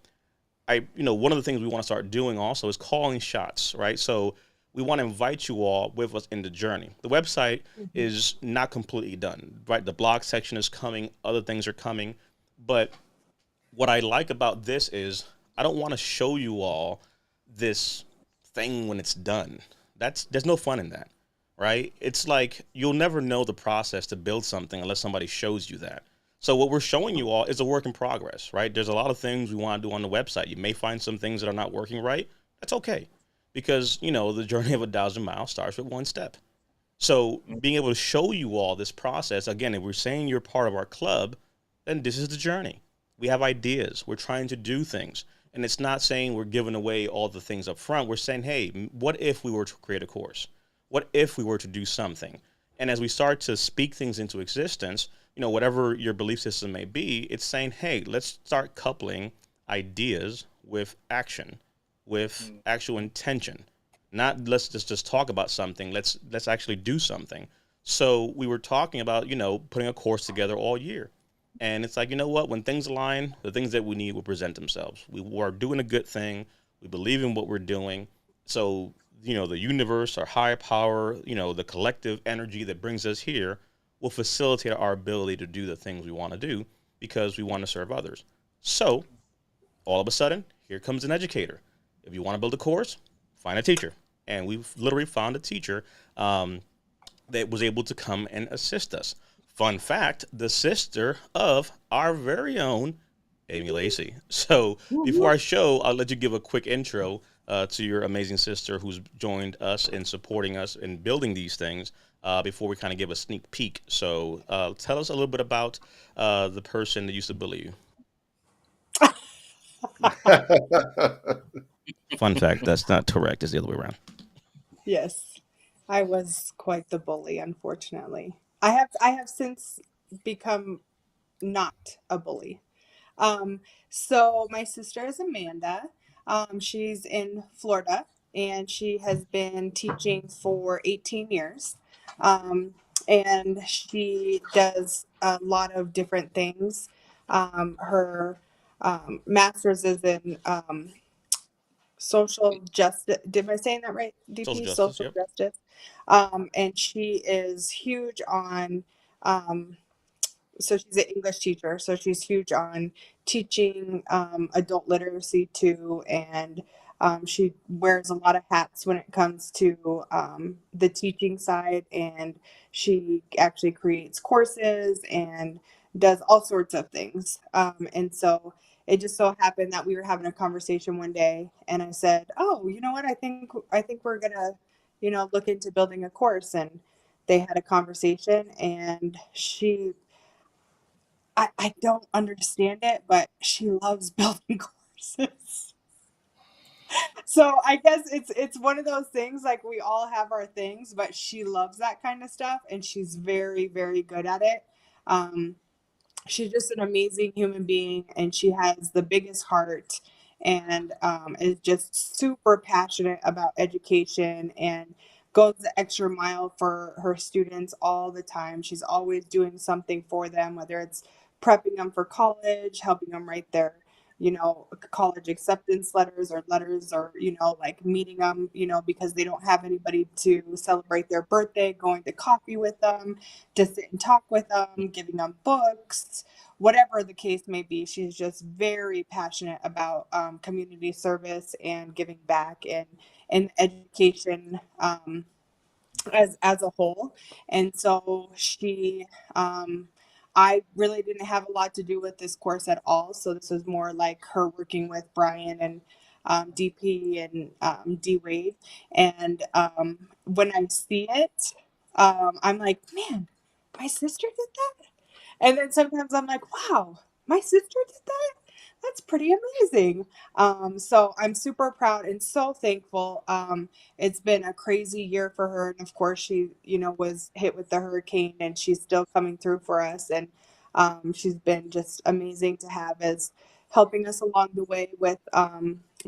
one of the things we want to start doing also is calling shots, right? So we want to invite you all with us in the journey. The website is not completely done, right? The blog section is coming, other things are coming, but what I like about this is I don't want to show you all this thing when it's done. There's no fun in that, right? It's like you'll never know the process to build something unless somebody shows you that. So what we're showing you all is a work in progress, right? There's a lot of things we want to do on the website. You may find some things that are not working right. That's okay, because the journey of 1,000 miles starts with one step. So being able to show you all this process, again, if we're saying you're part of our club, then this is the journey. We have ideas. We're trying to do things. And it's not saying we're giving away all the things up front. We're saying, hey, what if we were to create a course? What if we were to do something? And as we start to speak things into existence, whatever your belief system may be, it's saying, hey, let's start coupling ideas with action, with actual intention. Not let's just talk about something. Let's actually do something. So we were talking about, putting a course together all year. And it's like, you know what? When things align, the things that we need will present themselves. We are doing a good thing. We believe in what we're doing. So, the universe, our higher power, the collective energy that brings us here will facilitate our ability to do the things we want to do because we want to serve others. So, all of a sudden, here comes an educator. If you want to build a course, find a teacher. And we've literally found a teacher that was able to come and assist us. Fun fact, the sister of our very own Amy Lacey. So before I show, I'll let you give a quick intro to your amazing sister who's joined us in supporting us in building these things before we kind of give a sneak peek. So tell us a little bit about the person that used to bully you. Fun fact, that's not correct. It's the other way around. Yes, I was quite the bully, unfortunately. I have since become not a bully. Um, so my sister is Amanda. She's in Florida and she has been teaching for 18 years. Um, and she does a lot of different things. Her master's is in social justice. Did I saying that right, Social DP? justice, Social yep. justice. And she is huge on um, so she's an English teacher, so she's huge on teaching adult literacy too, and she wears a lot of hats when it comes to the teaching side, and she actually creates courses and does all sorts of things. And so it just so happened that we were having a conversation one day, and I said, "Oh, you know what? I think we're gonna, look into building a course." And they had a conversation, and I don't understand it, but she loves building courses. So I guess it's one of those things, like we all have our things, but she loves that kind of stuff and she's very, very good at it. Um, she's just an amazing human being and she has the biggest heart and is just super passionate about education and goes the extra mile for her students all the time. She's always doing something for them, whether it's prepping them for college, helping them write their college acceptance letters or letters, or like meeting them because they don't have anybody to celebrate their birthday, going to coffee with them, to sit and talk with them, giving them books, whatever the case may be. She's just very passionate about community service and giving back and education as a whole. And so I really didn't have a lot to do with this course at all. So this was more like her working with Brian and DP and D Wade. And when I see it, I'm like, man, my sister did that. And then sometimes I'm like, wow, my sister did that? That's pretty amazing. So I'm super proud and so thankful. It's been a crazy year for her. And of course, she, was hit with the hurricane and she's still coming through for us. And she's been just amazing to have as helping us along the way with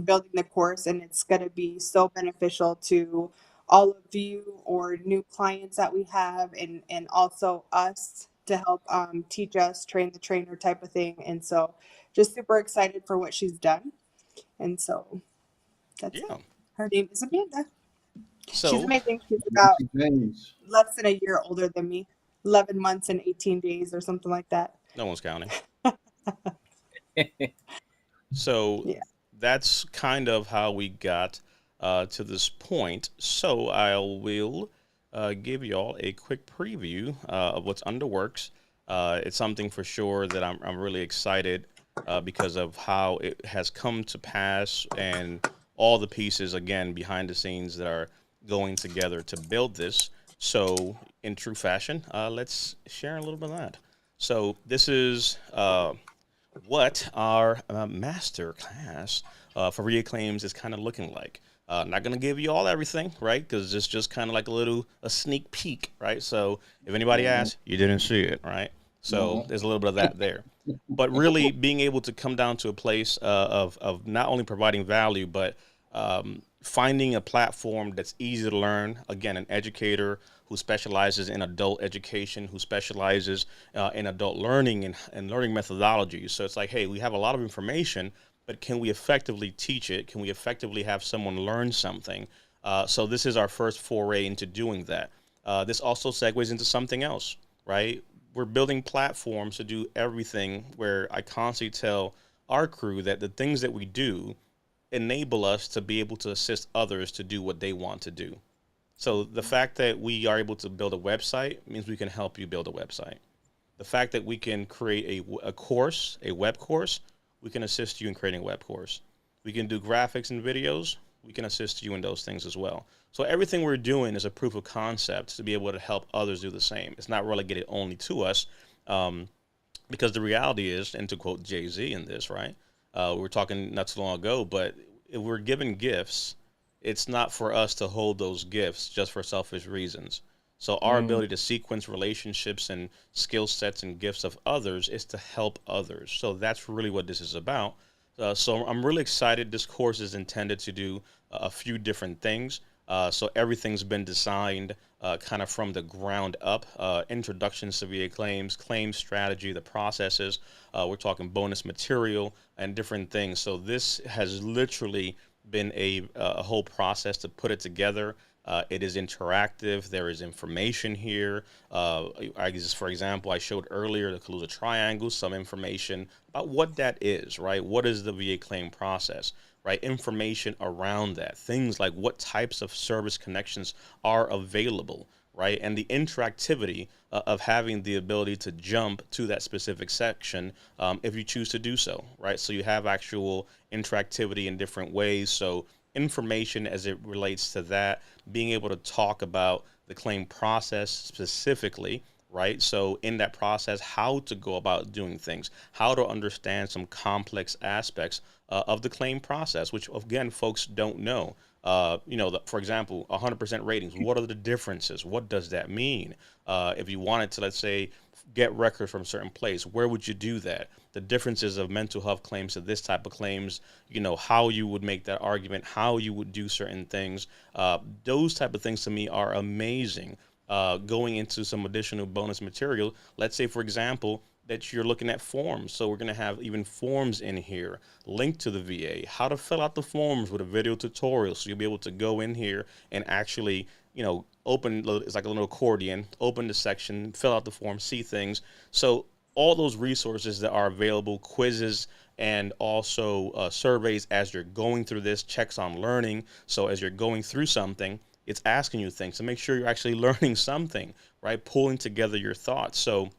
building the course, and it's going to be so beneficial to all of you or new clients that we have, and also us to help teach us, train the trainer type of thing. And so just super excited for what she's done. And so that's it. Yeah. Her name is Amanda. She's So amazing. She's about Nancy James. less than a year older than me, 11 months and 18 days or something like that. no one's counting. So Yeah. that's kind of how we got to this point. So I will give y'all a quick preview of what's under works. It's something for sure that I'm really excited because of how it has come to pass and all the pieces, again, behind the scenes that are going together to build this. So, in true fashion, let's share a little bit of that. So, this is what our master class for VA claims is kind of looking like. Not going to give you all everything, right? Because it's just kind of like a sneak peek, right? So if anybody asks, you didn't see it, right? So there's a little bit of that there. But really being able to come down to a place of not only providing value, but finding a platform that's easy to learn. Again, an educator who specializes in adult education, who specializes in adult learning and learning methodologies. So it's like, hey, we have a lot of information, but can we effectively teach it? Can we effectively have someone learn something? So this is our first foray into doing that. This also segues into something else, right? We're building platforms to do everything where I constantly tell our crew that the things that we do enable us to be able to assist others to do what they want to do. So the fact that we are able to build a website means we can help you build a website. The fact that we can create a course, a web course, we can assist you in creating a web course. We can do graphics and videos, we can assist you in those things as well. So everything we're doing is a proof of concept to be able to help others do the same. It's not relegated only to us, because the reality is, and to quote Jay-Z in this, right? We were talking not too long ago, but if we're given gifts, it's not for us to hold those gifts just for selfish reasons. So our ability to sequence relationships and skill sets and gifts of others is to help others. So that's really what this is about. So I'm really excited. This course is intended to do a few different things. So everything's been designed kind of from the ground up. Introductions to VA claims, claims strategy, the processes. We're talking bonus material and different things. So this has literally been a whole process to put it together. It is interactive. There is information here. For example, I showed earlier the Kaluza Triangle, some information about what that is, right? What is the VA claim process, right? Information around that. Things like what types of service connections are available, right? And the interactivity of having the ability to jump to that specific section if you choose to do so, right? So you have actual interactivity in different ways. So information as it relates to that, being able to talk about the claim process specifically, right? So in that process, how to go about doing things, how to understand some complex aspects of the claim process, which again, folks don't know. For example, 100% ratings. What are the differences? What does that mean? If you wanted to, let's say, get records from a certain place, where would you do that? The differences of mental health claims to this type of claims, how you would make that argument, how you would do certain things. Those type of things to me are amazing. Going into some additional bonus material, let's say, for example, that you're looking at forms. So we're going to have even forms in here linked to the VA, how to fill out the forms with a video tutorial. So you'll be able to go in here and actually, open, it's like a little accordion, open the section, fill out the form, see things. So all those resources that are available, quizzes, and also surveys as you're going through this, checks on learning. So as you're going through something, it's asking you things to make sure you're actually learning something, right? Pulling together your thoughts. So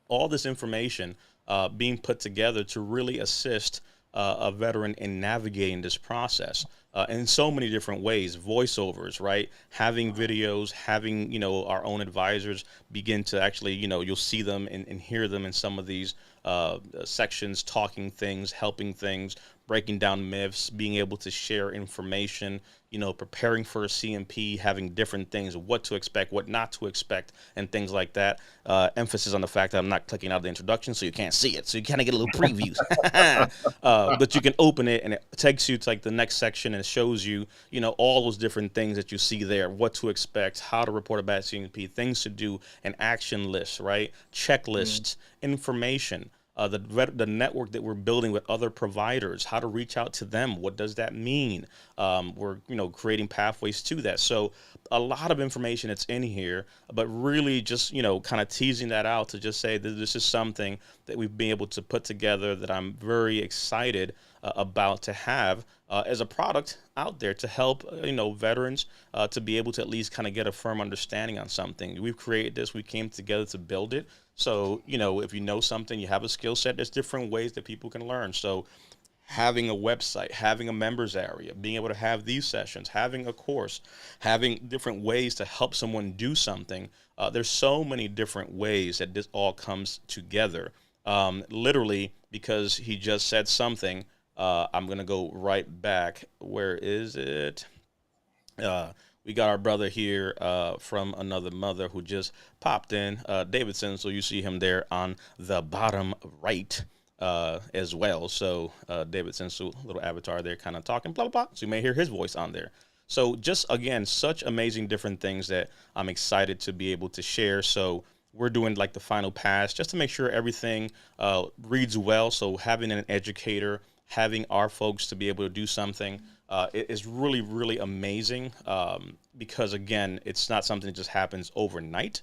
all this information being put together to really assist a veteran in navigating this process in so many different ways. Voiceovers, right? Having videos, having, our own advisors begin to actually, you'll see them and hear them in some of these sections, talking things, helping things, breaking down myths, being able to share information, preparing for a CMP, having different things, what to expect, what not to expect, and things like that. Emphasis on the fact that I'm not clicking out of the introduction, so you can't see it. So you kind of get a little previews. But you can open it, and it takes you to like the next section, and it shows you, all those different things that you see there, what to expect, how to report a bad CMP, things to do, an action list, right? Checklists, information. The network that we're building with other providers, how to reach out to them, what does that mean? We're creating pathways to that. So a lot of information that's in here, but really just kind of teasing that out to just say that this is something that we've been able to put together that I'm very excited about to have as a product out there to help veterans to be able to at least kind of get a firm understanding on something. We've created this, we came together to build it. So, if you know something, you have a skill set, there's different ways that people can learn. So having a website, having a members area, being able to have these sessions, having a course, having different ways to help someone do something. There's so many different ways that this all comes together. Literally, because he just said something, I'm going to go right back. Where is it? We got our brother here from another mother who just popped in, Davidson. So you see him there on the bottom right as well. So Davidson's little avatar there kind of talking, blah, blah, blah. So you may hear his voice on there. So just, again, such amazing different things that I'm excited to be able to share. So we're doing like the final pass just to make sure everything reads well. So having an educator, having our folks to be able to do something it is really, really amazing because, again, it's not something that just happens overnight.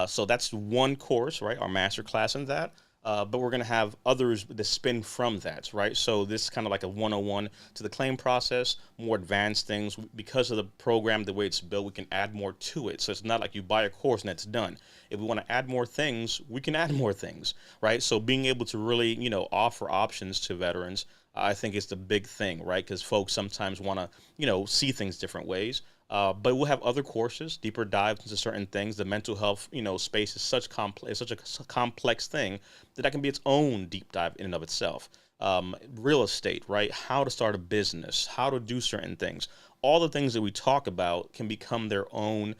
So that's one course, right, our master class in that. But we're going to have others that spin from that, right? So this is kind of like a 101 to the claim process, more advanced things. Because of the program, the way it's built, we can add more to it. So it's not like you buy a course and it's done. If we want to add more things, we can add more things, right? So being able to really, offer options to veterans, I think is the big thing, right? Because folks sometimes want to, see things different ways. But we'll have other courses, deeper dives into certain things. The mental health, space is such a complex thing that can be its own deep dive in and of itself. Real estate, right? How to start a business, how to do certain things. All the things that we talk about can become their own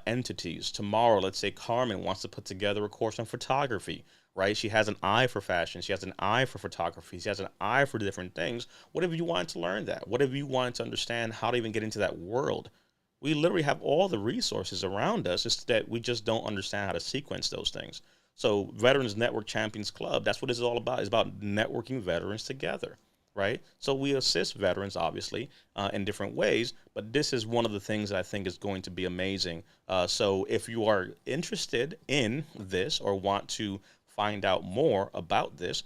entities. Tomorrow, let's say Carmen wants to put together a course on photography, right? She has an eye for fashion. She has an eye for photography. She has an eye for different things. What if you wanted to learn that? What if you wanted to understand how to even get into that world? We literally have all the resources around us. It's that we just don't understand how to sequence those things. So Veterans Network Champions Club, that's what it's all about. It's about networking veterans together, right? So we assist veterans, obviously, in different ways. But this is one of the things that I think is going to be amazing. So if you are interested in this or want to find out more about this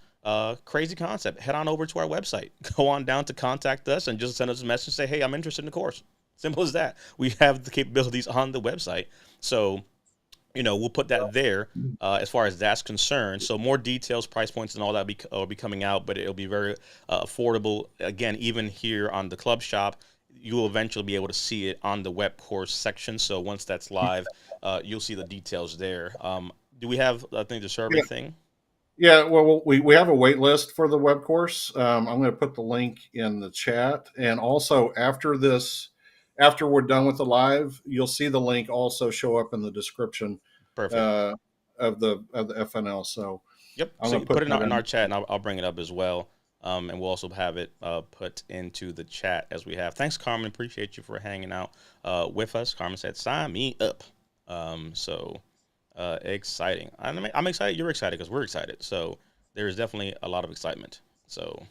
crazy concept, head on over to our website. Go on down to contact us and just send us a message. Say, hey, I'm interested in the course. Simple as that. We have the capabilities on the website. So, we'll put that there as far as that's concerned. So more details, price points, and all that will be coming out, but it'll be very affordable. Again, even here on the club shop, you will eventually be able to see it on the web course section. So once that's live, you'll see the details there. Do we have, I think, the survey thing? Yeah, well, we have a wait list for the web course. I'm going to put the link in the chat. And also after we're done with the live, you'll see the link also show up in the description Perfect. of the FNL. So Yep. I'm So going you to put it that in our chat, and I'll bring it up as well. And we'll also have it put into the chat as we have. Thanks, Carmen. Appreciate you for hanging out with us. Carmen said, sign me up. Exciting. I'm excited. You're excited because we're excited. So there's definitely a lot of excitement. So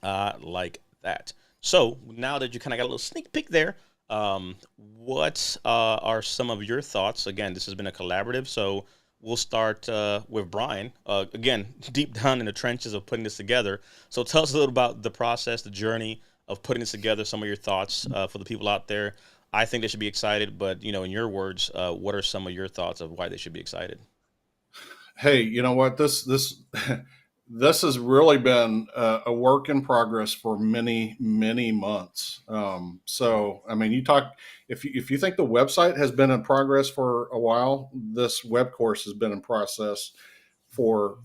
like that. So now that you kind of got a little sneak peek there, what are some of your thoughts? Again, this has been a collaborative, so we'll start with Brian. Again, deep down in the trenches of putting this together. So tell us a little about the process, the journey of putting this together, some of your thoughts for the people out there. I think they should be excited, but, in your words, what are some of your thoughts of why they should be excited? Hey, you know what? This has really been a work in progress for many, many months. So, I mean, if you think the website has been in progress for a while, this web course has been in process for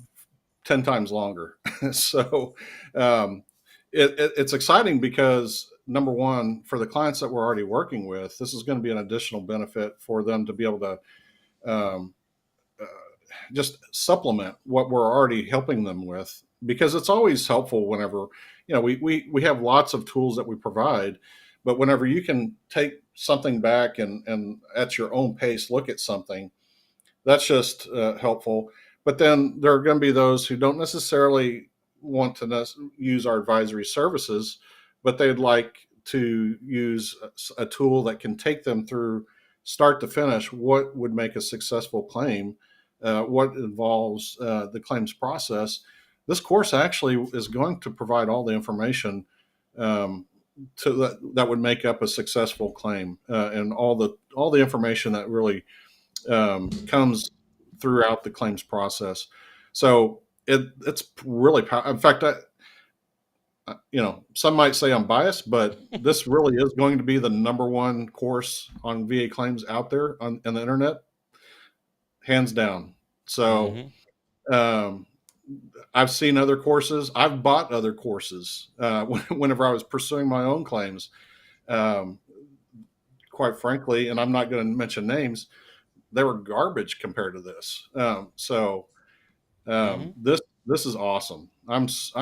10 times longer. So, it's exciting because number one, for the clients that we're already working with, this is going to be an additional benefit for them to be able to um, uh, just supplement what we're already helping them with, because it's always helpful whenever, we have lots of tools that we provide, but whenever you can take something back and at your own pace look at something, that's just helpful. But then there are going to be those who don't necessarily want to use our advisory services, but they'd like to use a tool that can take them through start to finish what would make a successful claim, what involves the claims process. This course actually is going to provide all the information that would make up a successful claim, and all the information that really comes throughout the claims process. So it's really powerful. In fact, some might say I'm biased, but this really is going to be the number one course on VA claims out there on the internet, hands down. So I've seen other courses. I've bought other courses whenever I was pursuing my own claims. Quite frankly, and I'm not going to mention names, they were garbage compared to this. This is awesome. I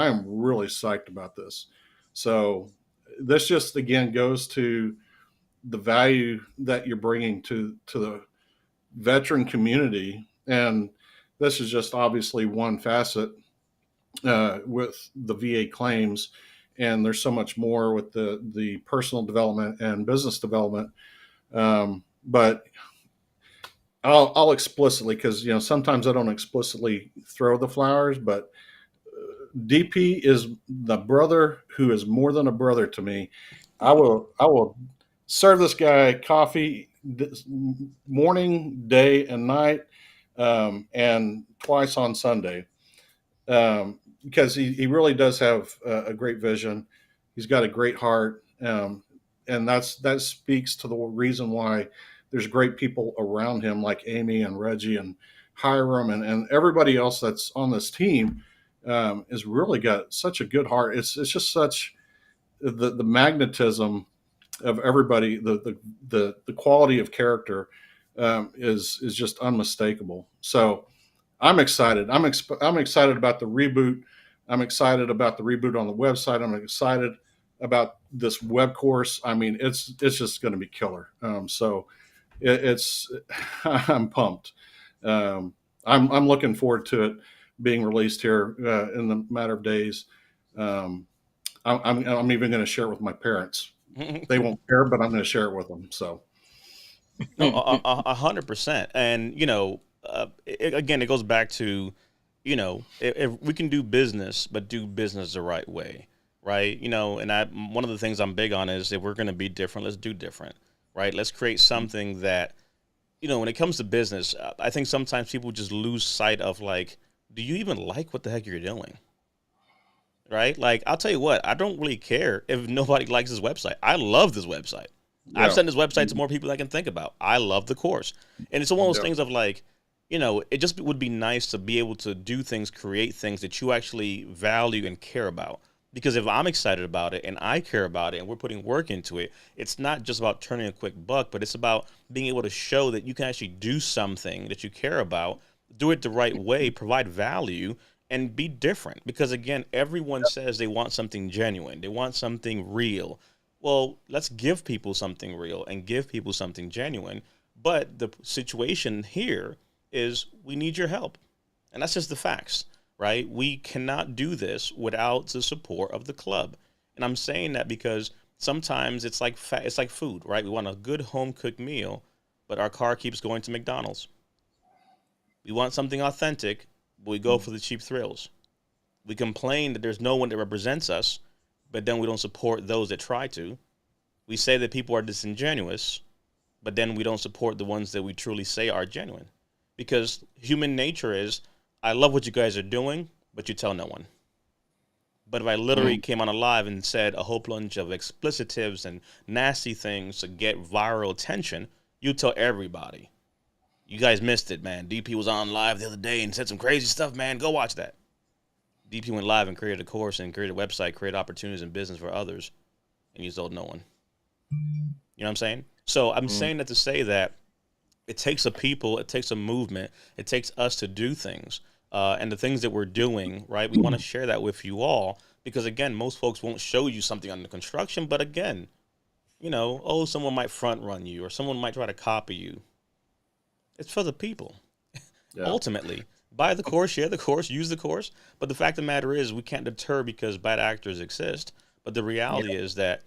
am really psyched about this. So this just again goes to the value that you're bringing to the veteran community, and this is just obviously one facet with the VA claims, and there's so much more with the personal development and business development. But I'll explicitly, because sometimes I don't explicitly throw the flowers, but DP is the brother who is more than a brother to me. I will serve this guy coffee morning, day, and night, and twice on Sunday, because he really does have a great vision. He's got a great heart, and that speaks to the reason why there's great people around him like Amy and Reggie and Hiram and everybody else that's on this team. Has really got such a good heart. It's just such the magnetism of everybody. The quality of character is just unmistakable. So I'm excited. I'm excited about the reboot. I'm excited about the reboot on the website. I'm excited about this web course. I mean, it's just going to be killer. So it's I'm pumped. I'm looking forward to it being released here in the matter of days. I'm even going to share it with my parents. They won't care, but I'm going to share it with them. So, no, 100%. And again, it goes back to, if we can do business, but do business the right way, right? And one of the things I'm big on is if we're going to be different, let's do different, right? Let's create something that, when it comes to business, I think sometimes people just lose sight of do you even like what the heck you're doing? Right? Like, I'll tell you what, I don't really care if nobody likes this website. I love this website. Yeah. I've sent this website to more people than I can think about. I love the course. And it's one of those things of it just would be nice to be able to do things, create things that you actually value and care about. Because if I'm excited about it and I care about it and we're putting work into it, it's not just about turning a quick buck, but it's about being able to show that you can actually do something that you care about, do it the right way, provide value, and be different. Because again, everyone says they want something genuine. They want something real. Well, let's give people something real and give people something genuine. But the situation here is we need your help. And that's just the facts, right? We cannot do this without the support of the club. And I'm saying that because sometimes it's like food, right? We want a good home cooked meal, but our car keeps going to McDonald's. We want something authentic, but we go for the cheap thrills. We complain that there's no one that represents us, but then we don't support those that try to. We say that people are disingenuous, but then we don't support the ones that we truly say are genuine. Because human nature is, I love what you guys are doing, but you tell no one. But if I literally came on a live and said a whole bunch of explicitives and nasty things to get viral attention, you tell everybody. You guys missed it, man. DP was on live the other day and said some crazy stuff, man. Go watch that. DP went live and created a course and created a website, created opportunities in business for others. and you told no one. You know what I'm saying? So I'm saying that to say that it takes a people, it takes a movement, it takes us to do things. And the things that we're doing, right? We want to share that with you all because, again, most folks won't show you something under construction. But again, oh, someone might front run you or someone might try to copy you. It's for the people. Yeah. Ultimately, buy the course, share the course, use the course. But the fact of the matter is, we can't deter because bad actors exist. But the reality is that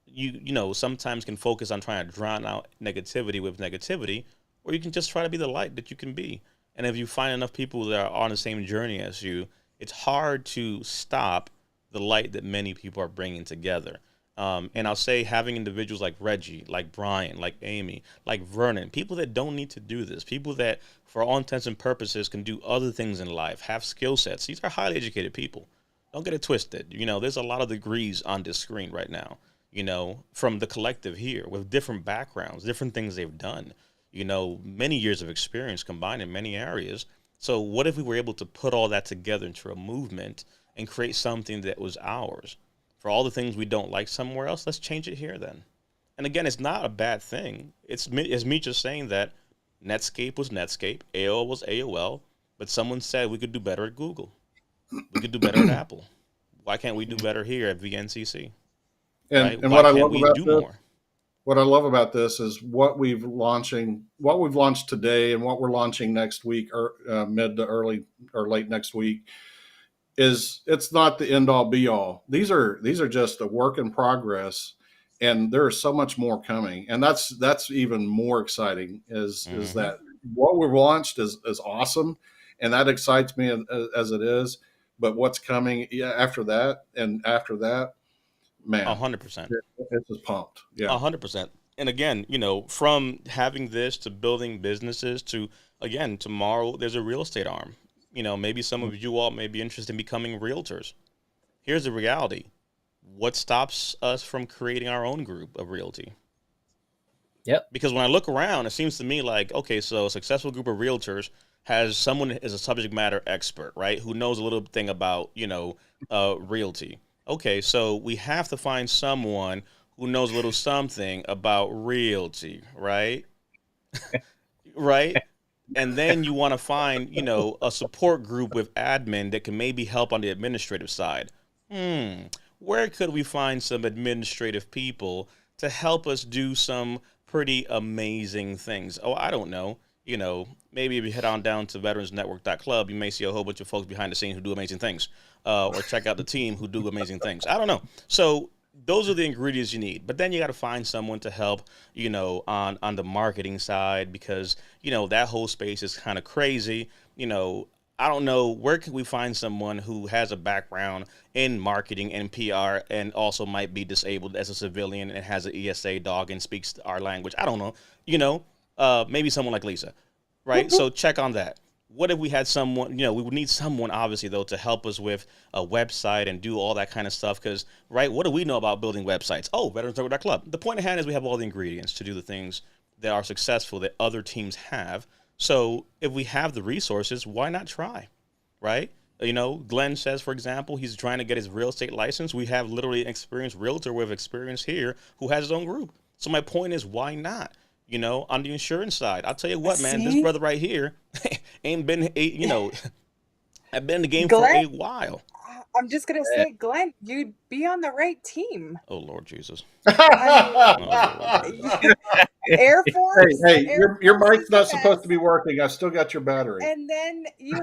you sometimes can focus on trying to drown out negativity with negativity, or you can just try to be the light that you can be. And if you find enough people that are on the same journey as you, it's hard to stop the light that many people are bringing together. And I'll say having individuals like Reggie, like Brian, like Amy, like Vernon, people that don't need to do this, people that for all intents and purposes can do other things in life, have skill sets. These are highly educated people. Don't get it twisted. There's a lot of degrees on this screen right now, from the collective here with different backgrounds, different things they've done, many years of experience combined in many areas. So what if we were able to put all that together into a movement and create something that was ours? For all the things we don't like somewhere else, let's change it here then. And again, it's not a bad thing. It's me just saying that Netscape was Netscape, AOL was AOL, but someone said we could do better at Google. We could do better at Apple. Why can't we do better here at VNCC? And right? and Why what I can't love we about do this, more? what I love about this is what we've launched today, and what we're launching next week, or mid to early or late next week. It's not the end all be all. These are just a work in progress, and there is so much more coming, and that's even more exciting. Is Mm-hmm. that what we've launched is awesome, and that excites me as it is. But what's coming, yeah, after that and after that, man, 100%. it's just pumped. Yeah. 100%. And again, from having this to building businesses to, again, tomorrow there's a real estate arm. Maybe some of you all may be interested in becoming realtors. Here's the reality. What stops us from creating our own group of realty? Yep. Because when I look around, it seems to me like, okay, so a successful group of realtors has someone is a subject matter expert, right? Who knows a little thing about, realty. Okay, so we have to find someone who knows a little something about realty, right? Right? And then you want to find, a support group with admin that can maybe help on the administrative side. Where could we find some administrative people to help us do some pretty amazing things? Oh, I don't know. Maybe if you head on down to veteransnetwork.club, you may see a whole bunch of folks behind the scenes who do amazing things, or check out the team who do amazing things. I don't know. So those are the ingredients you need. But then you got to find someone to help, on the marketing side, because, that whole space is kind of crazy. I don't know, where could we find someone who has a background in marketing and PR and also might be disabled as a civilian and has an ESA dog and speaks our language? I don't know. Maybe someone like Lisa, right? So check on that. What if we had someone, we would need someone, obviously, though, to help us with a website and do all that kind of stuff. Because, right, what do we know about building websites? Oh, veteransnetwork.club. The point at hand is we have all the ingredients to do the things that are successful that other teams have. So if we have the resources, why not try, right? Glenn says, for example, he's trying to get his real estate license. We have literally an experienced realtor with experience here who has his own group. So my point is, why not? On the insurance side, I'll tell you what, man, this See? brother right here ain't been, I've been in the game for Glenn, a while. I'm just gonna say, Glenn, you'd be on the right team. Oh, Lord Jesus. I Oh, Lord mean, Jesus. Air Force. Hey, Air your Force is mic's the not supposed to best. be working. I still got your battery. And then you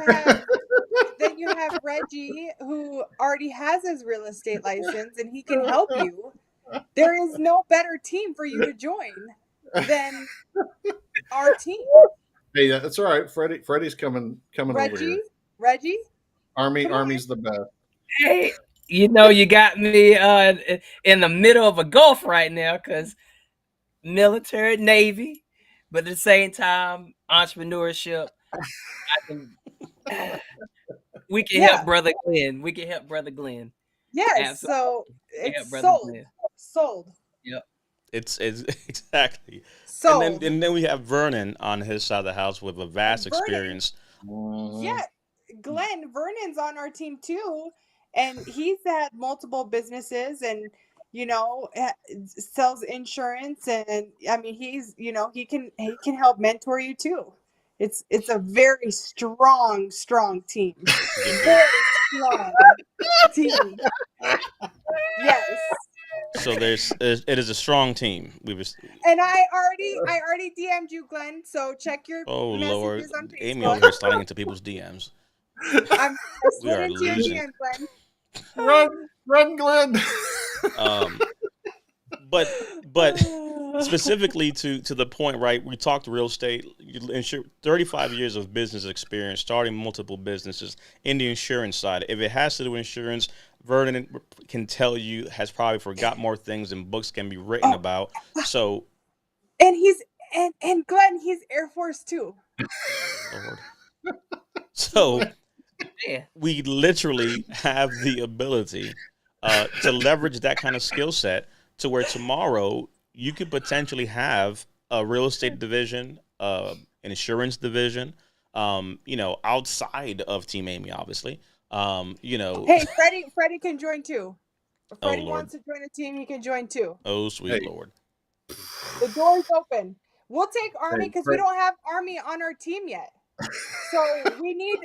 have Reggie, who already has his real estate license, and he can help you. There is no better team for you to join than our team. Hey, that's all right. Freddie's coming over here. Reggie, come on. Army's the best. Hey, you got me in the middle of a gulf right now because military, Navy, but at the same time, entrepreneurship. We can Yeah. help Brother Glenn. We can help Brother Glenn. Yes. Absolutely. So We can help it's Brother sold. Glenn. Sold. Yep. It's exactly. Sold. And then we have Vernon on his side of the house with a vast Vernon. experience. Yeah, Glenn, Vernon's on our team too, and he's had multiple businesses, and sells insurance, and I mean, he can help mentor you too. It's a very strong team. Very strong team. Yes. So it is a strong team. And I already DM'd you, Glenn. So check your Oh Lord, messages on Amy over Facebook. here sliding into people's DMs. I We slid are into your losing. DM, Glenn. Run, Glenn. Um, but specifically to the point, right? We talked real estate, 35 years of business experience, starting multiple businesses in the insurance side. If it has to do with insurance, Vernon can tell you has probably forgot more things than books can be written Oh, about. So, and and Glenn, he's Air Force too. Lord. So Yeah. we literally have the ability to leverage that kind of skill set to where tomorrow you could potentially have a real estate division, an insurance division, outside of Team Amy, obviously. Hey, Freddie can join too. If Oh Freddie Lord, wants to join a team, he can join too. oh sweet Hey, Lord. The door is open. We'll take Army hey, because we Fred, don't have Army on our team yet. So we need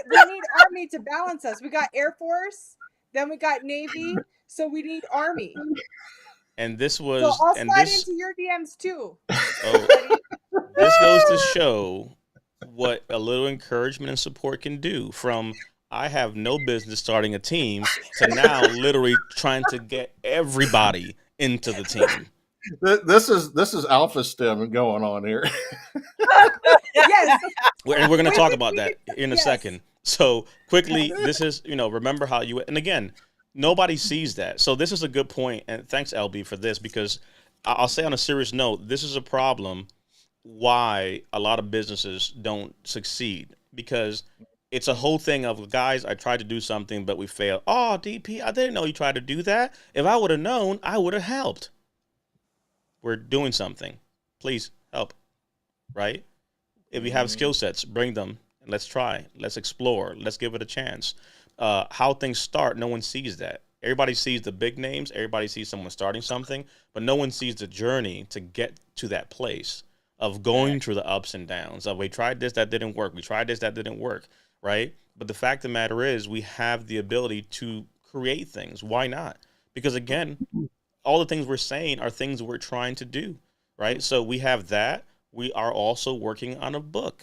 Army to balance us. We got Air Force, then we got Navy, so we need Army. And this So was, I'll and slide this, into your DMs too, oh, Freddie. this goes to show what a little encouragement and support can do from I have no business starting a team to now literally trying to get everybody into the team. this is alpha stem going on here. Yes. And we're going to talk about We that can, in a yes. second. So quickly, this is, remember how you, and again, nobody sees that. So this is a good point. And thanks, LB, for this, because I'll say on a serious note, this is a problem why a lot of businesses don't succeed, because it's a whole thing of, guys, I tried to do something, but we failed. Oh, DP, I didn't know you tried to do that. If I would have known, I would have helped. We're doing something. Please help, right? If you have skill sets, bring them and let's try. Let's explore. Let's give it a chance. How things start, no one sees that. Everybody sees the big names. Everybody sees someone starting something, but no one sees the journey to get to that place of going through the ups and downs of, we tried this, that didn't work. We tried this, that didn't work, right? But the fact of the matter is we have the ability to create things. Why not? Because again, all the things we're saying are things we're trying to do, right? So we have that. We are also working on a book.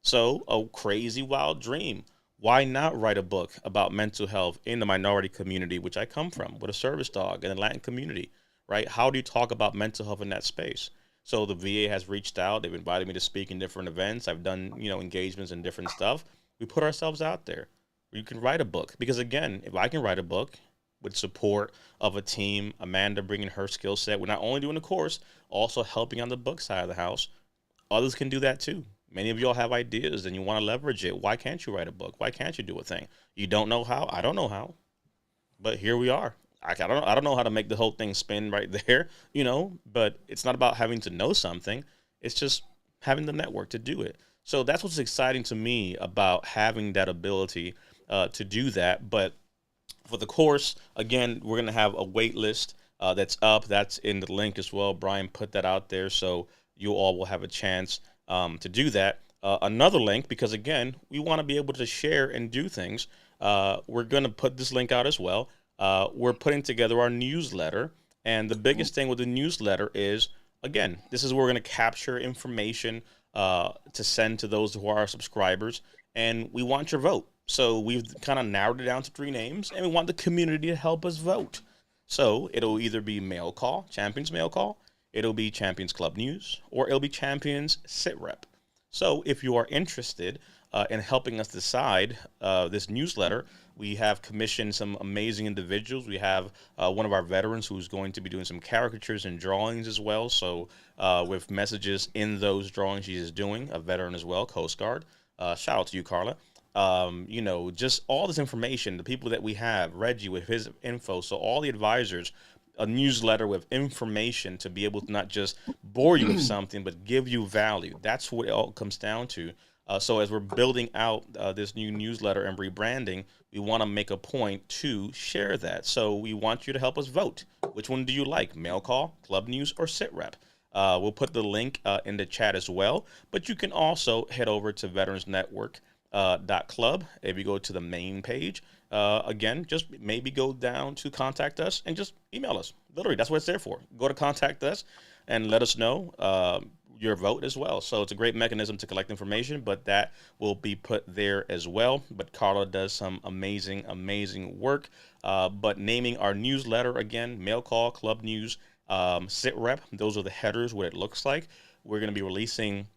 So a crazy wild dream. Why not write a book about mental health in the minority community, which I come from, with a service dog in the Latin community, right? How do you talk about mental health in that space? So the VA has reached out. They've invited me to speak in different events. I've done, engagements and different stuff. We put ourselves out there. You can write a book, because again, if I can write a book with support of a team, Amanda bringing her skill set, we're not only doing the course, also helping on the book side of the house. Others can do that too. Many of y'all have ideas and you want to leverage it. Why can't you write a book? Why can't you do a thing? You don't know how? I don't know how. But here we are. I don't know how to make the whole thing spin right there, but it's not about having to know something. It's just having the network to do it. So that's what's exciting to me about having that ability to do that. But for the course, again, we're going to have a wait list that's up. That's in the link as well. Brian put that out there, so you all will have a chance to do that. Another link, because again, we want to be able to share and do things. We're going to put this link out as well. We're putting together our newsletter, and the biggest thing with the newsletter is, again, this is where we're going to capture information to send to those who are our subscribers, and we want your vote. So we've kind of narrowed it down to 3 names, and we want the community to help us vote. So it'll either be Mail Call, Champions Mail Call, it'll be Champions Club News, or it'll be Champions Sit Rep. So if you are interested in helping us decide this newsletter, we have commissioned some amazing individuals. We have one of our veterans who's going to be doing some caricatures and drawings as well. So with messages in those drawings she is doing, a veteran as well, Coast Guard. Shout out to you, Carla. Just all this information, the people that we have, Reggie with his info, so all the advisors, a newsletter with information to be able to not just bore you with something, but give you value. That's what it all comes down to. So as we're building out this new newsletter and rebranding, we want to make a point to share that. So we want you to help us vote. Which one do you like, mail call, club news, or sit rep? We'll put the link in the chat as well, but you can also head over to Veterans Network .club. If you go to the main page, again, just maybe go down to contact us and just email us. Literally, that's what it's there for. Go to contact us and let us know your vote as well. So it's a great mechanism to collect information, but that will be put there as well. But Carla does some amazing, amazing work. But naming our newsletter again, mail call, club news, sit rep, those are the headers, what it looks like. We're going to be releasing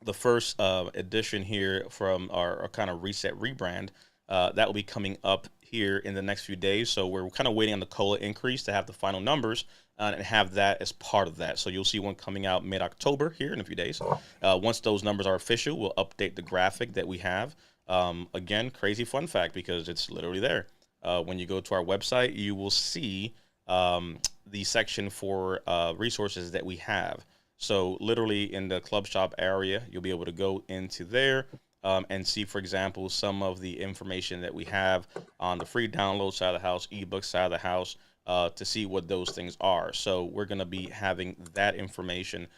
the first edition here from our kind of reset rebrand. That will be coming up here in the next few days. So we're kind of waiting on the COLA increase to have the final numbers and have that as part of that. So you'll see one coming out mid-October here in a few days. Once those numbers are official, we'll update the graphic that we have. Again, crazy fun fact, because it's literally there. When you go to our website, you will see the section for resources that we have. So literally in the club shop area, you'll be able to go into there and see, for example, some of the information that we have on the free download side of the house, ebook side of the house, to see what those things are. So we're going to be having that information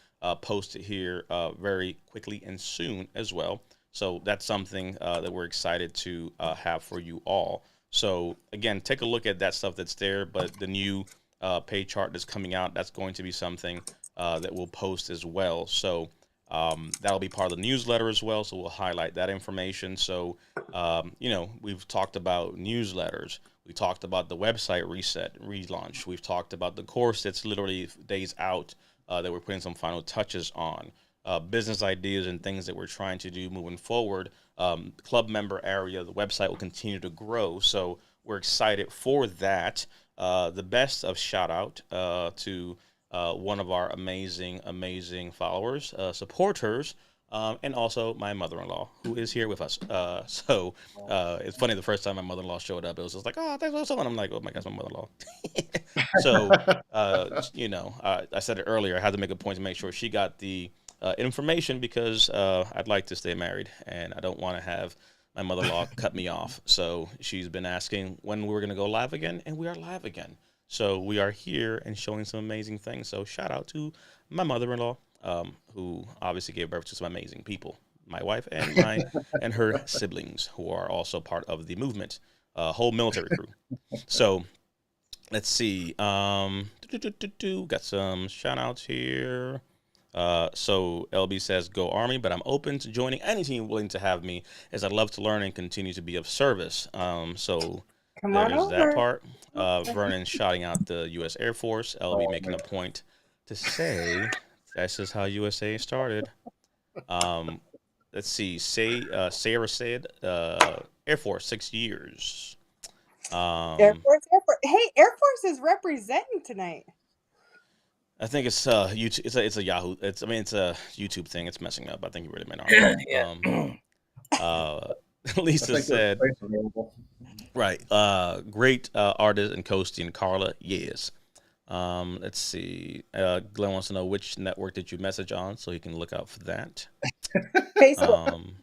posted here very quickly and soon as well. So that's something that we're excited to have for you all. So again, take a look at that stuff that's there, but the new pay chart that's coming out, that's going to be something that we'll post as well. So that'll be part of the newsletter as well. So we'll highlight that information. So, we've talked about newsletters. We talked about the website reset, relaunch. We've talked about the course that's literally days out that we're putting some final touches on. Business ideas and things that we're trying to do moving forward. Club member area, the website will continue to grow. So we're excited for that. The best of shout out to one of our amazing followers, supporters, and also my mother-in-law, who is here with us. It's funny, the first time my mother-in-law showed up, it was just like, oh, thanks for someone. I'm like, oh my gosh, my mother-in-law. So, I said it earlier, I had to make a point to make sure she got the information, because I'd like to stay married, and I don't want to have my mother-in-law cut me off. So she's been asking when we were going to go live again, and we are live again. So we are here and showing some amazing things. So shout out to my mother-in-law, who obviously gave birth to some amazing people. My wife and her siblings, who are also part of the movement, whole military crew. So let's see. Got some shout outs here. So LB says, go Army, but I'm open to joining any team willing to have me, as I'd love to learn and continue to be of service. So Come on there's over. that part. Vernon shouting out the U.S. Air Force. LB making a point to say that's just how USA started. Let's see. Sarah said Air Force 6 years. Air Force. Hey, Air Force is representing tonight. I think it's YouTube. It's a Yahoo. It's a YouTube thing. It's messing up. I think you really meant Army. Lisa said, right. Great artist and coasting, Carla. Yes. Let's see. Glenn wants to know which network did you message on, so he can look out for that. Facebook.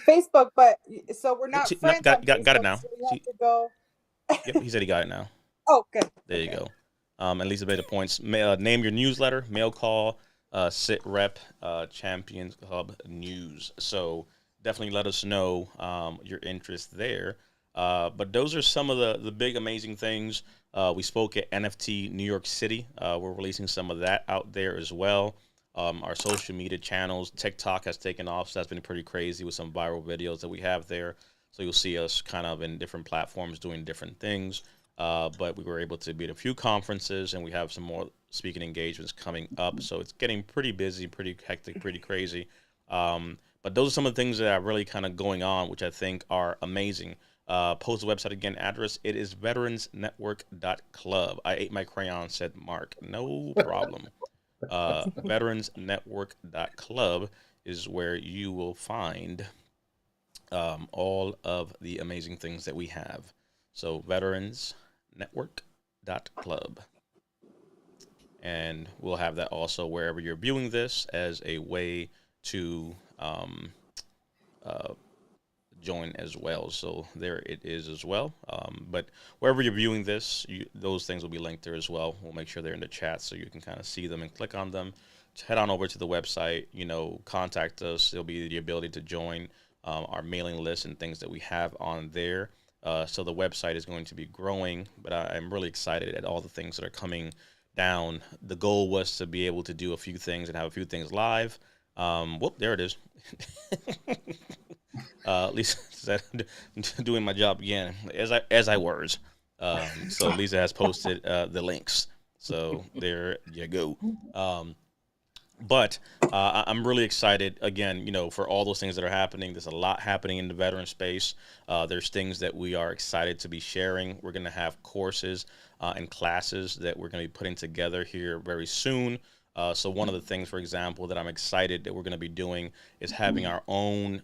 Facebook, but so we're not friends. Got it now. So we have to go. Yep, he said he got it now. Oh, good. There you go. And Lisa made the points. Name your newsletter, mail call, sit rep, Champions Hub News. So definitely let us know your interest there. But those are some of the big, amazing things. We spoke at NFT New York City. We're releasing some of that out there as well. Our social media channels, TikTok has taken off, so that's been pretty crazy with some viral videos that we have there. So you'll see us kind of in different platforms doing different things. But we were able to be at a few conferences, and we have some more speaking engagements coming up. So it's getting pretty busy, pretty hectic, pretty crazy. But those are some of the things that are really kind of going on, which I think are amazing. Post the website again, address. It is veteransnetwork.club. I ate my crayon, said Mark. No problem. Veteransnetwork.club is where you will find all of the amazing things that we have. So veteransnetwork.club. And we'll have that also wherever you're viewing this, as a way to join as well. So there it is as well. But wherever you're viewing this, those things will be linked there as well. We'll make sure they're in the chat so you can kind of see them and click on them. Head on over to the website, contact us. There'll be the ability to join our mailing list and things that we have on there. So the website is going to be growing, but I'm really excited at all the things that are coming down. The goal was to be able to do a few things and have a few things live. Whoop, there it is. Lisa doing my job again as I was. So Lisa has posted the links. So there you go. But I'm really excited again, for all those things that are happening. There's a lot happening in the veteran space. There's things that we are excited to be sharing. We're going to have courses and classes that we're going to be putting together here very soon. So one of the things, for example, that I'm excited that we're going to be doing is having our own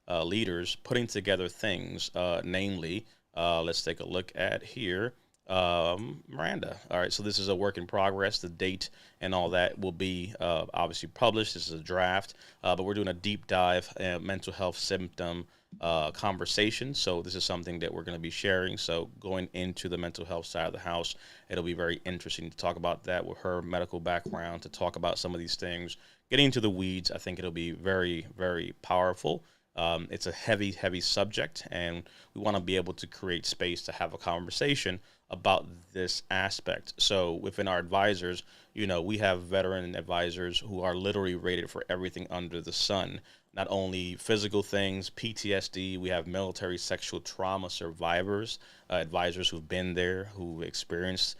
leaders putting together things, namely, let's take a look at here. Miranda. All right, so this is a work in progress. The date and all that will be obviously published. This is a draft, but we're doing a deep dive mental health symptom conversation. So this is something that we're going to be sharing. So going into the mental health side of the house, it'll be very interesting to talk about that with her medical background, to talk about some of these things, getting into the weeds. I think it'll be very, very powerful. It's a heavy, heavy subject, and we want to be able to create space to have a conversation about this aspect. So within our advisors, we have veteran advisors who are literally rated for everything under the sun. Not only physical things, PTSD, we have military sexual trauma survivors, advisors who've been there, who experienced,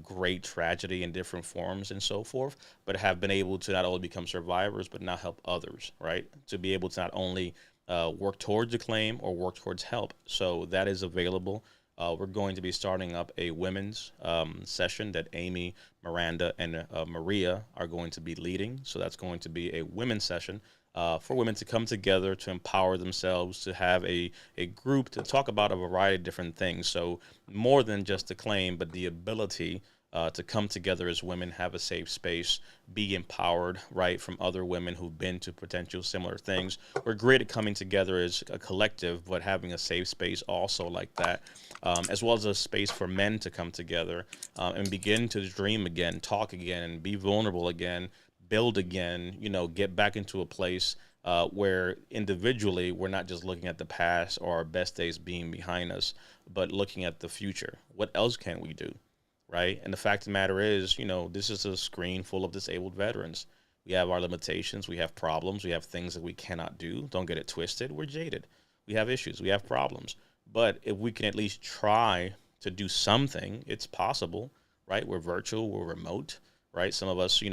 great tragedy in different forms and so forth, but have been able to not only become survivors, but now help others, right? To be able to not only work towards a claim or work towards help. So that is available. We're going to be starting up a women's session that Amy, Miranda, and Maria are going to be leading. So that's going to be a women's session for women to come together, to empower themselves, to have a group to talk about a variety of different things. So more than just a claim, but the ability to come together as women, have a safe space, be empowered, right, from other women who've been to potential similar things. We're great at coming together as a collective, but having a safe space also like that, as well as a space for men to come together and begin to dream again, talk again, be vulnerable again, build again, get back into a place where individually we're not just looking at the past or our best days being behind us, but looking at the future. What else can we do? Right. And the fact of the matter is, this is a screen full of disabled veterans. We have our limitations. We have problems. We have things that we cannot do. Don't get it twisted. We're jaded. We have issues. We have problems. But if we can at least try to do something, it's possible. Right. We're virtual. We're remote. Right. Some of us,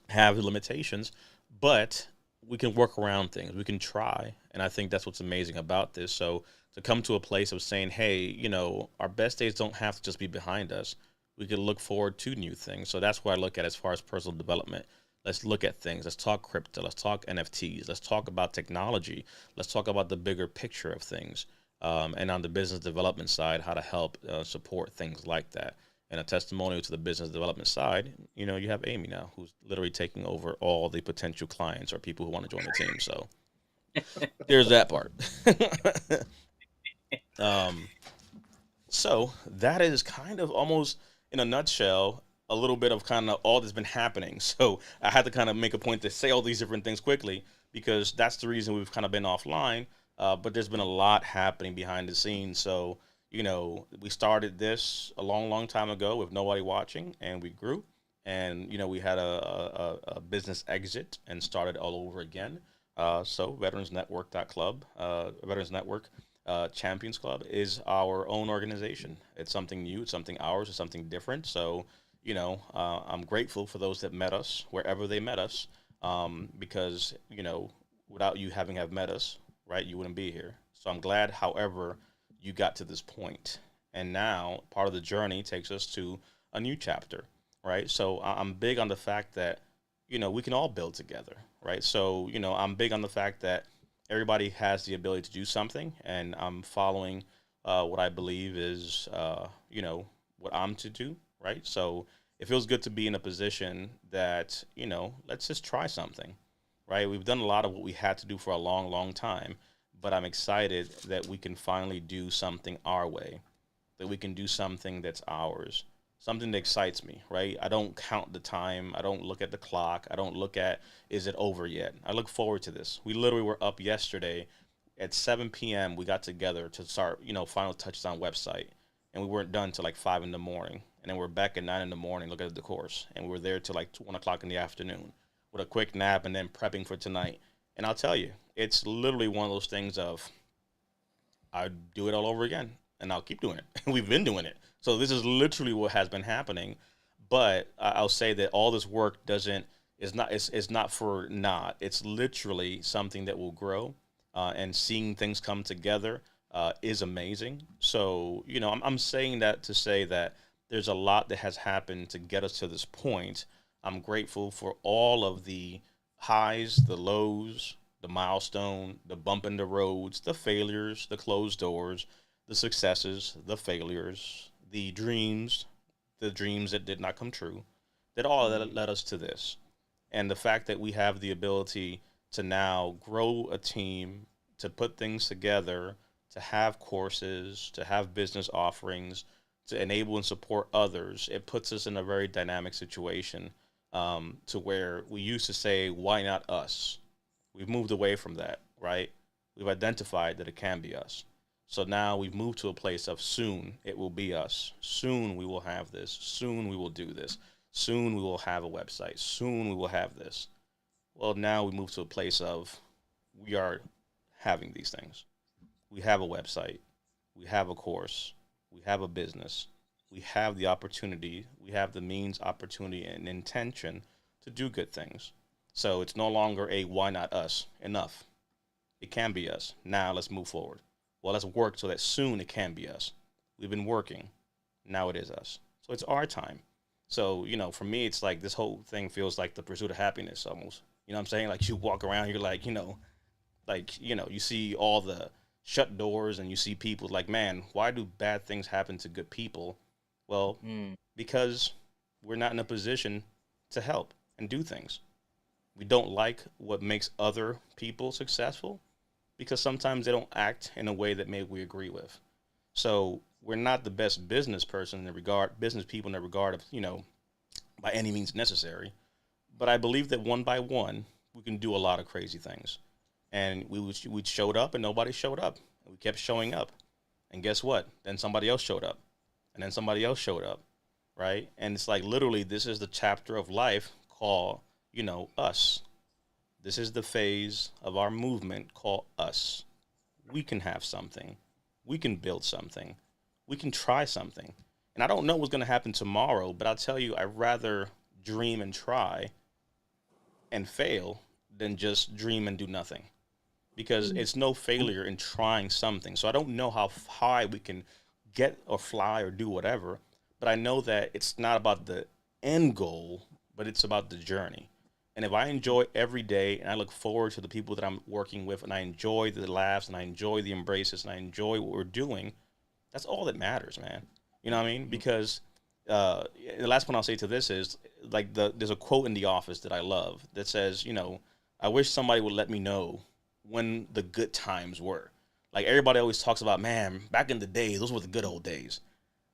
have limitations, but we can work around things. We can try. And I think that's what's amazing about this. So to come to a place of saying, hey, our best days don't have to just be behind us. We could look forward to new things. So that's what I look at as far as personal development. Let's look at things. Let's talk crypto. Let's talk NFTs. Let's talk about technology. Let's talk about the bigger picture of things. And on the business development side, how to help support things like that. And a testimonial to the business development side, you have Amy now, who's literally taking over all the potential clients or people who want to join the team. So there's that part. So that is kind of almost in a nutshell, a little bit of kind of all that's been happening. So I had to kind of make a point to say all these different things quickly, because that's the reason we've kind of been offline. But there's been a lot happening behind the scenes. So, we started this a long, long time ago with nobody watching, and we grew, and, we had a business exit and started all over again. So veteransnetwork.club, Veterans Network Champions Club is our own organization. It's something new, it's something ours, it's something different. So, I'm grateful for those that met us wherever they met us, because, without you having have met us, right, you wouldn't be here. So I'm glad, however, you got to this point. And now part of the journey takes us to a new chapter, right? So I'm big on the fact that, we can all build together, right? So, I'm big on the fact that everybody has the ability to do something, and I'm following what I believe is, what I'm to do, right? So it feels good to be in a position that, let's just try something, right? We've done a lot of what we had to do for a long, long time, but I'm excited that we can finally do something our way, that we can do something that's ours, something that excites me, right? I don't count the time. I don't look at the clock. I don't look at, is it over yet? I look forward to this. We literally were up yesterday at 7 p.m. We got together to start, final touches on website. And we weren't done till like 5 in the morning. And then we're back at 9 in the morning looking at the course. And we were there till like 1 o'clock in the afternoon with a quick nap and then prepping for tonight. And I'll tell you, it's literally one of those things of, I'd do it all over again, and I'll keep doing it. We've been doing it. So this is literally what has been happening. But I'll say that all this work is not for naught. It's literally something that will grow, and seeing things come together is amazing. So, I'm saying that to say that there's a lot that has happened to get us to this point. I'm grateful for all of the highs, the lows, the milestone, the bump in the roads, the failures, the closed doors, the successes, the failures, the dreams that did not come true, that all that led us to this. And the fact that we have the ability to now grow a team, to put things together, to have courses, to have business offerings, to enable and support others, it puts us in a very dynamic situation, to where we used to say, why not us? We've moved away from that, right? We've identified that it can be us. So now we've moved to a place of soon it will be us. Soon we will have this. Soon we will do this. Soon we will have a website. Soon we will have this. Well, now we move to a place of we are having these things. We have a website. We have a course. We have a business. We have the opportunity. We have the means, opportunity, and intention to do good things. So it's no longer a why not us? Enough. It can be us. Now let's move forward. Well, let's work so that soon it can be us. We've been working. Now it is us. So it's our time. So, for me, it's like this whole thing feels like the pursuit of happiness almost. You know what I'm saying? Like you walk around, you're like, you see all the shut doors and you see people like, man, why do bad things happen to good people? Well, because we're not in a position to help and do things. We don't like what makes other people successful because sometimes they don't act in a way that maybe we agree with. So we're not the best business people in the regard of, by any means necessary. But I believe that one by one, we can do a lot of crazy things. And we showed up and nobody showed up. We kept showing up. And guess what? Then somebody else showed up. And then somebody else showed up. Right? And it's like literally this is the chapter of life called, us. This is the phase of our movement called us. We can have something. We can build something. We can try something. And I don't know what's going to happen tomorrow, but I'll tell you, I'd rather dream and try and fail than just dream and do nothing. Because it's no failure in trying something. So I don't know how high we can get or fly or do whatever, but I know that it's not about the end goal, but it's about the journey. And if I enjoy every day and I look forward to the people that I'm working with and I enjoy the laughs and I enjoy the embraces and I enjoy what we're doing, that's all that matters, man. You know what I mean? Because the last one I'll say to this is like there's a quote in The Office that I love that says, I wish somebody would let me know when the good times were. Like everybody always talks about, man, back in the day, those were the good old days.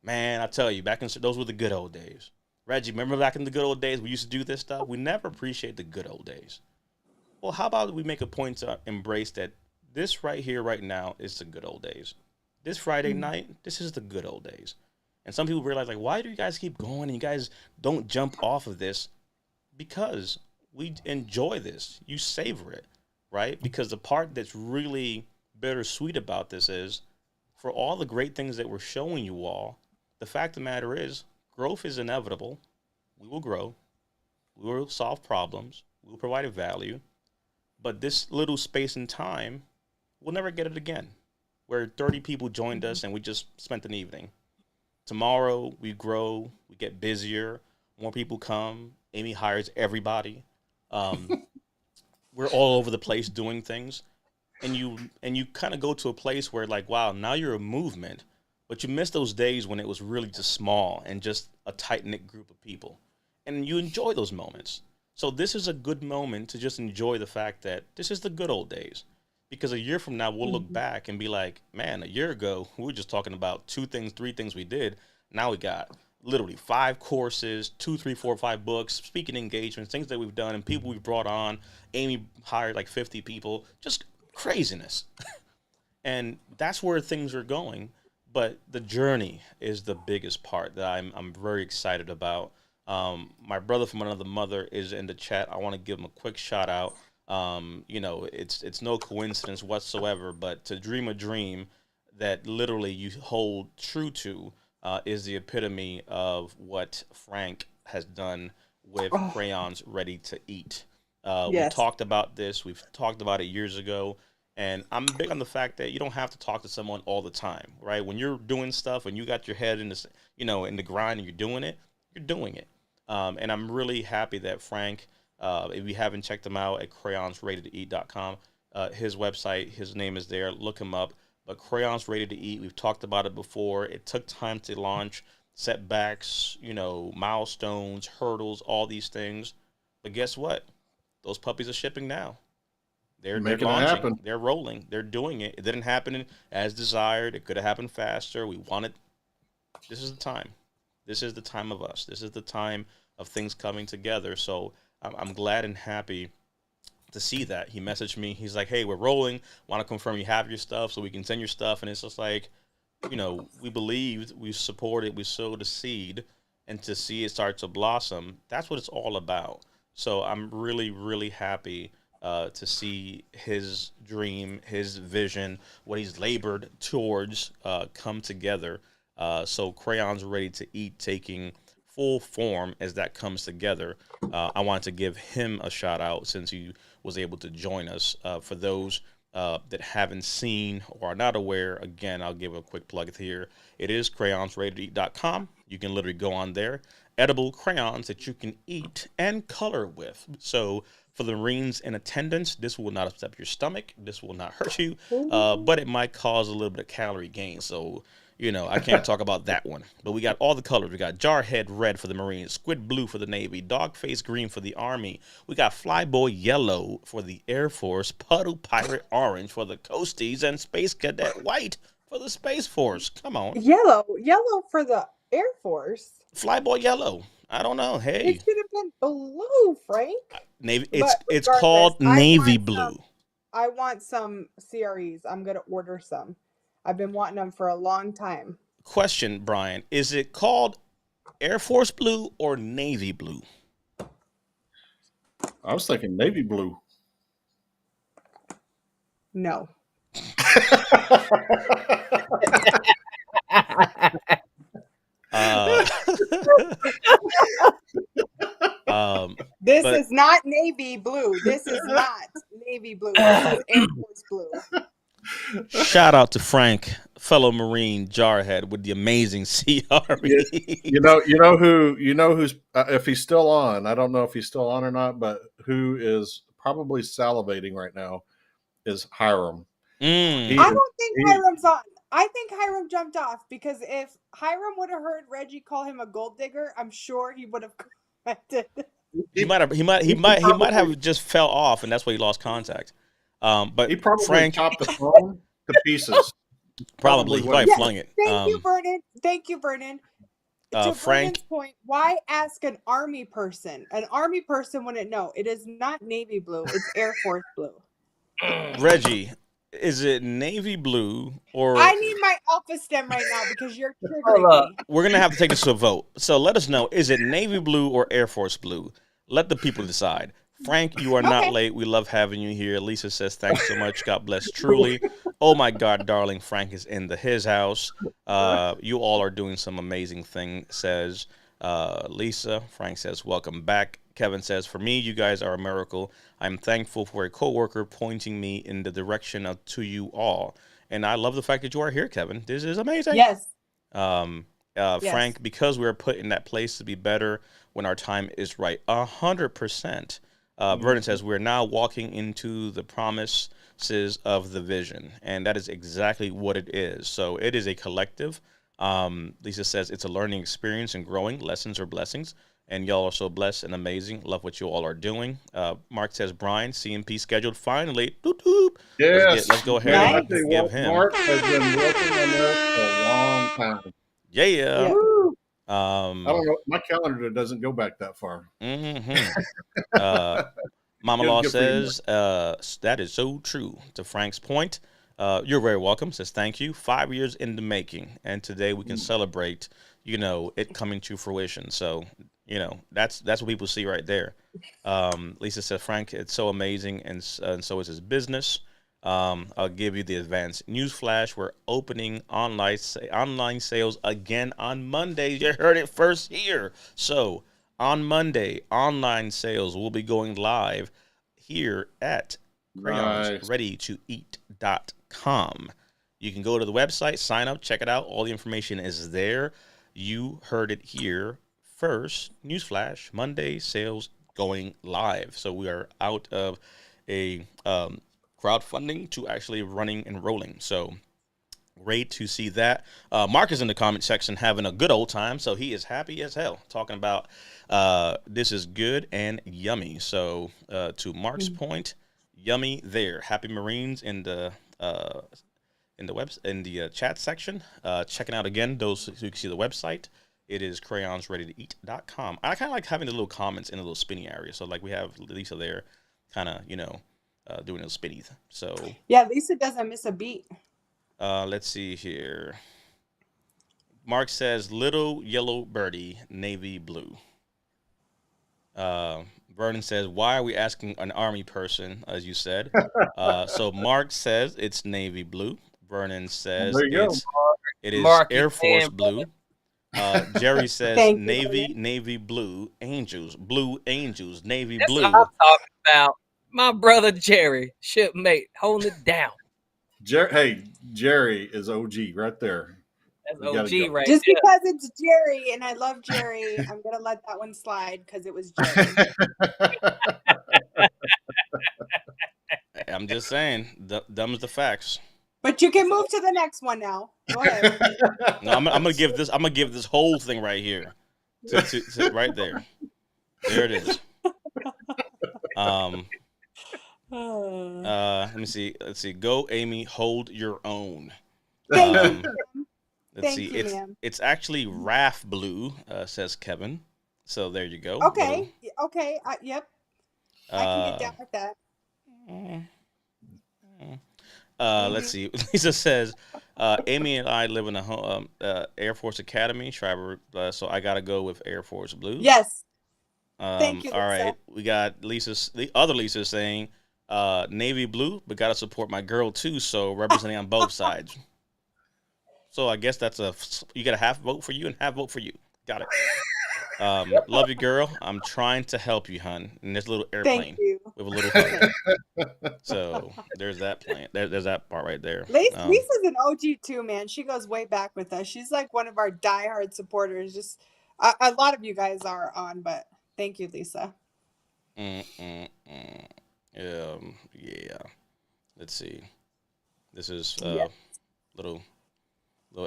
Man, I tell you, those were the good old days. Reggie, remember back in the good old days we used to do this stuff? We never appreciate the good old days. Well, how about we make a point to embrace that this right here, right now, is the good old days. This Friday night, this is the good old days. And some people realize, like, why do you guys keep going and you guys don't jump off of this? Because we enjoy this. You savor it, right? Because the part that's really bittersweet about this is for all the great things that we're showing you all, the fact of the matter is, growth is inevitable. We will grow. We will solve problems. We will provide value. But this little space and time, we'll never get it again. Where 30 people joined us and we just spent an evening. Tomorrow we grow. We get busier. More people come. Amy hires everybody. We're all over the place doing things. And you kind of go to a place where like, wow, now you're a movement. But you miss those days when it was really just small and just a tight-knit group of people. And you enjoy those moments. So this is a good moment to just enjoy the fact that this is the good old days. Because a year from now, we'll look Mhm. back and be like, man, a year ago, we were just talking about two things, three things we did. Now we got literally 5 courses, two, three, four, 5 books, speaking engagements, things that we've done, and people we've brought on. Amy hired like 50 people, just craziness. And that's where things are going. But the journey is the biggest part that I'm very excited about. My brother from another mother is in the chat. I want to give him a quick shout out. It's no coincidence whatsoever, but to dream a dream that literally you hold true to is the epitome of what Frank has done with Oh, Crayons Ready to Eat. We yes. talked about this. We've talked about it years ago. And I'm big on the fact that you don't have to talk to someone all the time, right? When you're doing stuff and you got your head in this, in the grind and you're doing it, you're doing it. And I'm really happy that Frank, if you haven't checked him out at crayonsratedtoeat.com, his website, his name is there. Look him up. But Crayons Rated to Eat, we've talked about it before. It took time to launch, setbacks, milestones, hurdles, all these things. But guess what? Those puppies are shipping now. They're Making it launching. happen. They're rolling. They're doing it. It didn't happen as desired. It could have happened faster. We wanted. This is the time. This is the time of us. This is the time of things coming together. So I'm glad and happy to see that. He messaged me. He's like, "Hey, we're rolling. Want to confirm you have your stuff so we can send your stuff." And it's just like, we believed, we supported, we sowed a seed, and to see it start to blossom, that's what it's all about. So I'm really, really happy to see his dream, his vision, what he's labored towards come together. So Crayons Ready to Eat taking full form as that comes together. I wanted to give him a shout out since he was able to join us. For those that haven't seen or are not aware, again, I'll give a quick plug here. It is crayonsratedtoeat.com. You can literally go on there. Edible crayons that you can eat and color with. So for the Marines in attendance, this will not upset your stomach. This will not hurt you, Ooh. but it might cause a little bit of calorie gain. So I can't talk about that one. But we got all the colors. We got Jarhead Red for the Marines, Squid Blue for the Navy, Dogface Green for the Army. We got Flyboy Yellow for the Air Force, Puddle Pirate Orange for the Coasties, and Space Cadet White for the Space Force. Come on. Yellow for the Air Force. Flyboy Yellow. I don't know. It Hey, should have been blue, Frank. Navy. It's But it's regardless, called Navy Blue. I want some CREs. I'm gonna order some. I've been wanting them for a long time. Question, Brian. Is it called Air Force Blue or Navy Blue? I was thinking navy blue. No. Uh, This but is not navy blue. This is not navy blue. This is Air Force blue. shout out to Frank, fellow Marine Jarhead with the amazing you, CRE. who's if he's still on. I don't know if he's still on or not, but who is probably salivating right now is Hiram. He I Mm. is don't think he, Hiram's on. I think Hiram jumped off because if Hiram would have heard Reggie call him a gold digger, I'm sure he would have corrected. He he, might have. He might. He he might. He might probably have just fell off, and that's why he lost contact. But he probably Frank chopped the phone to pieces. probably Probably he what probably he Yes. flung it. Thank you, Vernon. Thank you, Vernon. To Frank Vernon's point, why ask an Army person? An Army person wouldn't know. It is not Navy blue. It's Air Force blue. Reggie, is it navy blue or I need my alpha stem right now because you're Hold triggering up. me. we're gonna have to take this to a vote. So let us know: is it navy blue or Air Force blue? Let the people decide. Frank, you are not Okay. late. We love having you here. Lisa says thanks so much. God bless truly. Oh my God, darling, Frank is in his house. You all are doing some amazing thing. Says Lisa. Frank says welcome back. Kevin says for me, you guys are a miracle. I'm thankful for a coworker pointing me in the direction of to you all. And I love the fact that you are here, Kevin. This is amazing. Yes. Um, Yes. Frank, because we're put in that place to be better when our time is right. 100%. Vernon says we're now walking into the promises of the vision, and that is exactly what it is. So it is a collective. Lisa says it's a learning experience and growing. Lessons are blessings. And y'all are so blessed and amazing. Love what you all are doing. Mark says, Brian, CMP scheduled finally. Doop, doop. Yes, Let's go ahead man. I Nice. and tell you give what, him. Mark has been working on this for a long time. Yeah. Yeah. Woo. I Um, don't know. My calendar doesn't go back that far. mhm. Uh, Mama Law Good for you, Mark. says, that is so true. To Frank's point, you're very welcome. Says, thank you. 5 years in the making. And today we can celebrate, it coming to fruition. So, that's what people see right there. Lisa said, Frank, it's so amazing. And so is his business. I'll give you the advanced news flash. We're opening online sales again on Monday. You heard it first here. So, on Monday, online sales will be going live here at Nice. crayonsreadytoeat.com. You can go to the website, sign up, check it out. All the information is there. You heard it here first. Newsflash, Monday sales going live. So we are out of a crowdfunding to actually running and rolling. So great to see that. Mark is in the comment section having a good old time, so he is happy as hell talking about this is good and yummy. So to Mark's point, yummy there. Happy Marines in the chat section. Checking out again those who can see the website. It is crayonsreadytoeat.com. I kind of like having the little comments in the little spinny area. So like we have Lisa there, kind of doing a little spinny. So Yeah, Lisa doesn't miss a beat. let's see here. Mark says, little yellow birdie, navy blue. Vernon says, why are we asking an Army person, as you said? So Mark says it's navy blue. Vernon says There you go. it is Mark, you Air Force can, blue. Jerry says Thank you, navy blue, angels, navy That's blue. what I'm talking about. My brother Jerry, shipmate, holding it down. Hey, Jerry is OG right there. That's We gotta OG go. right Just there. because it's Jerry and I love Jerry, I'm gonna let that one slide because it was Jerry. I'm just saying, dumb's the facts. But you can move to the next one now. Go ahead. No, I'm gonna give this whole thing right here, to right there. There it is. Let me see. Let's see. Go, Amy. Hold your own. Thank you, Um, ma'am. let's Thank see. you, ma'am. It's actually RAF blue, says Kevin. So there you go. Okay. Okay. Yep. I can get down with that. Let's see. Lisa says, Amy and I live in a Air Force Academy, Traver, so I gotta go with Air Force blue. Yes. Thank you, All Lisa. right. We got the other Lisa saying, navy blue, but gotta support my girl too. So representing on both sides. So I guess you got a half vote for you and half vote for you. Got it. Love you, girl. I'm trying to help you, hun. And there's a little airplane Thank you. with a little hug. So there's that plan. There's that part right there. Lisa's an OG too, man. She goes way back with us. She's like one of our diehard supporters. Just a lot of you guys are on, but thank you, Lisa. Yeah. Let's see. This is Yes. little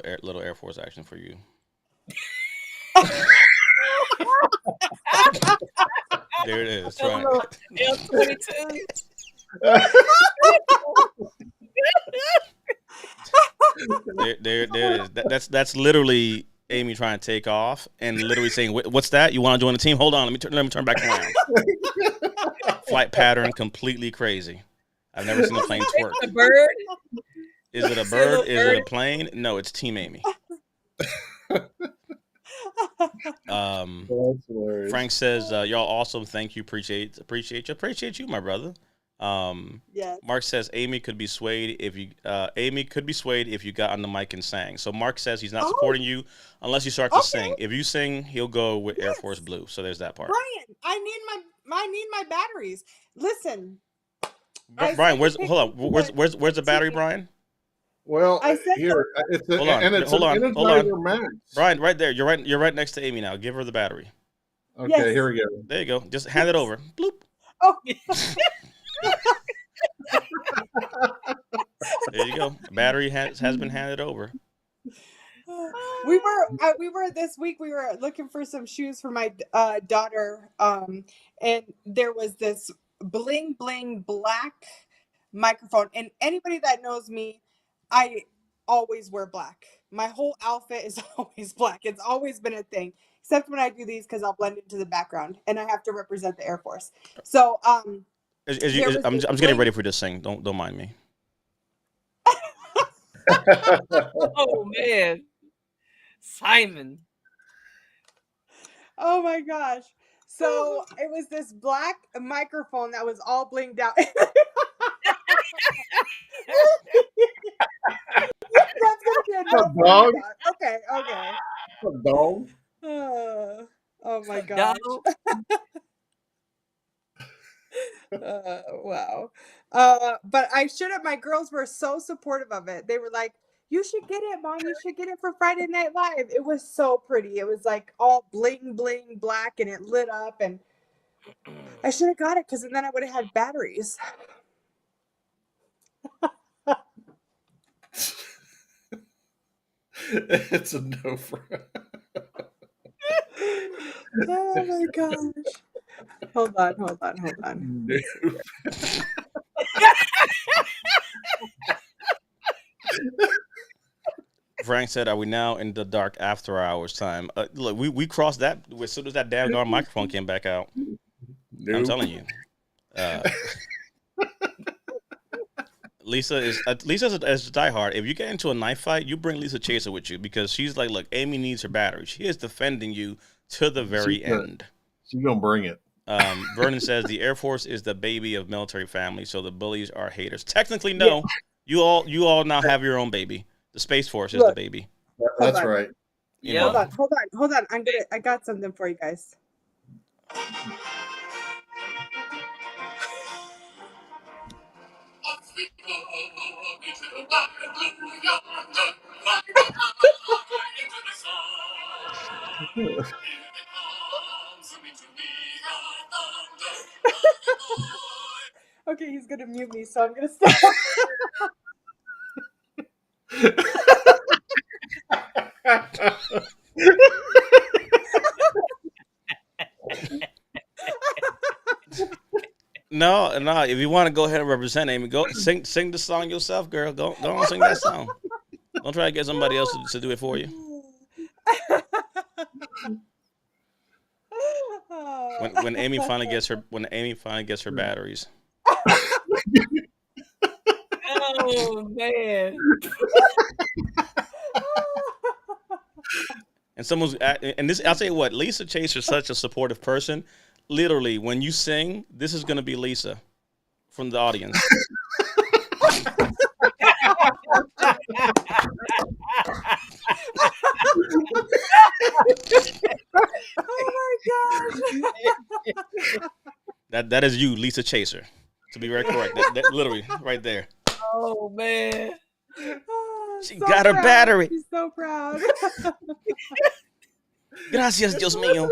Air Force action for you. There it is. Try it. L22. There it is. That's literally Amy trying to take off and literally saying, "What's that? You want to join the team? Hold on, let me turn back around." Flight pattern completely crazy. I've never seen a plane twerk. A bird? Is it a bird? Is it a plane? No, it's Team Amy. Frank says, "Y'all awesome. Thank you. Appreciate you, my brother." Yes. Mark says Amy could be swayed if you got on the mic and sang. So Mark says he's not supporting you unless you start to sing. If you sing, he'll go with Air Force Blue. So there's that part. Brian, I need my batteries. Listen. Brian, where's the battery, Brian? Well, I said here hold on. Max. Brian, right there. You're right next to Amy now. Give her the battery. Okay, Yes. here we go. There you go. Just hand it over. Bloop. Oh. There you go. Battery has been handed over. We we were this week. We were looking for some shoes for my daughter, and there was this bling bling black microphone. And anybody that knows me, I always wear black. My whole outfit is always black. It's always been a thing, except when I do these because I'll blend into the background and I have to represent the Air Force. So there was I'm this just getting bling. ready for this thing. Don't mind me. Oh man, Simon. Oh my gosh. So it was this black microphone that was all blinged out. That's gonna be a no A for me, dog? God. Okay, okay. A dog? Oh my Dog. gosh. Wow. But I should have. My girls were so supportive of it. They were like, "You should get it, Mom. You should get it for Friday Night Live." It was so pretty. It was like all bling bling black, and it lit up. And I should have got it because then I would have had batteries. It's a no for. Oh my gosh. Hold on. No. Frank said, "Are we now in the dark after hours time?" Look, we crossed that as soon as that damn darn microphone came back out. I'm Nope. telling you. Lisa's a diehard. If you get into a knife fight, you bring Lisa Chaser with you because she's like, look, Amy needs her battery. She is defending you to the very end. She's gonna bring it. Vernon says the Air Force is the baby of military families, so the bullies are haters. Technically, no. Yeah. You all now have your own baby. The Space Force is Look. the baby. That's on. right. You Yeah. know. Hold on. I got something for you guys. Okay, he's gonna mute me, so I'm gonna stop. No. If you want to go ahead and represent Amy, go sing the song yourself, girl. Go on, sing that song. Don't try to get somebody else to do it for you. When Amy finally gets her batteries. Oh man. And this, I'll tell you what, Lisa Chase is such a supportive person. Literally, when you sing, this is gonna be Lisa from the audience. Oh my gosh. That is you, Lisa Chaser. To be very correct. That literally right there. Oh man. She got her battery. She's so proud. Gracias, Dios mío.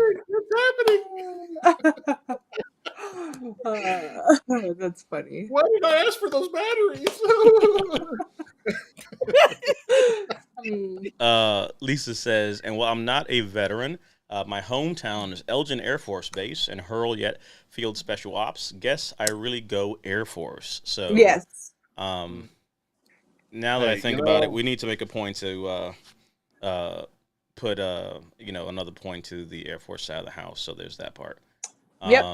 That's funny. Why did I ask for those batteries? Lisa says, and while I'm not a veteran, my hometown is Elgin Air Force Base and Hurleyet Field Special Ops. Guess I really go Air Force. So Yes. Now that I think about it, we need to make a point to put another point to the Air Force side of the house. So there's that part. Yep.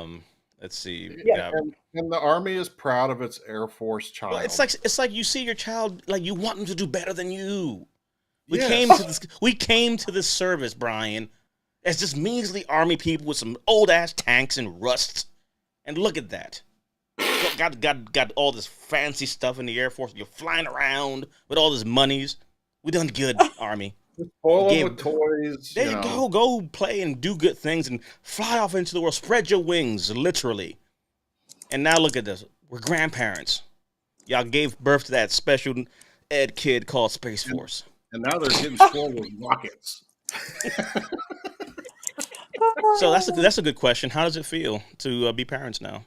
Let's see. Yeah. And the Army is proud of its Air Force child. Well, it's like you see your child, like you want them to do better than you. We Yes. came to this service, Brian, as just measly Army people with some old ass tanks and rust. And look at that. Got all this fancy stuff in the Air Force. You're flying around with all this monies. We done good, Army. Spoil them with toys. There you go. Go play and do good things and fly off into the world. Spread your wings, literally. And now look at this. We're grandparents. Y'all gave birth to that special ed kid called Space Force. And now they're getting spoiled with rockets. So that's a good question. How does it feel to be parents now?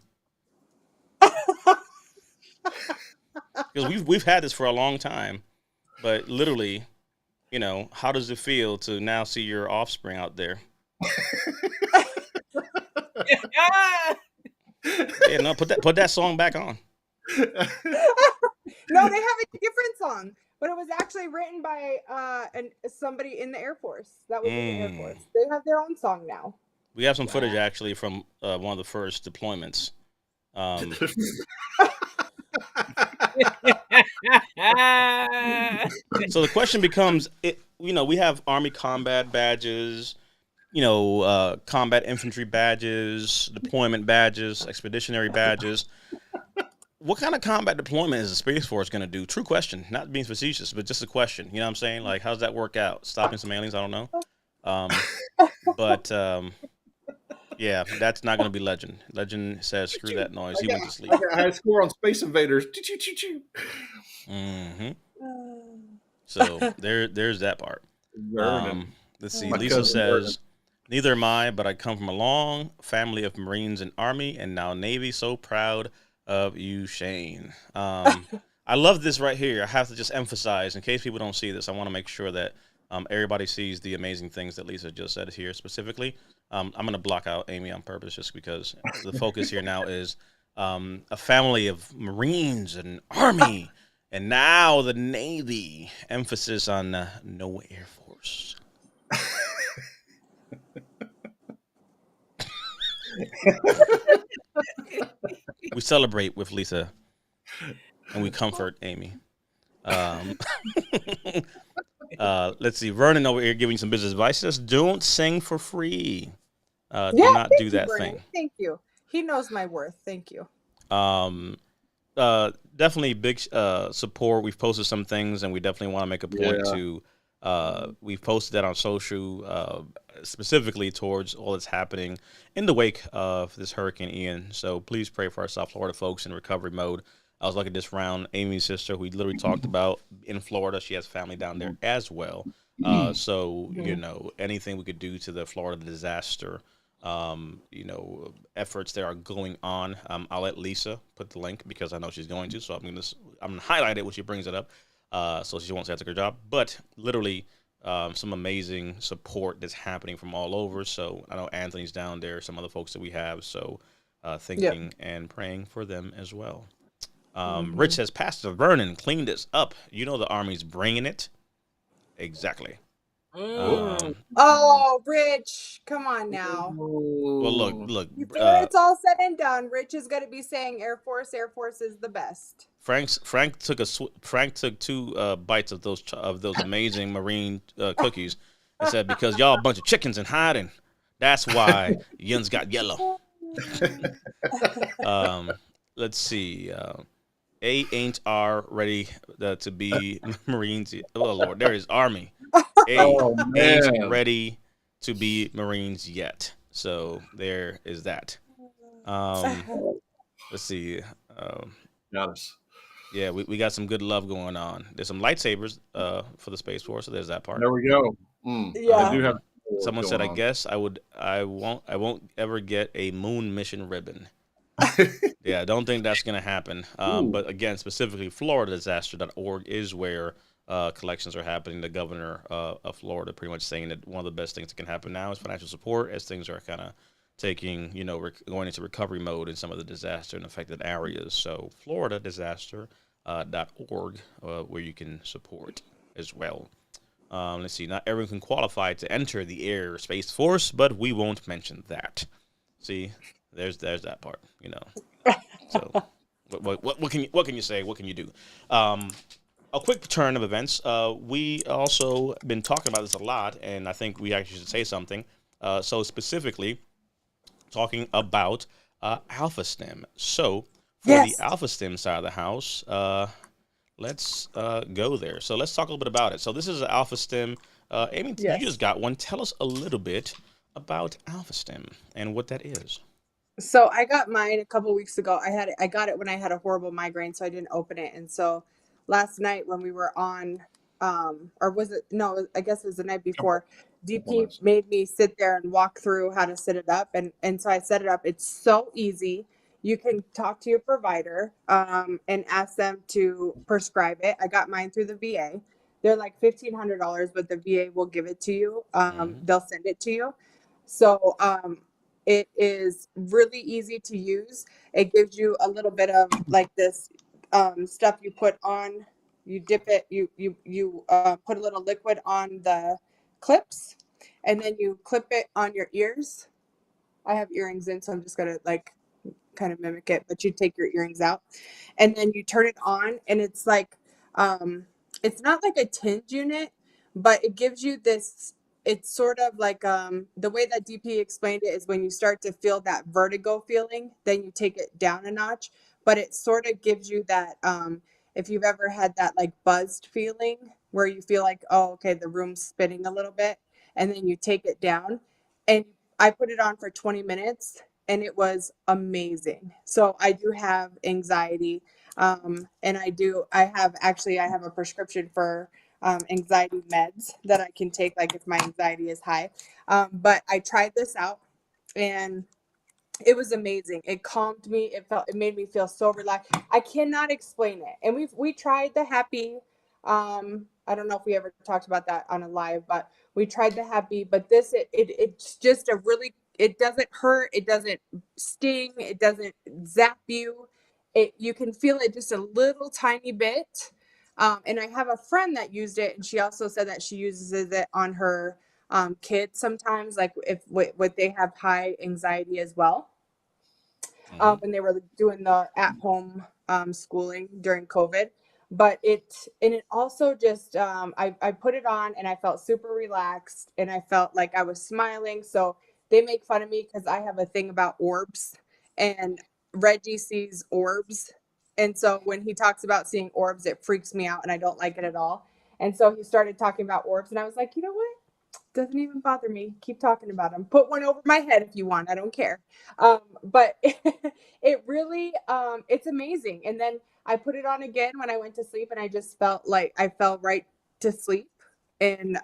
Because we've had this for a long time, but literally, how does it feel to now see your offspring out there? Yeah, no, put that song back on. No, they have a different song, but it was actually written by somebody in the Air Force. That was in the Air Force. They have their own song now. We have some footage actually from one of the first deployments. So the question becomes, we have Army combat badges, combat infantry badges, deployment badges, expeditionary badges. What kind of combat deployment is the Space Force going to do? True question. Not being facetious, but just a question. You know what I'm saying? Like, how's that work out? Stopping some aliens? I don't know. But yeah, that's not going to be Legend. Legend says, screw that noise. He went to sleep. I got a high score on Space Invaders. Mm-hmm. So there's that part. Let's see. Lisa says, neither am I, but I come from a long family of Marines and Army and now Navy. So proud of you, Shane. I love this right here. I have to just emphasize, in case people don't see this, I want to make sure that everybody sees the amazing things that Lisa just said here specifically. I'm going to block out Amy on purpose just because the focus here now is a family of Marines and Army, and now the Navy. Emphasis on no Air Force. We celebrate with Lisa, and we comfort Amy. Let's see. Vernon over here giving some business advice. Says, don't sing for free. Do not do that thing. Thank you. He knows my worth. Thank you. Definitely big support. We've posted some things, and we definitely want to make a point to. We've posted that on social, specifically towards all that's happening in the wake of this Hurricane Ian. So please pray for our South Florida folks in recovery mode. I was looking this round. Amy's sister, who we literally talked about in Florida, she has family down there as well. So anything we could do to the Florida disaster, efforts that are going on. I'll let Lisa put the link because I know she's going to. So I'm gonna highlight it when she brings it up. So she won't say that's a good job, but literally some amazing support that's happening from all over. So I know Anthony's down there, some other folks that we have. So thinking and praying for them as well. Rich says, Pastor Vernon, clean this up. You know the Army's bringing it. Exactly. Oh, Rich, come on now. Well, look. Before it's all said and done, Rich is going to be saying Air Force is the best. Frank took two bites of those amazing Marine cookies and said, because y'all a bunch of chickens and hiding, that's why yuns got yellow. Let's see. A ain't R ready to be Marines. Oh Lord, there is Army. A ain't ready to be Marines yet. So there is that. Let's see. Got us. Yeah, we got some good love going on. There's some lightsabers for the Space Force, so there's that part. There we go. Yeah. I do have. Someone said, I guess I won't ever get a moon mission ribbon. Yeah, I don't think that's going to happen. But again, specifically, FloridaDisaster.org is where collections are happening. The governor of Florida pretty much saying that one of the best things that can happen now is financial support as things are kind of taking, going into recovery mode in some of the disaster and affected areas. So FloridaDisaster.org, where you can support as well. Let's see. Not everyone can qualify to enter the Air Space Force, but we won't mention that. See, there's that part. So what can you say? What can you do? A quick turn of events. We also been talking about this a lot, and I think we actually should say something. So specifically, talking about Alpha STEM. So for the Alpha STEM side of the house, let's go there. So let's talk a little bit about it. So this is an Alpha STEM. Amy, you just got one. Tell us a little bit about Alpha STEM and what that is. So I got mine a couple weeks ago. I got it when I had a horrible migraine, so I didn't open it. And so last night when we were on, or was it? No, I guess it was the night before. DP made me sit there and walk through how to set it up, and so I set it up. It's so easy. You can talk to your provider and ask them to prescribe it. I got mine through the VA. They're like $1,500, but the VA will give it to you. Mm-hmm. They'll send it to you. So it is really easy to use. It gives you a little bit of like this stuff you put on. You dip it. You put a little liquid on the clips, and then you clip it on your ears. I have earrings in, so I'm just gonna like kind of mimic it, but you take your earrings out and then you turn it on, and it's like it's not like a tinge unit, but it gives you this, it's sort of like the way that DP explained it is when you start to feel that vertigo feeling, then you take it down a notch, but it sort of gives you that if you've ever had that like buzzed feeling where you feel like, oh, okay, the room's spinning a little bit, and then you take it down. And I put it on for 20 minutes and it was amazing. So I do have anxiety, and I have a prescription for anxiety meds that I can take, like if my anxiety is high. But I tried this out, and it was amazing. It calmed me. It made me feel so relaxed. I cannot explain it. And we tried the happy. I don't know if we ever talked about that on a live, but we tried the happy. But this, it's just a really. It doesn't hurt. It doesn't sting. It doesn't zap you. You can feel it just a little tiny bit. And I have a friend that used it, and she also said that she uses it on her kids sometimes, like if what they have high anxiety as well, Mm-hmm. when they were doing the at home schooling during COVID. But it also just I put it on and I felt super relaxed and I felt like I was smiling. So they make fun of me because I have a thing about orbs, and Reggie sees orbs. And so when he talks about seeing orbs, it freaks me out and I don't like it at all. And so he started talking about orbs, and I was like, you know what? Doesn't even bother me. Keep talking about them. Put one over my head if you want. I don't care. But it really, it's amazing. And then I put it on again when I went to sleep, and I just felt like I fell right to sleep. And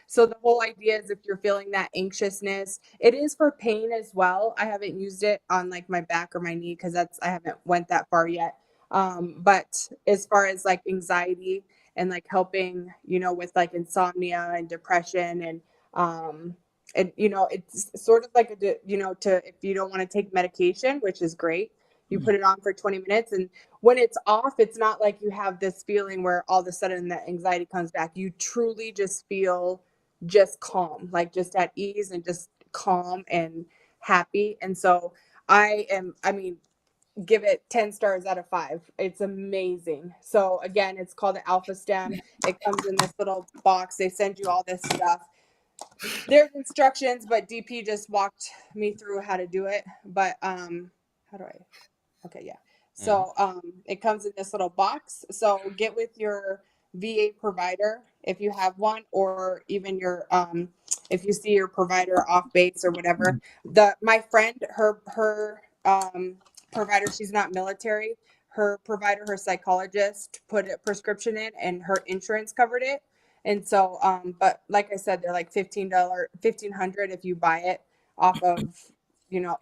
so the whole idea is if you're feeling that anxiousness, it is for pain as well. I haven't used it on like my back or my knee because I haven't went that far yet. But as far as like anxiety and like helping, with like insomnia and depression, um and it's sort of like to, if you don't want to take medication, which is great, you put it on for 20 minutes, and when it's off, it's not like you have this feeling where all of a sudden the anxiety comes back. You truly just feel just calm, like just at ease and just calm and happy. And so I mean, give it 10 stars out of 5. It's amazing. So again, it's called the Alpha Stem. It comes in this little box. They send you all this stuff. There's instructions, but DP just walked me through how to do it. But how do I? Okay, yeah. Mm-hmm. So it comes in this little box. So get with your VA provider if you have one, or even your if you see your provider off base or whatever. My friend, her provider, she's not military. Her provider, her psychologist, put a prescription in, and her insurance covered it. And so, but like I said, they're like $1,500 if you buy it off of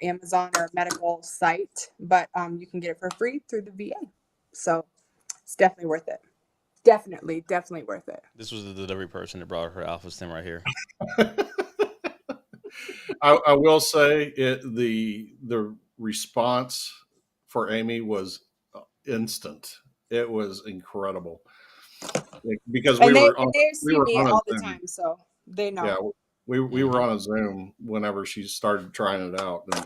Amazon or a medical site, but you can get it for free through the VA. So it's definitely worth it. Definitely worth it. This was the delivery person that brought her Alpha Stim right here. I will say the response for Amy was instant. It was incredible because And they we see were me on a all the Zoom. time, so they Yeah, know. we were Mm-hmm. on a Zoom whenever she started trying it out, and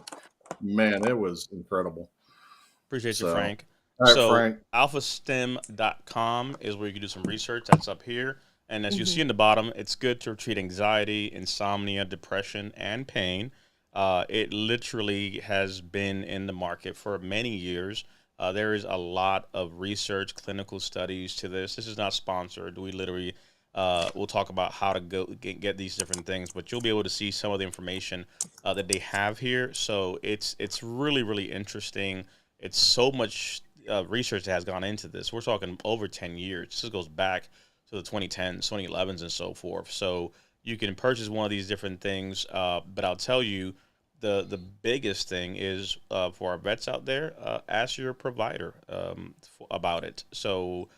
man, it was incredible. Appreciate you, So, Frank. all right, So Frank. alphastem.com is where you can do some research. That's up here. And as you Hmm. see in the bottom, it's good to treat anxiety, insomnia, depression, and pain. It literally has been in the market for many years. There is a lot of research, clinical studies to this. This is not sponsored. We literally we'll talk about how to go get these different things, but you'll be able to see some of the information that they have here. So it's really interesting. It's so much research that has gone into this. We're talking over 10 years. This goes back to the 2010s, 2011s, and so forth. So you can purchase one of these different things, but I'll tell you, the biggest thing is for our vets out there, ask your provider about it. So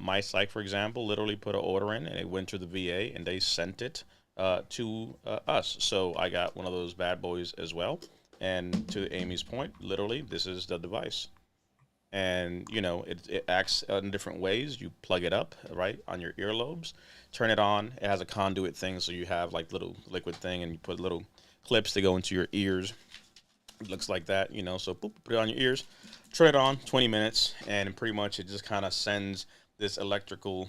My psych, for example, literally put an order in and it went to the VA and they sent it to us. So I got one of those bad boys as well. And to Amy's point, literally, this is the device. And it acts in different ways. You plug it up right on your earlobes, turn it on. It has a conduit thing, so you have like little liquid thing, and you put little clips that go into your ears. It looks like that, So boop, put it on your ears, turn it on, 20 minutes, and pretty much it just kind of sends this electrical,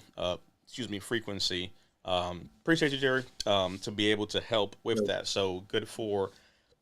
frequency. Appreciate you, Jerry, to be able to help with that. So good for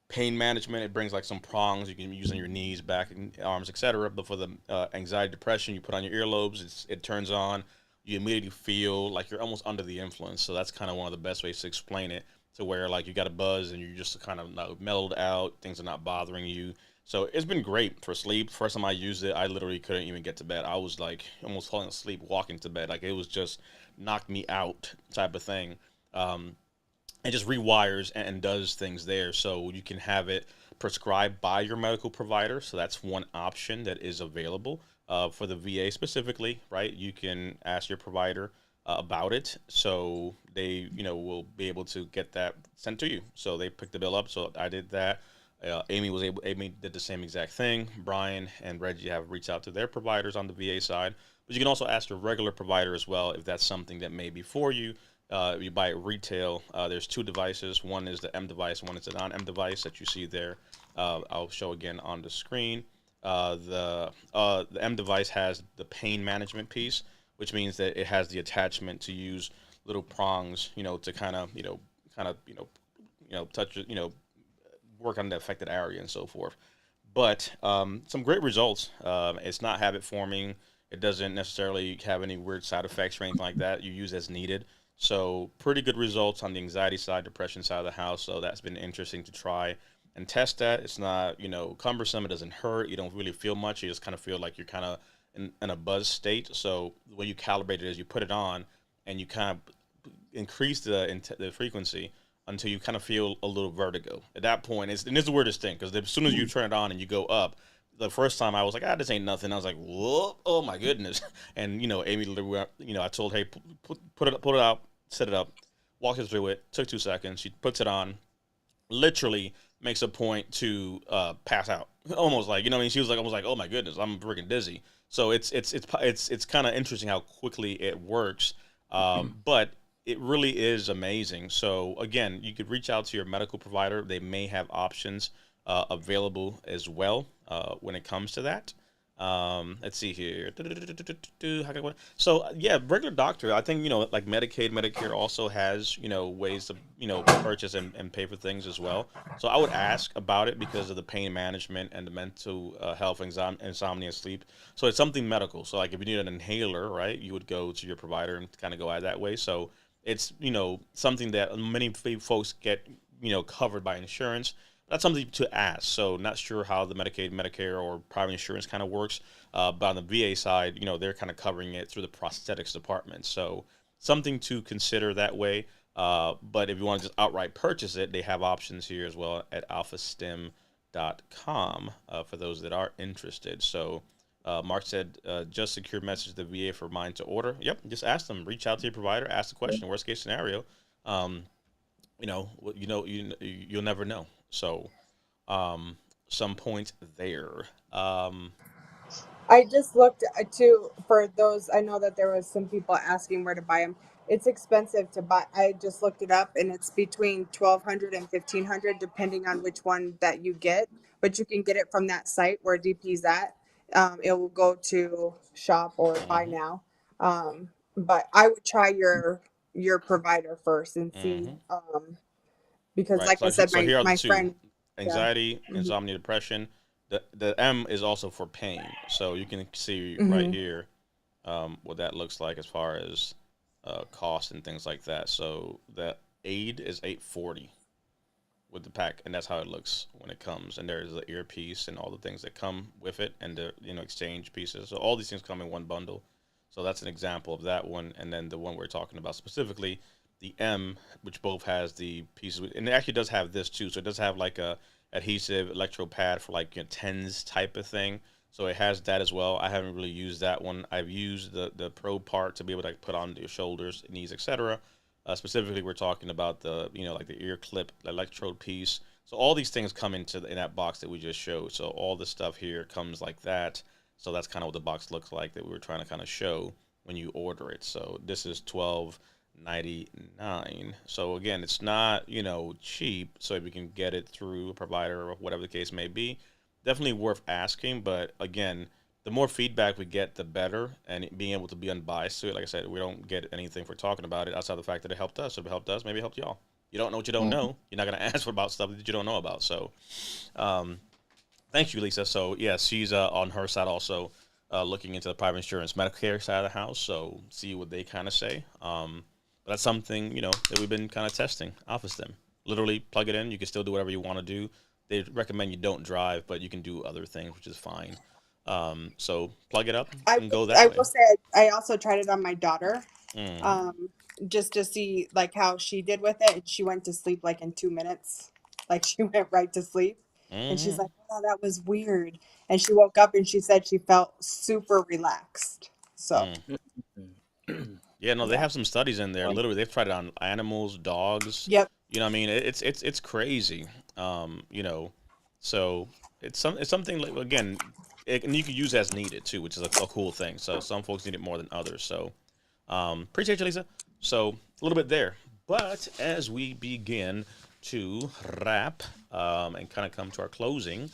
pain management. It brings like some prongs you can use on your knees, back, and arms, etc. But for the anxiety, depression, you put on your earlobes. It turns on. You immediately feel like you're almost under the influence. So that's kind of one of the best ways to explain it. To where like you got a buzz and you're just kind of mellowed out. Things are not bothering you. So it's been great for sleep. First time I used it, I literally couldn't even get to bed. I was like almost falling asleep walking to bed. Like it was just knocked me out type of thing. It just rewires and does things there. So you can have it prescribed by your medical provider. So that's one option that is available for the VA specifically, right? You can ask your provider about it. So they, will be able to get that sent to you. So they picked the bill up. So I did that. Amy did the same exact thing. Brian and Reggie have reached out to their providers on the VA side. But you can also ask your regular provider as well if that's something that may be for you. You buy it retail. There's two devices. One is the M device. One is the non-M device that you see there. I'll show again on the screen. The M device has the pain management piece, which means that it has the attachment to use little prongs, to kind of, touch, work on the affected area and so forth. But some great results. It's not habit forming. It doesn't necessarily have any weird side effects or anything like that. You use as needed. So pretty good results on the anxiety side, depression side of the house. So that's been interesting to try and test that. It's not, cumbersome. It doesn't hurt. You don't really feel much. You just kind of feel like you're kind of in a buzz state. So the way you calibrate it is you put it on and you kind of increase the frequency until you kind of feel a little vertigo. At that point, it's the weirdest thing because as soon as you turn it on and you go up, the first time I was like, this ain't nothing. I was like, whoa, oh my goodness. And, Amy, I told, hey, put it out, set it up, walk her through it. Took 2 seconds. She puts it on, literally makes a point to pass out. Almost like, she was like, almost like, oh my goodness, I'm freaking dizzy. So it's kind of interesting how quickly it works. But it really is amazing. So again, you could reach out to your medical provider. They may have options available as well when it comes to that. Let's see here. So yeah, regular doctor. I think like Medicaid, Medicare also has ways to purchase and pay for things as well. So I would ask about it because of the pain management and the mental health, insomnia, sleep. So it's something medical. So like if you need an inhaler, right, you would go to your provider and kind of go at that way. So it's something that many folks get covered by insurance. That's something to ask. So not sure how the Medicaid, Medicare, or private insurance kind of works. But on the VA side, they're kind of covering it through the prosthetics department. So something to consider that way. But if you want to just outright purchase it, they have options here as well at alphastim.com for those that are interested. So Mark said, just secure message to the VA for mine to order. Yep, just ask them. Reach out to your provider. Ask the question. Worst case scenario, you'll never know. So, some points there. I just looked to for those. I know that there was some people asking where to buy them. It's expensive to buy. I just looked it up, and it's between 1,200 and 1,500, depending on which one that you get. But you can get it from that site where DP's at. It will go to shop or buy Mm-hmm. now. But I would try your provider first and see. Mm-hmm. Because, Right. like I said, So here are the my two: friend, yeah. anxiety, Hmm. insomnia, depression. The M is also for pain. So you can see right Hmm. here what that looks like as far as cost and things like that. So the aid is 840 with the pack, and that's how it looks when it comes. And there's the earpiece and all the things that come with it, and the exchange pieces. So all these things come in one bundle. So that's an example of that one. And then the one we're talking about specifically, the M, which both has the pieces, and it actually does have this too. So it does have like a adhesive electro pad for like tens type of thing. So it has that as well. I haven't really used that one. I've used the Pro part to be able to put on your shoulders, knees, etc. Specifically, we're talking about the like the ear clip, the electrode piece. So all these things come in that box that we just showed. So all the stuff here comes like that. So that's kind of what the box looks like that we were trying to kind of show when you order it. So this is 12.99. So again, it's not cheap. So if you can get it through a provider or whatever the case may be, definitely worth asking. But again, the more feedback we get, the better. And being able to be unbiased to it, like I said, we don't get anything for talking about it outside the fact that it helped us. If it helped us, maybe it helped y'all. You don't know what you don't know. You're not going to ask about stuff that you don't know about. So, um, thank you, Lisa. So, yes, she's on her side also looking into the private insurance Medicare side of the house. So, see what they kind of say. But that's something, that we've been kind of testing off of them. Literally plug it in. You can still do whatever you want to do. They recommend you don't drive, but you can do other things, which is fine. So plug it up and go I that way. will say I also tried it on my daughter, Mm-hmm. just to see like how she did with it, and she went to sleep like in 2 minutes. Like she went right to sleep, and she's Mm-hmm. like, "Oh, that was weird." And she woke up and she said she felt super relaxed. So Mm. Mhm. Yeah, no, they yeah, have some studies in there. Literally, they've tried it on animals, dogs. yep. You know, what I mean, it's crazy. So it's something like, again, and you can use as needed too, which is a cool thing. So some folks need it more than others. So appreciate you, Lisa. So a little bit there, but as we begin to wrap and kind of come to our closing,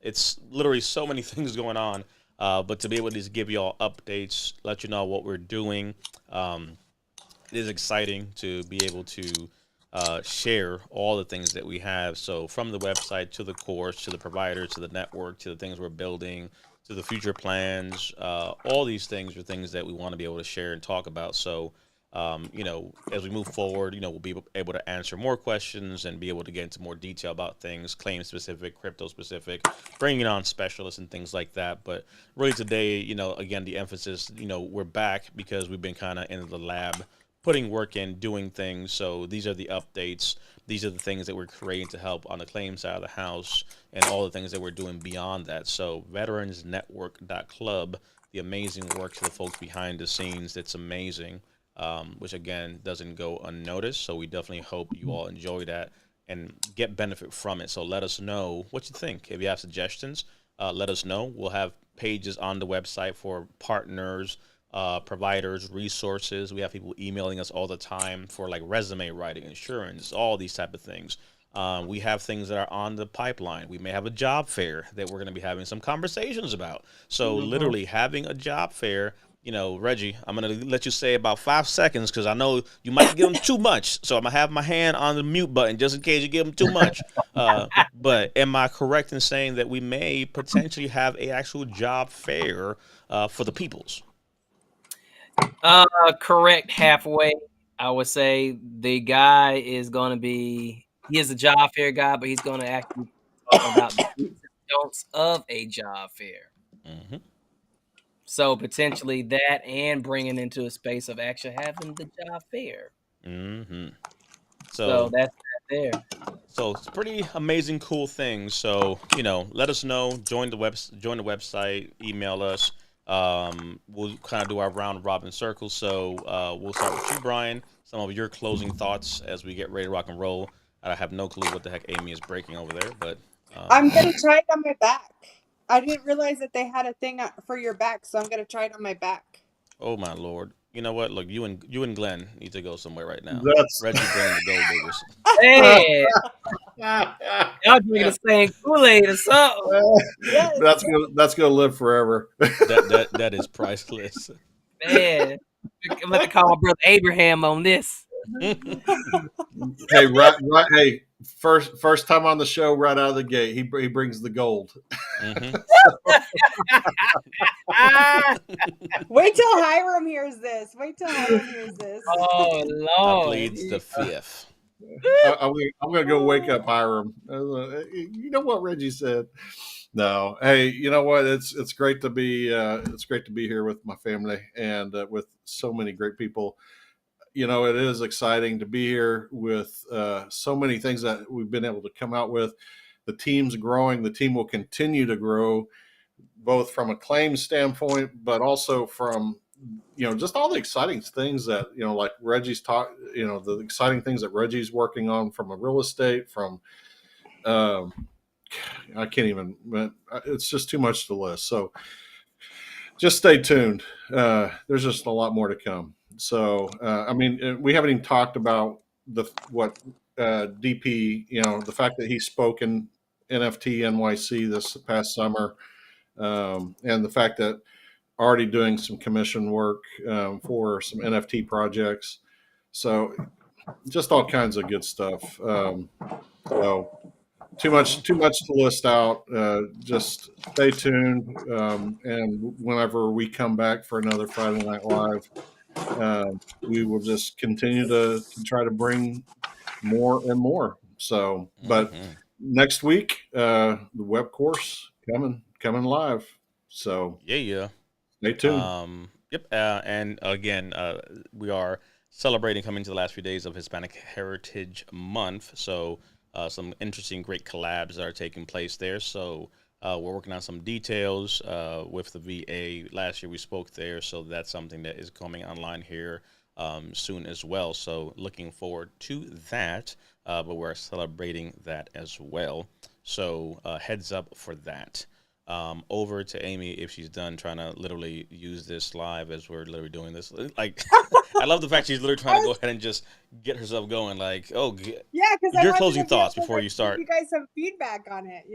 it's literally so many things going on. But to be able to just give you all updates, let you know what we're doing, um, it is exciting to be able to share all the things that we have. So from the website to the course, to the provider, to the network, to the things we're building, to the future plans, all these things are things that we want to be able to share and talk about. So, as we move forward, we'll be able to answer more questions and be able to get into more detail about things, claim specific, crypto specific, bringing on specialists and things like that. But really today, again, the emphasis, we're back because we've been kind of in the lab putting work in, doing things. So these are the updates. These are the things that we're creating to help on the claim side of the house and all the things that we're doing beyond that. So veteransnetwork.club, the amazing work to the folks behind the scenes. It's amazing, which again doesn't go unnoticed. So we definitely hope you all enjoy that and get benefit from it. So let us know what you think. If you have suggestions, let us know. We'll have pages on the website for partners, providers, resources. We have people emailing us all the time for like resume writing, insurance, all these type of things. We have things that are on the pipeline. We may have a job fair that we're going to be having some conversations about. So literally having a job fair. Reggie, I'm going to let you say about 5 seconds because I know you might give them too much. So I'm going to have my hand on the mute button just in case you give them too much. But am I correct in saying that we may potentially have a actual job fair for the peoples? Correct halfway. I would say the guy is going to be, he is a job fair guy, but he's going to actually talking about the do's and don'ts of a job fair. Hmm. So potentially that and bringing into a space of actually having the job fair. Hmm. So So, that's that there. so it's pretty amazing, cool things. So, let us know. Join the website. Email us. We'll kind of do our round robin circle. So, we'll start with you, Brian. Some of your closing thoughts as we get ready to rock and roll. I have no clue what the heck Amy is breaking over there, but I'm gonna try it on my back. I didn't realize that they had a thing for your back, so I'm gonna try it on my back. oh my lord. You know what? Look, you and Glenn need to go somewhere right now. That's Reggie, Glenn, the gold diggers. Man, y'all drinking the same Kool-Aid or something. Yes. that's gonna live forever. That is priceless. Man, I'm gonna have to call my brother Abraham on this. Hey, right. Hey, first time on the show, right out of the gate, he brings the gold. Hmm. Ah, Wait till Hiram hears this. Wait till Hiram hears this. oh I Lord. pleads the fifth. I'm gonna go wake up Hiram. You know what Reggie said? No, hey, you know what? It's great to be here with my family and with so many great people. It is exciting to be here with so many things that we've been able to come out with. The team's growing. The team will continue to grow, both from a claim standpoint, but also from, just all the exciting things that, like Reggie's the exciting things that Reggie's working on from a real estate, from, I can't even, it's just too much to list. So just stay tuned. There's just a lot more to come. So, we haven't even talked about what DP, the fact that he spoke in NFT NYC this past summer, and the fact that already doing some commission work for some NFT projects. So just all kinds of good stuff. So too much to list out. Just stay tuned, and whenever we come back for another Friday Night Live, we will just continue to try to bring more and more. So, but next week, the web course coming live. So Yeah. stay tuned. Yep. And again, we are celebrating coming to the last few days of Hispanic Heritage Month. So some interesting, great collabs that are taking place there. So we're working on some details with the VA. Last year we spoke there, so that's something that is coming online here soon as well. So looking forward to that. But we're celebrating that as well. So heads up for that. Over to Amy if she's done trying to literally use this live as we're literally doing this. Like, I love the fact she's literally trying to go ahead and just get herself going. Like, yeah, because your closing thoughts before you start. Give you guys some feedback on it.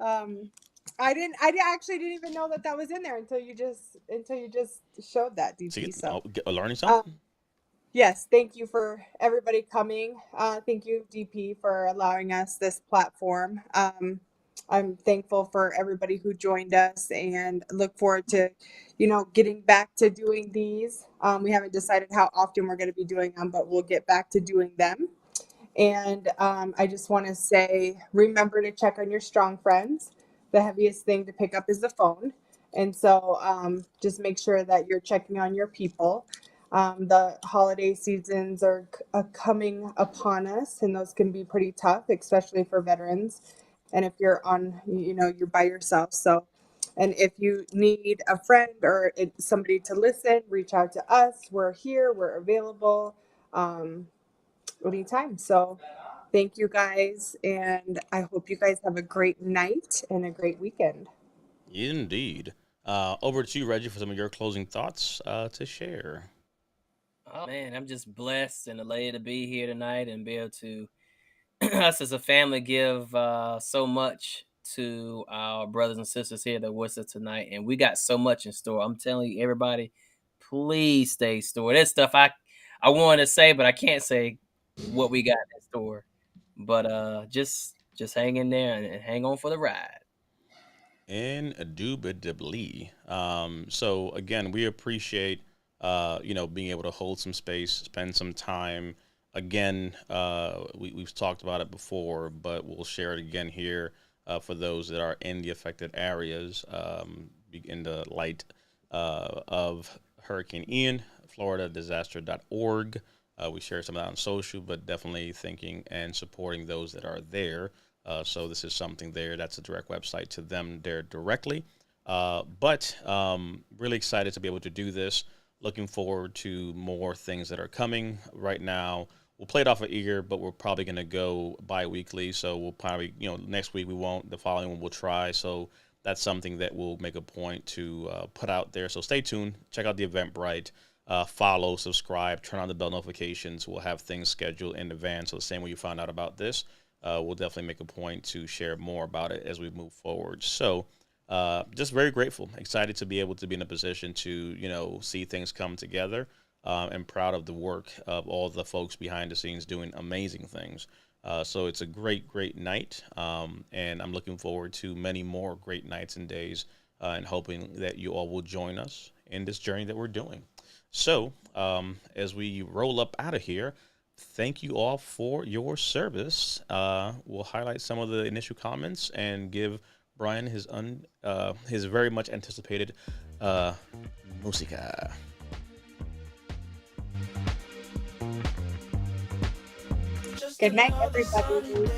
I actually didn't even know that was in there until you just showed that, DP. So learning something. Yes, thank you for everybody coming. Thank you, DP, for allowing us this platform. I'm thankful for everybody who joined us and look forward to, getting back to doing these. We haven't decided how often we're going to be doing them, but we'll get back to doing them. And I just want to say, remember to check on your strong friends. The heaviest thing to pick up is the phone. And so just make sure that you're checking on your people. The holiday seasons are coming upon us, and those can be pretty tough, especially for veterans. And if you're you're by yourself. So, and if you need a friend or somebody to listen, reach out to us. We're here. We're available anytime. So thank you guys. And I hope you guys have a great night and a great weekend. Indeed. Over to you, Reggie, for some of your closing thoughts to share. Oh man, I'm just blessed and elated to be here tonight and be able to us as a family give so much to our brothers and sisters here that with us tonight, and we got so much in store. I'm telling you, everybody, please stay store. There's stuff I wanted to say, but I can't say what we got in store. But just hang in there and hang on for the ride. Indubitably. So again, we appreciate being able to hold some space, spend some time. Again, we've talked about it before, but we'll share it again here for those that are in the affected areas in the light of Hurricane Ian, floridadisaster.org. We share some of that on social, but definitely thinking and supporting those that are there. So this is something there. That's a direct website to them there directly. But really excited to be able to do this. Looking forward to more things that are coming right now. We'll play it off of ear, but we're probably going to go bi-weekly. So we'll probably, next week we won't. The following one we'll try. So that's something that we'll make a point to put out there. So stay tuned. Check out the Eventbrite. Follow, subscribe, turn on the bell notifications. We'll have things scheduled in advance. So the same way you found out about this, we'll definitely make a point to share more about it as we move forward. So just very grateful, excited to be able to be in a position to, see things come together. And proud of the work of all the folks behind the scenes doing amazing things. So it's a great, great night. And I'm looking forward to many more great nights and days and hoping that you all will join us in this journey that we're doing. So as we roll up out of here, thank you all for your service. We'll highlight some of the initial comments and give Brian his very much anticipated música. Good night, everybody.